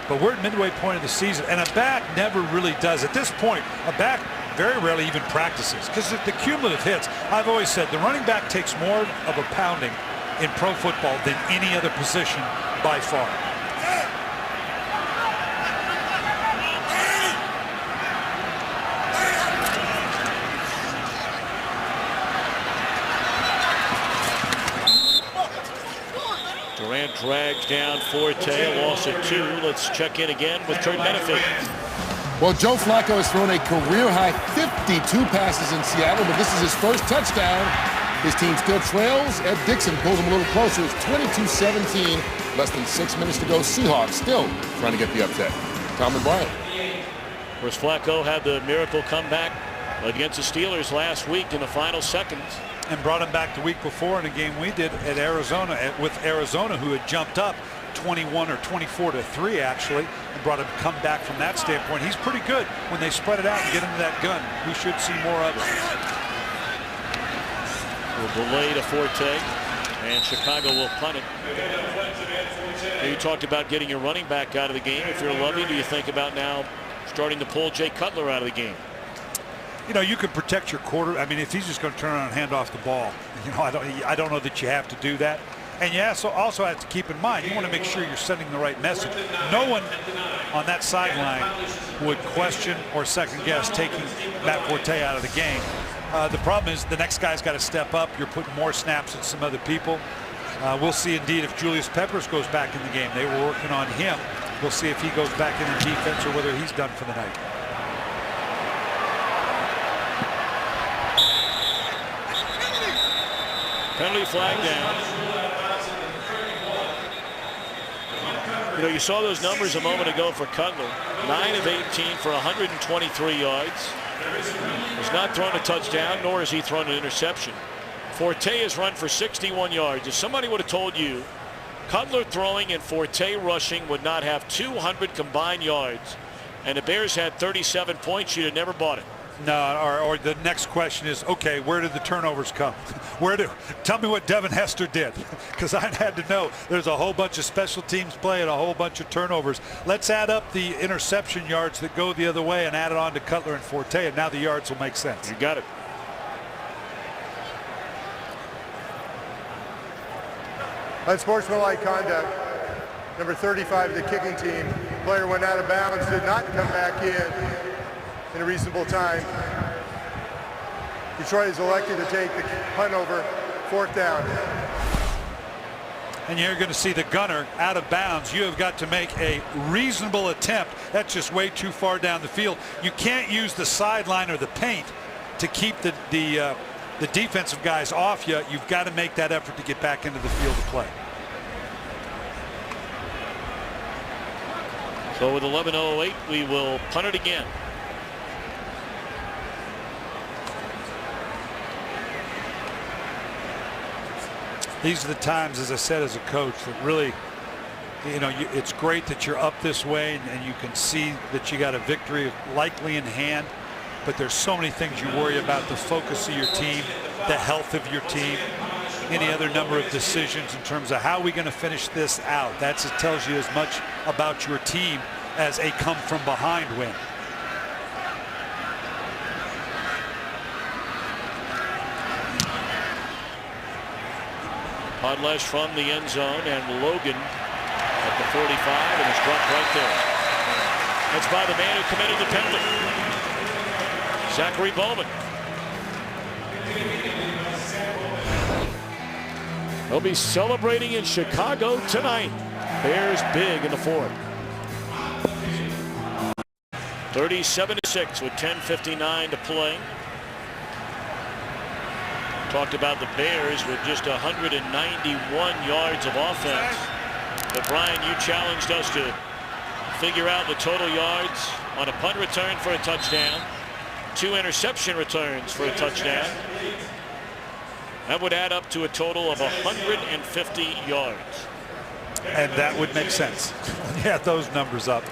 But we're at midway point of the season, and a back never really does. At this point, a back very rarely even practices because the cumulative hits. I've always said the running back takes more of a pounding in pro football than any other position by far. Durant drags down Forte, a loss of 2. Let's check in again with Kurt Menefee. Well, Joe Flacco has thrown a career-high 52 passes in Seattle, but this is his first touchdown His team still trails. Ed Dixon pulls him a little closer. It's 22-17. Less than 6 minutes to go. Seahawks still trying to get the upset. Tom and Brian. Of course, Flacco had the miracle comeback against the Steelers last week in the final seconds. And brought him back the week before in a game we did at Arizona, with Arizona, who had jumped up 21 or 24-3 actually, and brought him come back from that standpoint. He's pretty good when they spread it out and get into that gun. We should see more of it. Will delay to Forte, and Chicago will punt it. You talked about getting your running back out of the game. If you're Lovey, do you think about now starting to pull Jay Cutler out of the game? You know, you can protect your quarter. I mean, if he's just going to turn around and hand off the ball, you know, I don't know that you have to do that. And you also have to keep in mind, you want to make sure you're sending the right message. No one on that sideline would question or second guess taking Matt Forte out of the game. The problem is the next guy's got to step up. You're putting more snaps at some other people. We'll see indeed if Julius Peppers goes back in the game. They were working on him. We'll see if he goes back in the defense or whether he's done for the night. Penalty flag down. You know, you saw those numbers a moment ago for Cutler. 9 of 18 for 123 yards. He's not thrown a touchdown, nor has he thrown an interception. Forte has run for 61 yards. If somebody would have told you Cutler throwing and Forte rushing would not have 200 combined yards, and the Bears had 37 points, you'd have never bought it. No, or the next question is, okay, where did the turnovers come? Tell me what Devin Hester did, because I had to know. There's a whole bunch of special teams play and a whole bunch of turnovers. Let's add up the interception yards that go the other way and add it on to Cutler and Forte, and now the yards will make sense. You got it. Unsportsmanlike conduct. Number 35 of the kicking team. Player went out of bounds, did not come back in a reasonable time. Detroit is elected to take the punt over, 4th down. And you're going to see the gunner out of bounds. You have got to make a reasonable attempt. That's just way too far down the field. You can't use the sideline or the paint to keep the defensive guys off you. You've got to make that effort to get back into the field of play. So with 11:08, we will punt it again. These are the times, as I said, as a coach, that really, you know, it's great that you're up this way and you can see that you got a victory likely in hand. But there's so many things you worry about: the focus of your team, the health of your team, any other number of decisions in terms of how are we going to finish this out. It tells you as much about your team as a come from behind win. Podlesh from the end zone, and Logan at the 45, and is dropped right there. That's by the man who committed the penalty, Zachary Bowman. They'll be celebrating in Chicago tonight. Bears big in the 4th. 37-6 with 10:59 to play. Talked about the Bears with just 191 yards of offense. But Brian, you challenged us to figure out the total yards on a punt return for a touchdown, 2 interception returns for a touchdown. That would add up to a total of 150 yards. And that would make sense. Yeah, those numbers up.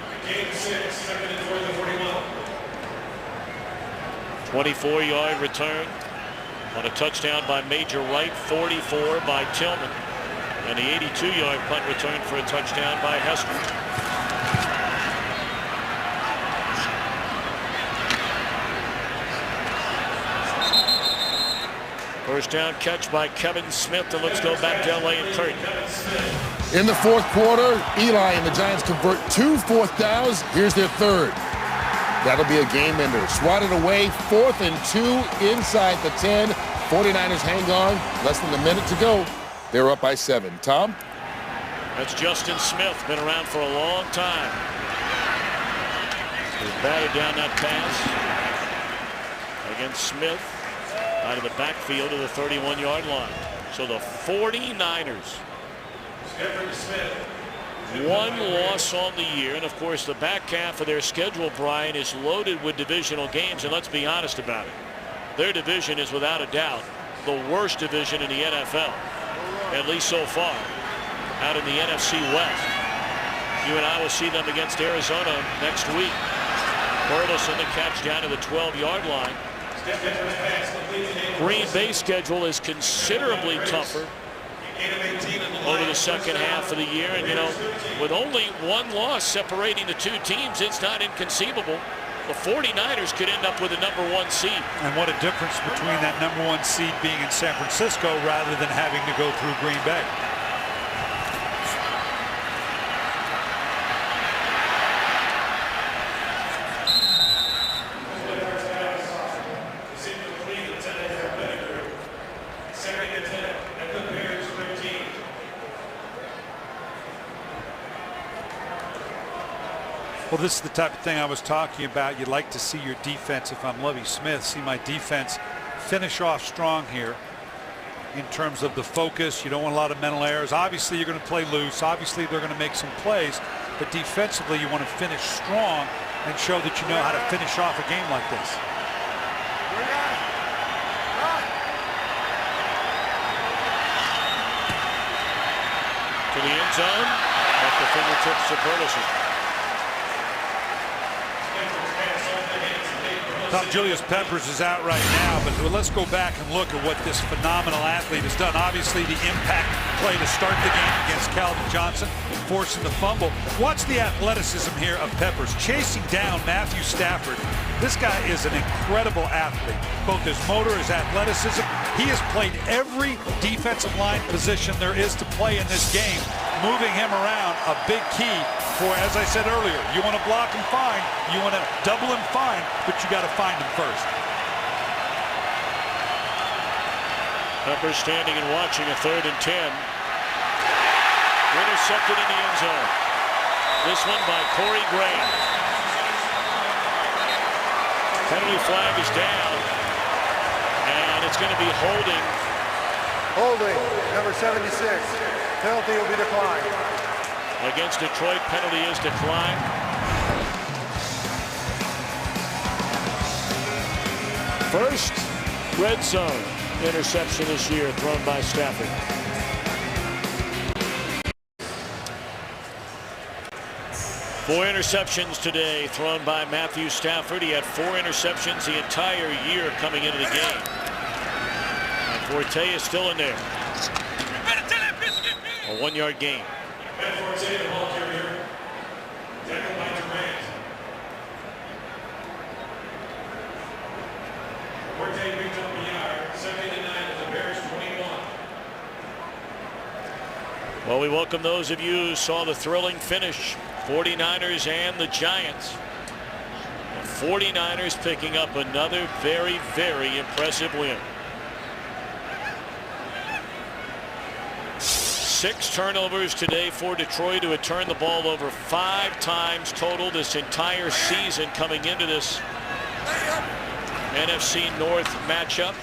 24-yard return on a touchdown by Major Wright, 44 by Tillman, and the 82-yard punt return for a touchdown by Hester. First down catch by Kevin Smith, and let's go back to L.A. and Curtin. In the 4th quarter, Eli and the Giants convert 2 4th downs. Here's their 3rd. That'll be a game ender. Swatted away, 4th and 2 inside the 10. 49ers hang on. Less than a minute to go. They're up by 7. Tom? That's Justin Smith, been around for a long time. He's batted down that pass against Smith. out of the backfield to the 31-yard line. So the 49ers, one loss on the year, and of course the back half of their schedule, Brian, is loaded with divisional games, and let's be honest about it. Their division is without a doubt the worst division in the NFL, at least so far, out in the NFC West. You and I will see them against Arizona next week. Burleson the catch down to the 12-yard line. Green Bay's schedule is considerably tougher over the second half of the year, and you know, with only one loss separating the two teams, it's not inconceivable the 49ers could end up with a #1 seed. And what a difference between that #1 seed being in San Francisco rather than having to go through Green Bay. Well, this is the type of thing I was talking about. You'd like to see your defense, if I'm Lovie Smith, see my defense finish off strong here in terms of the focus. You don't want a lot of mental errors. Obviously, you're going to play loose. Obviously, they're going to make some plays. But defensively, you want to finish strong and show that you know how to finish off a game like this. To the end zone at the fingertips of Burleson. Julius Peppers is out right now, but let's go back and look at what this phenomenal athlete has done. Obviously, the impact play to start the game against Calvin Johnson, forcing the fumble. Watch the athleticism here of Peppers, chasing down Matthew Stafford. This guy is an incredible athlete, both his motor, his athleticism. He has played every defensive line position there is to play in this game, moving him around, a big key for, as I said earlier, you want to block him fine, you want to double him fine, but you got to find him first. Peppers standing and watching a 3rd and 10. Intercepted in the end zone. This one by Corey Graham. Penalty flag is down, and it's going to be holding. Holding, number 76. Penalty will be declined. Against Detroit, penalty is declined. First red zone interception this year thrown by Stafford. Four interceptions today thrown by Matthew Stafford. He had 4 interceptions the entire year coming into the game. And Forte is still in there. A 1-yard gain. Well, we welcome those of you who saw the thrilling finish, 49ers and the Giants. The 49ers picking up another very, very impressive win. 6 turnovers today for Detroit, who had turned the ball over 5 times total this entire season coming into this NFC North matchup.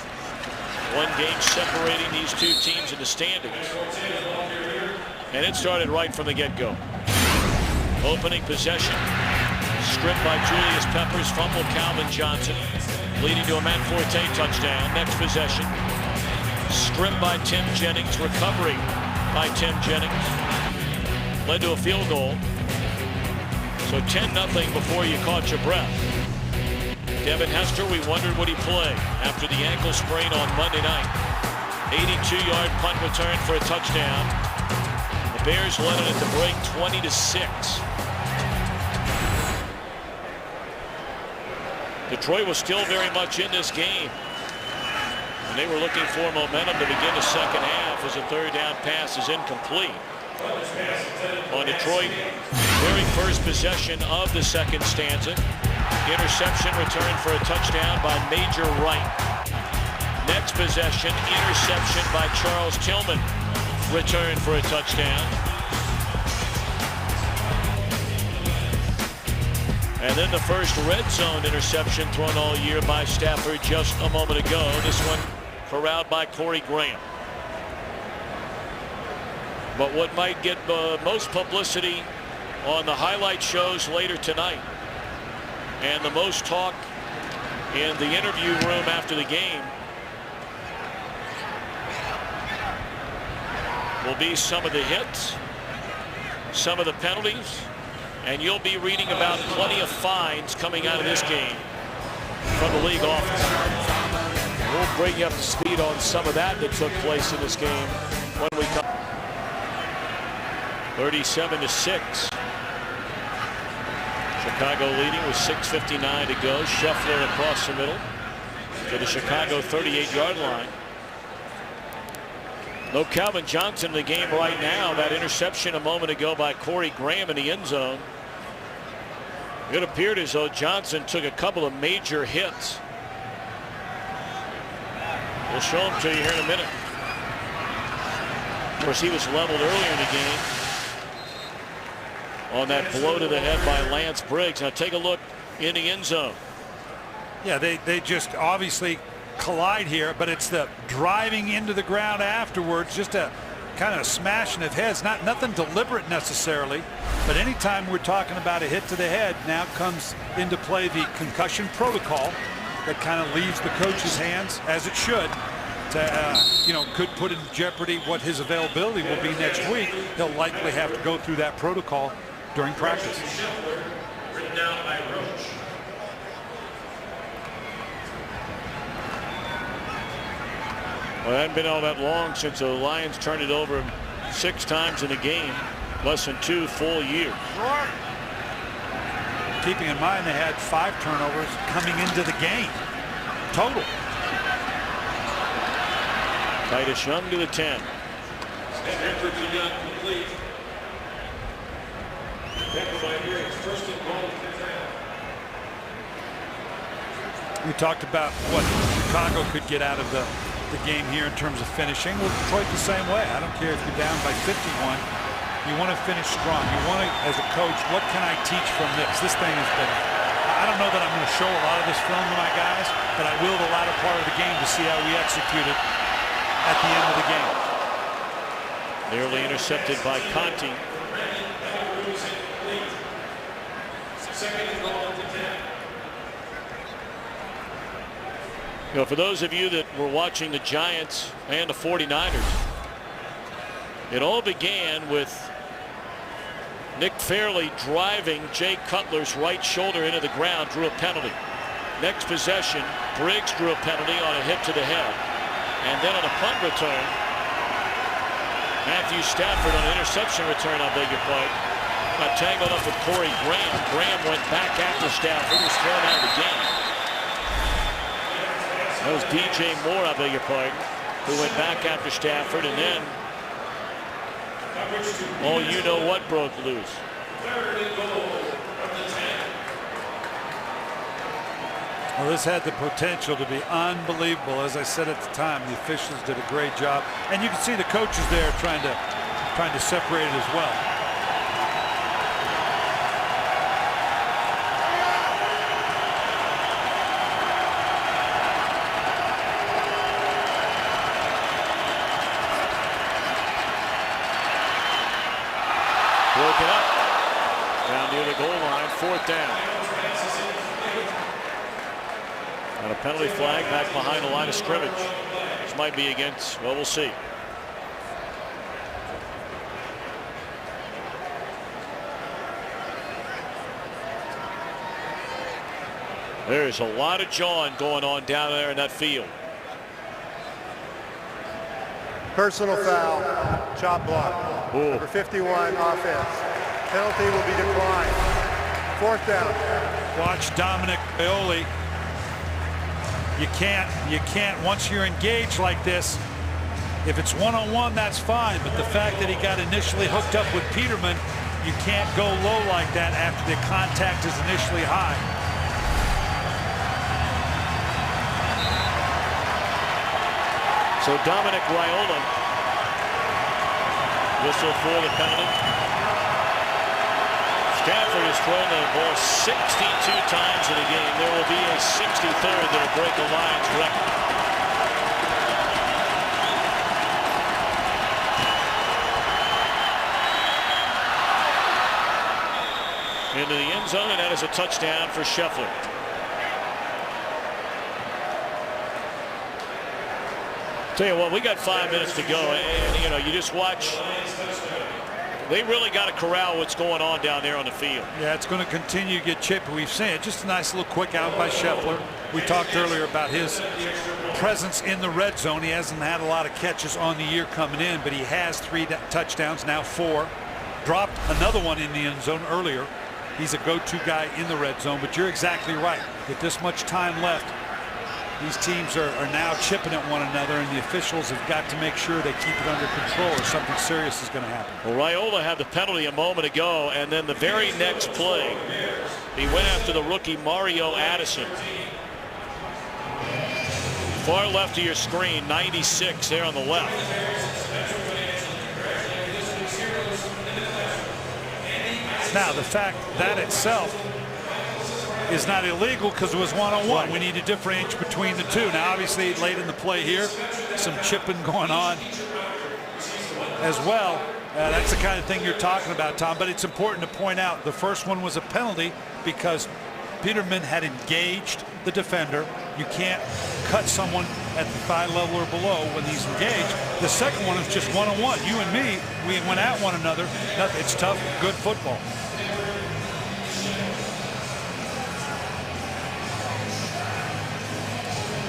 1 game separating these two teams in the standings. And it started right from the get-go. Opening possession. Stripped by Julius Peppers. Fumble Calvin Johnson. Leading to a Matt Forte touchdown. Next possession. Stripped by Tim Jennings. Recovery by Tim Jennings. Led to a field goal. So 10-0 before you caught your breath. Devin Hester, we wondered would he play after the ankle sprain on Monday night. 82-yard punt return for a touchdown. The Bears led it at the break 20-6. Detroit was still very much in this game. And they were looking for momentum to begin the second half as a 3rd down pass is incomplete. On Detroit, very first possession of the second stanza. Interception return for a touchdown by Major Wright. Next possession, interception by Charles Tillman. Return for a touchdown. And then the first red zone interception thrown all year by Stafford just a moment ago. This one corralled by Corey Graham. But what might get most publicity on the highlight shows later tonight, and the most talk in the interview room after the game, will be some of the hits, some of the penalties, and you'll be reading about plenty of fines coming out of this game from the league office. We'll bring you up to speed on some of that took place in this game when we come. 37-6. Chicago leading with 6:59 to go. Scheffler across the middle to the Chicago 38-yard line. No Calvin Johnson in the game right now. That interception a moment ago by Corey Graham in the end zone. It appeared as though Johnson took a couple of major hits. We'll show them to you here in a minute. Of course, he was leveled earlier in the game on that blow to the head by Lance Briggs. Now take a look in the end zone. Yeah, they just obviously collide here, but it's the driving into the ground afterwards, just a kind of smashing of heads. Nothing deliberate necessarily, but anytime we're talking about a hit to the head, now comes into play the concussion protocol that kind of leaves the coach's hands, as it should, to could put in jeopardy what his availability will be next week. He'll likely have to go through that protocol during practice. Written down by Roach. Well, it hadn't been all that long since the Lions turned it over 6 times in a game, less than 2 full years. Keeping in mind they had 5 turnovers coming into the game total. Titus Young to the 10. Stanford to Young complete. First and goal. We talked about what Chicago could get out of the game here in terms of finishing. Well, Detroit the same way. I don't care if you're down by 51. You want to finish strong. You want to, as a coach, what can I teach from this? This thing has been, I don't know that I'm going to show a lot of this film to my guys, but I will the latter part of the game to see how we execute it at the end of the game. Nearly intercepted by Conti. For those of you that were watching the Giants and the 49ers, it all began with Nick Fairley driving Jay Cutler's right shoulder into the ground, drew a penalty. Next possession, Briggs drew a penalty on a hit to the head. And then on a punt return, Matthew Stafford on an interception return, I beg your pardon, got tangled up with Corey Graham. Graham went back after Stafford, was thrown out of the game. That was DJ Moore, I beg your pardon, who went back after Stafford, and then you know what broke loose. Well, this had the potential to be unbelievable. As I said at the time, the officials did a great job, and you can see the coaches there trying to separate it as well. Broken up down near the goal line, 4th down. And a penalty flag back behind the line of scrimmage. This might be against, well, we'll see. There's a lot of jawing going on down there in that field. Personal foul, chop block. Ooh. Number 51 offense. Penalty will be declined. 4th down. Watch Dominic Paoli. You can't, once you're engaged like this, if it's one-on-one, that's fine, but the fact that he got initially hooked up with Peterman, you can't go low like that after the contact is initially high. So Dominic Raiola, whistle for the penalty. Stafford has thrown the ball 62 times in a game. There will be a 63rd that will break the Lions record. Into the end zone, and that is a touchdown for Scheffler. Tell you what, we got 5 minutes to go, and you know, you just watch. They really got to corral what's going on down there on the field. Yeah, it's going to continue to get chippy. We've seen it. Just a nice little quick out by Scheffler. We talked earlier about his presence in the red zone. He hasn't had a lot of catches on the year coming in, but he has 3 touchdowns, now 4. Dropped another one in the end zone earlier. He's a go-to guy in the red zone, but you're exactly right. With this much time left, these teams are now chipping at one another, and the officials have got to make sure they keep it under control or something serious is going to happen. Well, Raiola had the penalty a moment ago, and then the very next play, he went after the rookie Mario Addison. Far left of your screen, 96 there on the left. Now, the fact that itself is not illegal because it was one-on-one. We need to differentiate between the two. Now, obviously, late in the play here, some chipping going on as well. That's the kind of thing you're talking about, Tom. But it's important to point out the first one was a penalty because Peterman had engaged the defender. You can't cut someone at the thigh level or below when he's engaged. The second one is just one-on-one. You and me, we went at one another. It's tough, good football.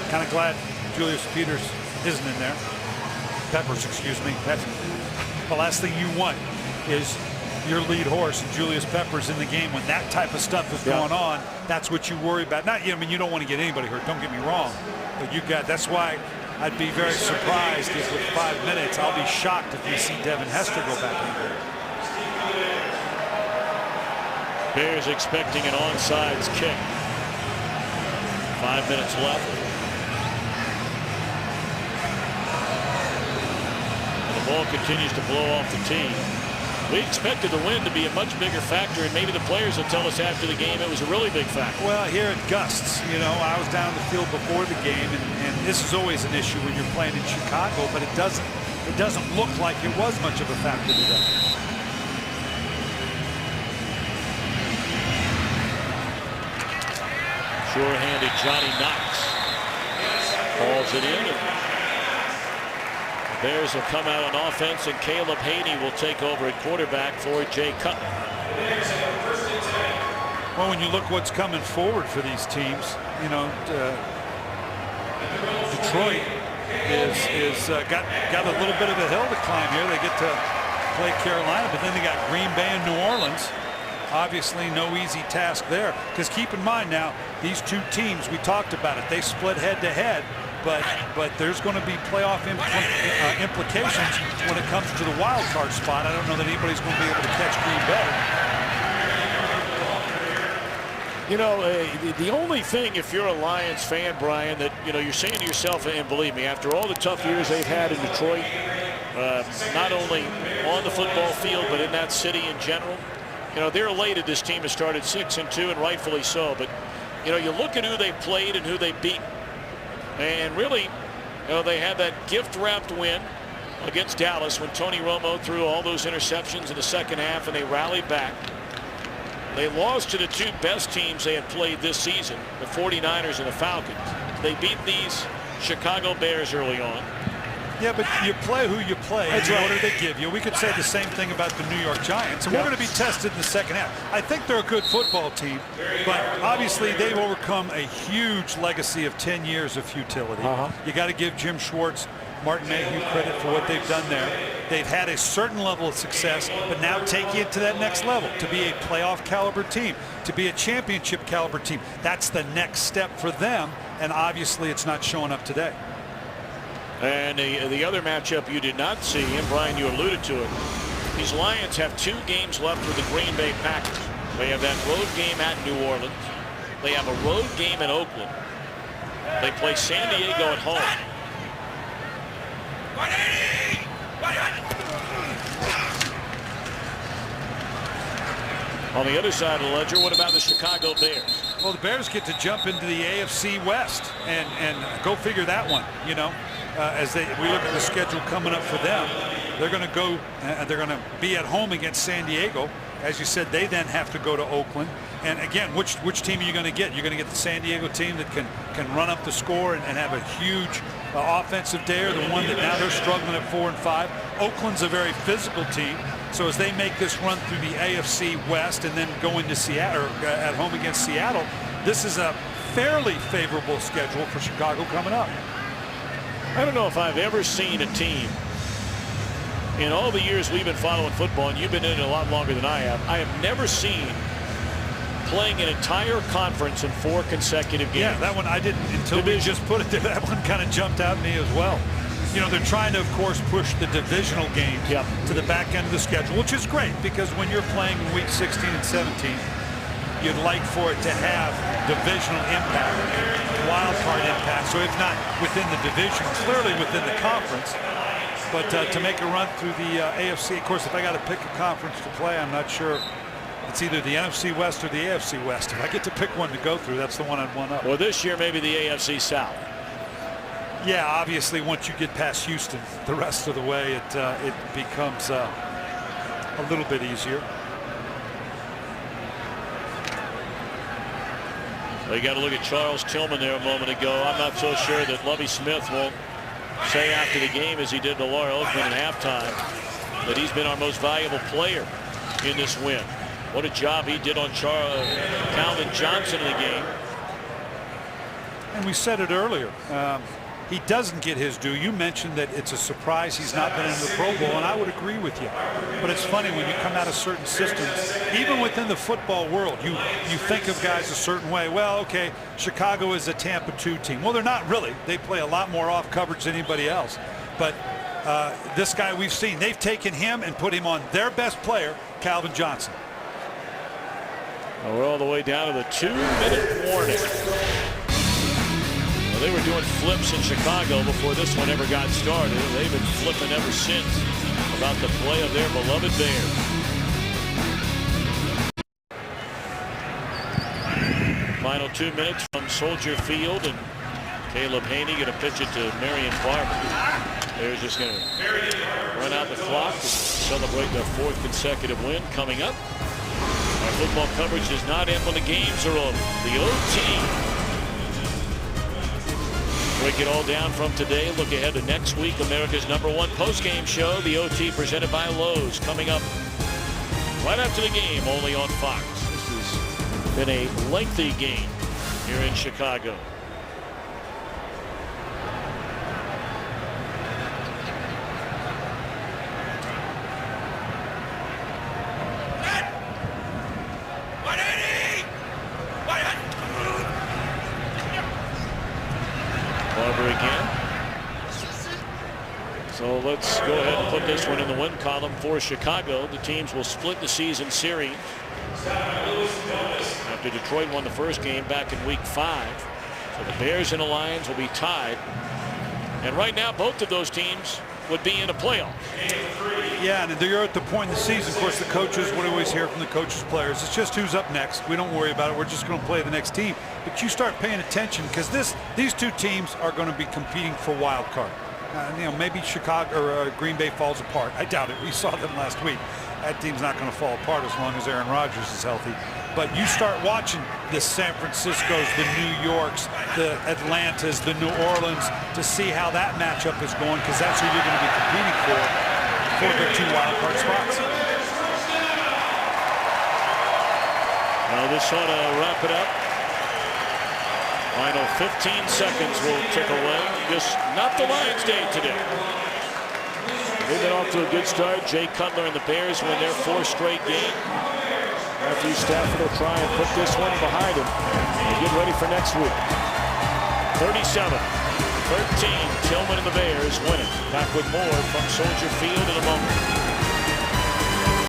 Kind of glad Julius Peters isn't in there. Peppers, excuse me. That's the last thing you want is your lead horse and Julius Peppers in the game when that type of stuff is going on. That's what you worry about. Not, I mean, you don't want to get anybody hurt. Don't get me wrong, but you got. That's why I'd be very surprised if with 5 minutes, I'll be shocked if we see Devin Hester go back in there. Bears expecting an onside kick. 5 minutes left. The ball continues to blow off the tee. We expected the wind to be a much bigger factor, and maybe the players will tell us after the game it was a really big factor. Well, here it gusts. You know, I was down the field before the game, and this is always an issue when you're playing in Chicago, but it doesn't look like it was much of a factor today. Sure-handed Johnny Knox hauls it in. Bears will come out on offense, and Caleb Haney will take over at quarterback for Jay Cutler. Well, when you look what's coming forward for these teams, you know, Detroit is got a little bit of a hill to climb here. They get to play Carolina, but then they got Green Bay and New Orleans. Obviously, no easy task there. Because keep in mind now, these two teams, we talked about it, they split head-to-head. But there's going to be playoff implications when it comes to the wild card spot. I don't know that anybody's going to be able to catch Green Bay. You know, the only thing, if you're a Lions fan, Brian, that, you know, you're saying to yourself, and believe me, after all the tough years they've had in Detroit, not only on the football field, but in that city in general, you know, they're elated this team has started 6-2, and rightfully so. But, you know, you look at who they played and who they beat. And really, you know, they had that gift-wrapped win against Dallas when Tony Romo threw all those interceptions in the second half, and they rallied back. They lost to the two best teams they had played this season, the 49ers and the Falcons. They beat these Chicago Bears early on. Yeah, but you play who you play in the order they give you. We could say the same thing about the New York Giants, and we're going to be tested in the second half. I think they're a good football team, but obviously they've overcome a huge legacy of 10 years of futility. You got to give Jim Schwartz, Martin Mayhew credit for what they've done there. They've had a certain level of success, but now take it to that next level, to be a playoff caliber team, to be a championship caliber team. That's the next step for them, and obviously it's not showing up today. And the other matchup you did not see, and Brian, you alluded to it, these Lions have 2 games left with the Green Bay Packers. They have that road game at New Orleans. They have a road game in Oakland. They play San Diego at home. On the other side of the ledger, what about the Chicago Bears? Well, the Bears get to jump into the AFC West and go figure that one. You know, as we look at the schedule coming up for them, they're going to go. They're going to be at home against San Diego. As you said, they then have to go to Oakland. And again, which team are you going to get? You're going to get the San Diego team that can run up the score and have a huge offensive day, or the one that now they're struggling at 4 and 5. Oakland's a very physical team. So as they make this run through the AFC West and then go into Seattle, or at home against Seattle, this is a fairly favorable schedule for Chicago coming up. I don't know if I've ever seen a team in all the years we've been following football, and you've been in it a lot longer than I have never seen playing an entire conference in 4 consecutive games. Yeah, that one I didn't until we just put it there. That one kind of jumped out at me as well. You know, they're trying to, of course, push the divisional games to the back end of the schedule, which is great because when you're playing in week 16 and 17, you'd like for it to have divisional impact, wild card impact. So if not within the division, clearly within the conference. But to make a run through the AFC, of course, if I got to pick a conference to play, I'm not sure. It's either the NFC West or the AFC West. If I get to pick one to go through, that's the one I'd want up. Well, this year, maybe the AFC South. Yeah, obviously, once you get past Houston, the rest of the way, it becomes a little bit easier. Well, you got to look at Charles Tillman there a moment ago. I'm not so sure that Lovie Smith won't say after the game, as he did to Laura Oakman at halftime, that he's been our most valuable player in this win. What a job he did on Calvin Johnson in the game. And we said it earlier. He doesn't get his due. You mentioned that it's a surprise he's not been in the Pro Bowl, and I would agree with you. But it's funny when you come out of certain systems, even within the football world, you think of guys a certain way. Well, okay, Chicago is a Tampa 2 team. Well, they're not really. They play a lot more off coverage than anybody else. But this guy we've seen, they've taken him and put him on their best player, Calvin Johnson. Well, we're all the way down to the 2-minute warning. They were doing flips in Chicago before this one ever got started. They've been flipping ever since about the play of their beloved Bears. Final 2 minutes from Soldier Field, and Caleb Haney going to pitch it to Marion Barber. They're just going to run out the clock and celebrate their 4th consecutive win coming up. Our football coverage does not end when the games are over. The OT. Break it all down from today. Look ahead to next week. America's #1 post-game show, the OT, presented by Lowe's, coming up right after the game, only on Fox. This has been a lengthy game here in Chicago. Barber again. So let's go ahead and put this one in the win column for Chicago. The teams will split the season series after Detroit won the first game back in week 5. So the Bears and the Lions will be tied. And right now, both of those teams would be in a playoff. Yeah, and you're at the point in the season, of course, the coaches, what do we always hear from the coaches, players, it's just who's up next. We don't worry about it. We're just going to play the next team. But you start paying attention because these two teams are going to be competing for wild card. You know, maybe Chicago or Green Bay falls apart. I doubt it. We saw them last week. That team's not going to fall apart as long as Aaron Rodgers is healthy. But you start watching the San Franciscos, the New Yorks, the Atlantas, the New Orleans to see how that matchup is going, because that's who you're going to be competing for the 2 wild card spots. Now this ought to wrap it up. Final 15 seconds will tick away. Just not the Lions' day today. They've been off to a good start. Jay Cutler and the Bears win their 4th straight game. Matthew Stafford will try and put this one behind him and get ready for next week. 37-13, Tillman and the Bears win it. Back with more from Soldier Field in a moment.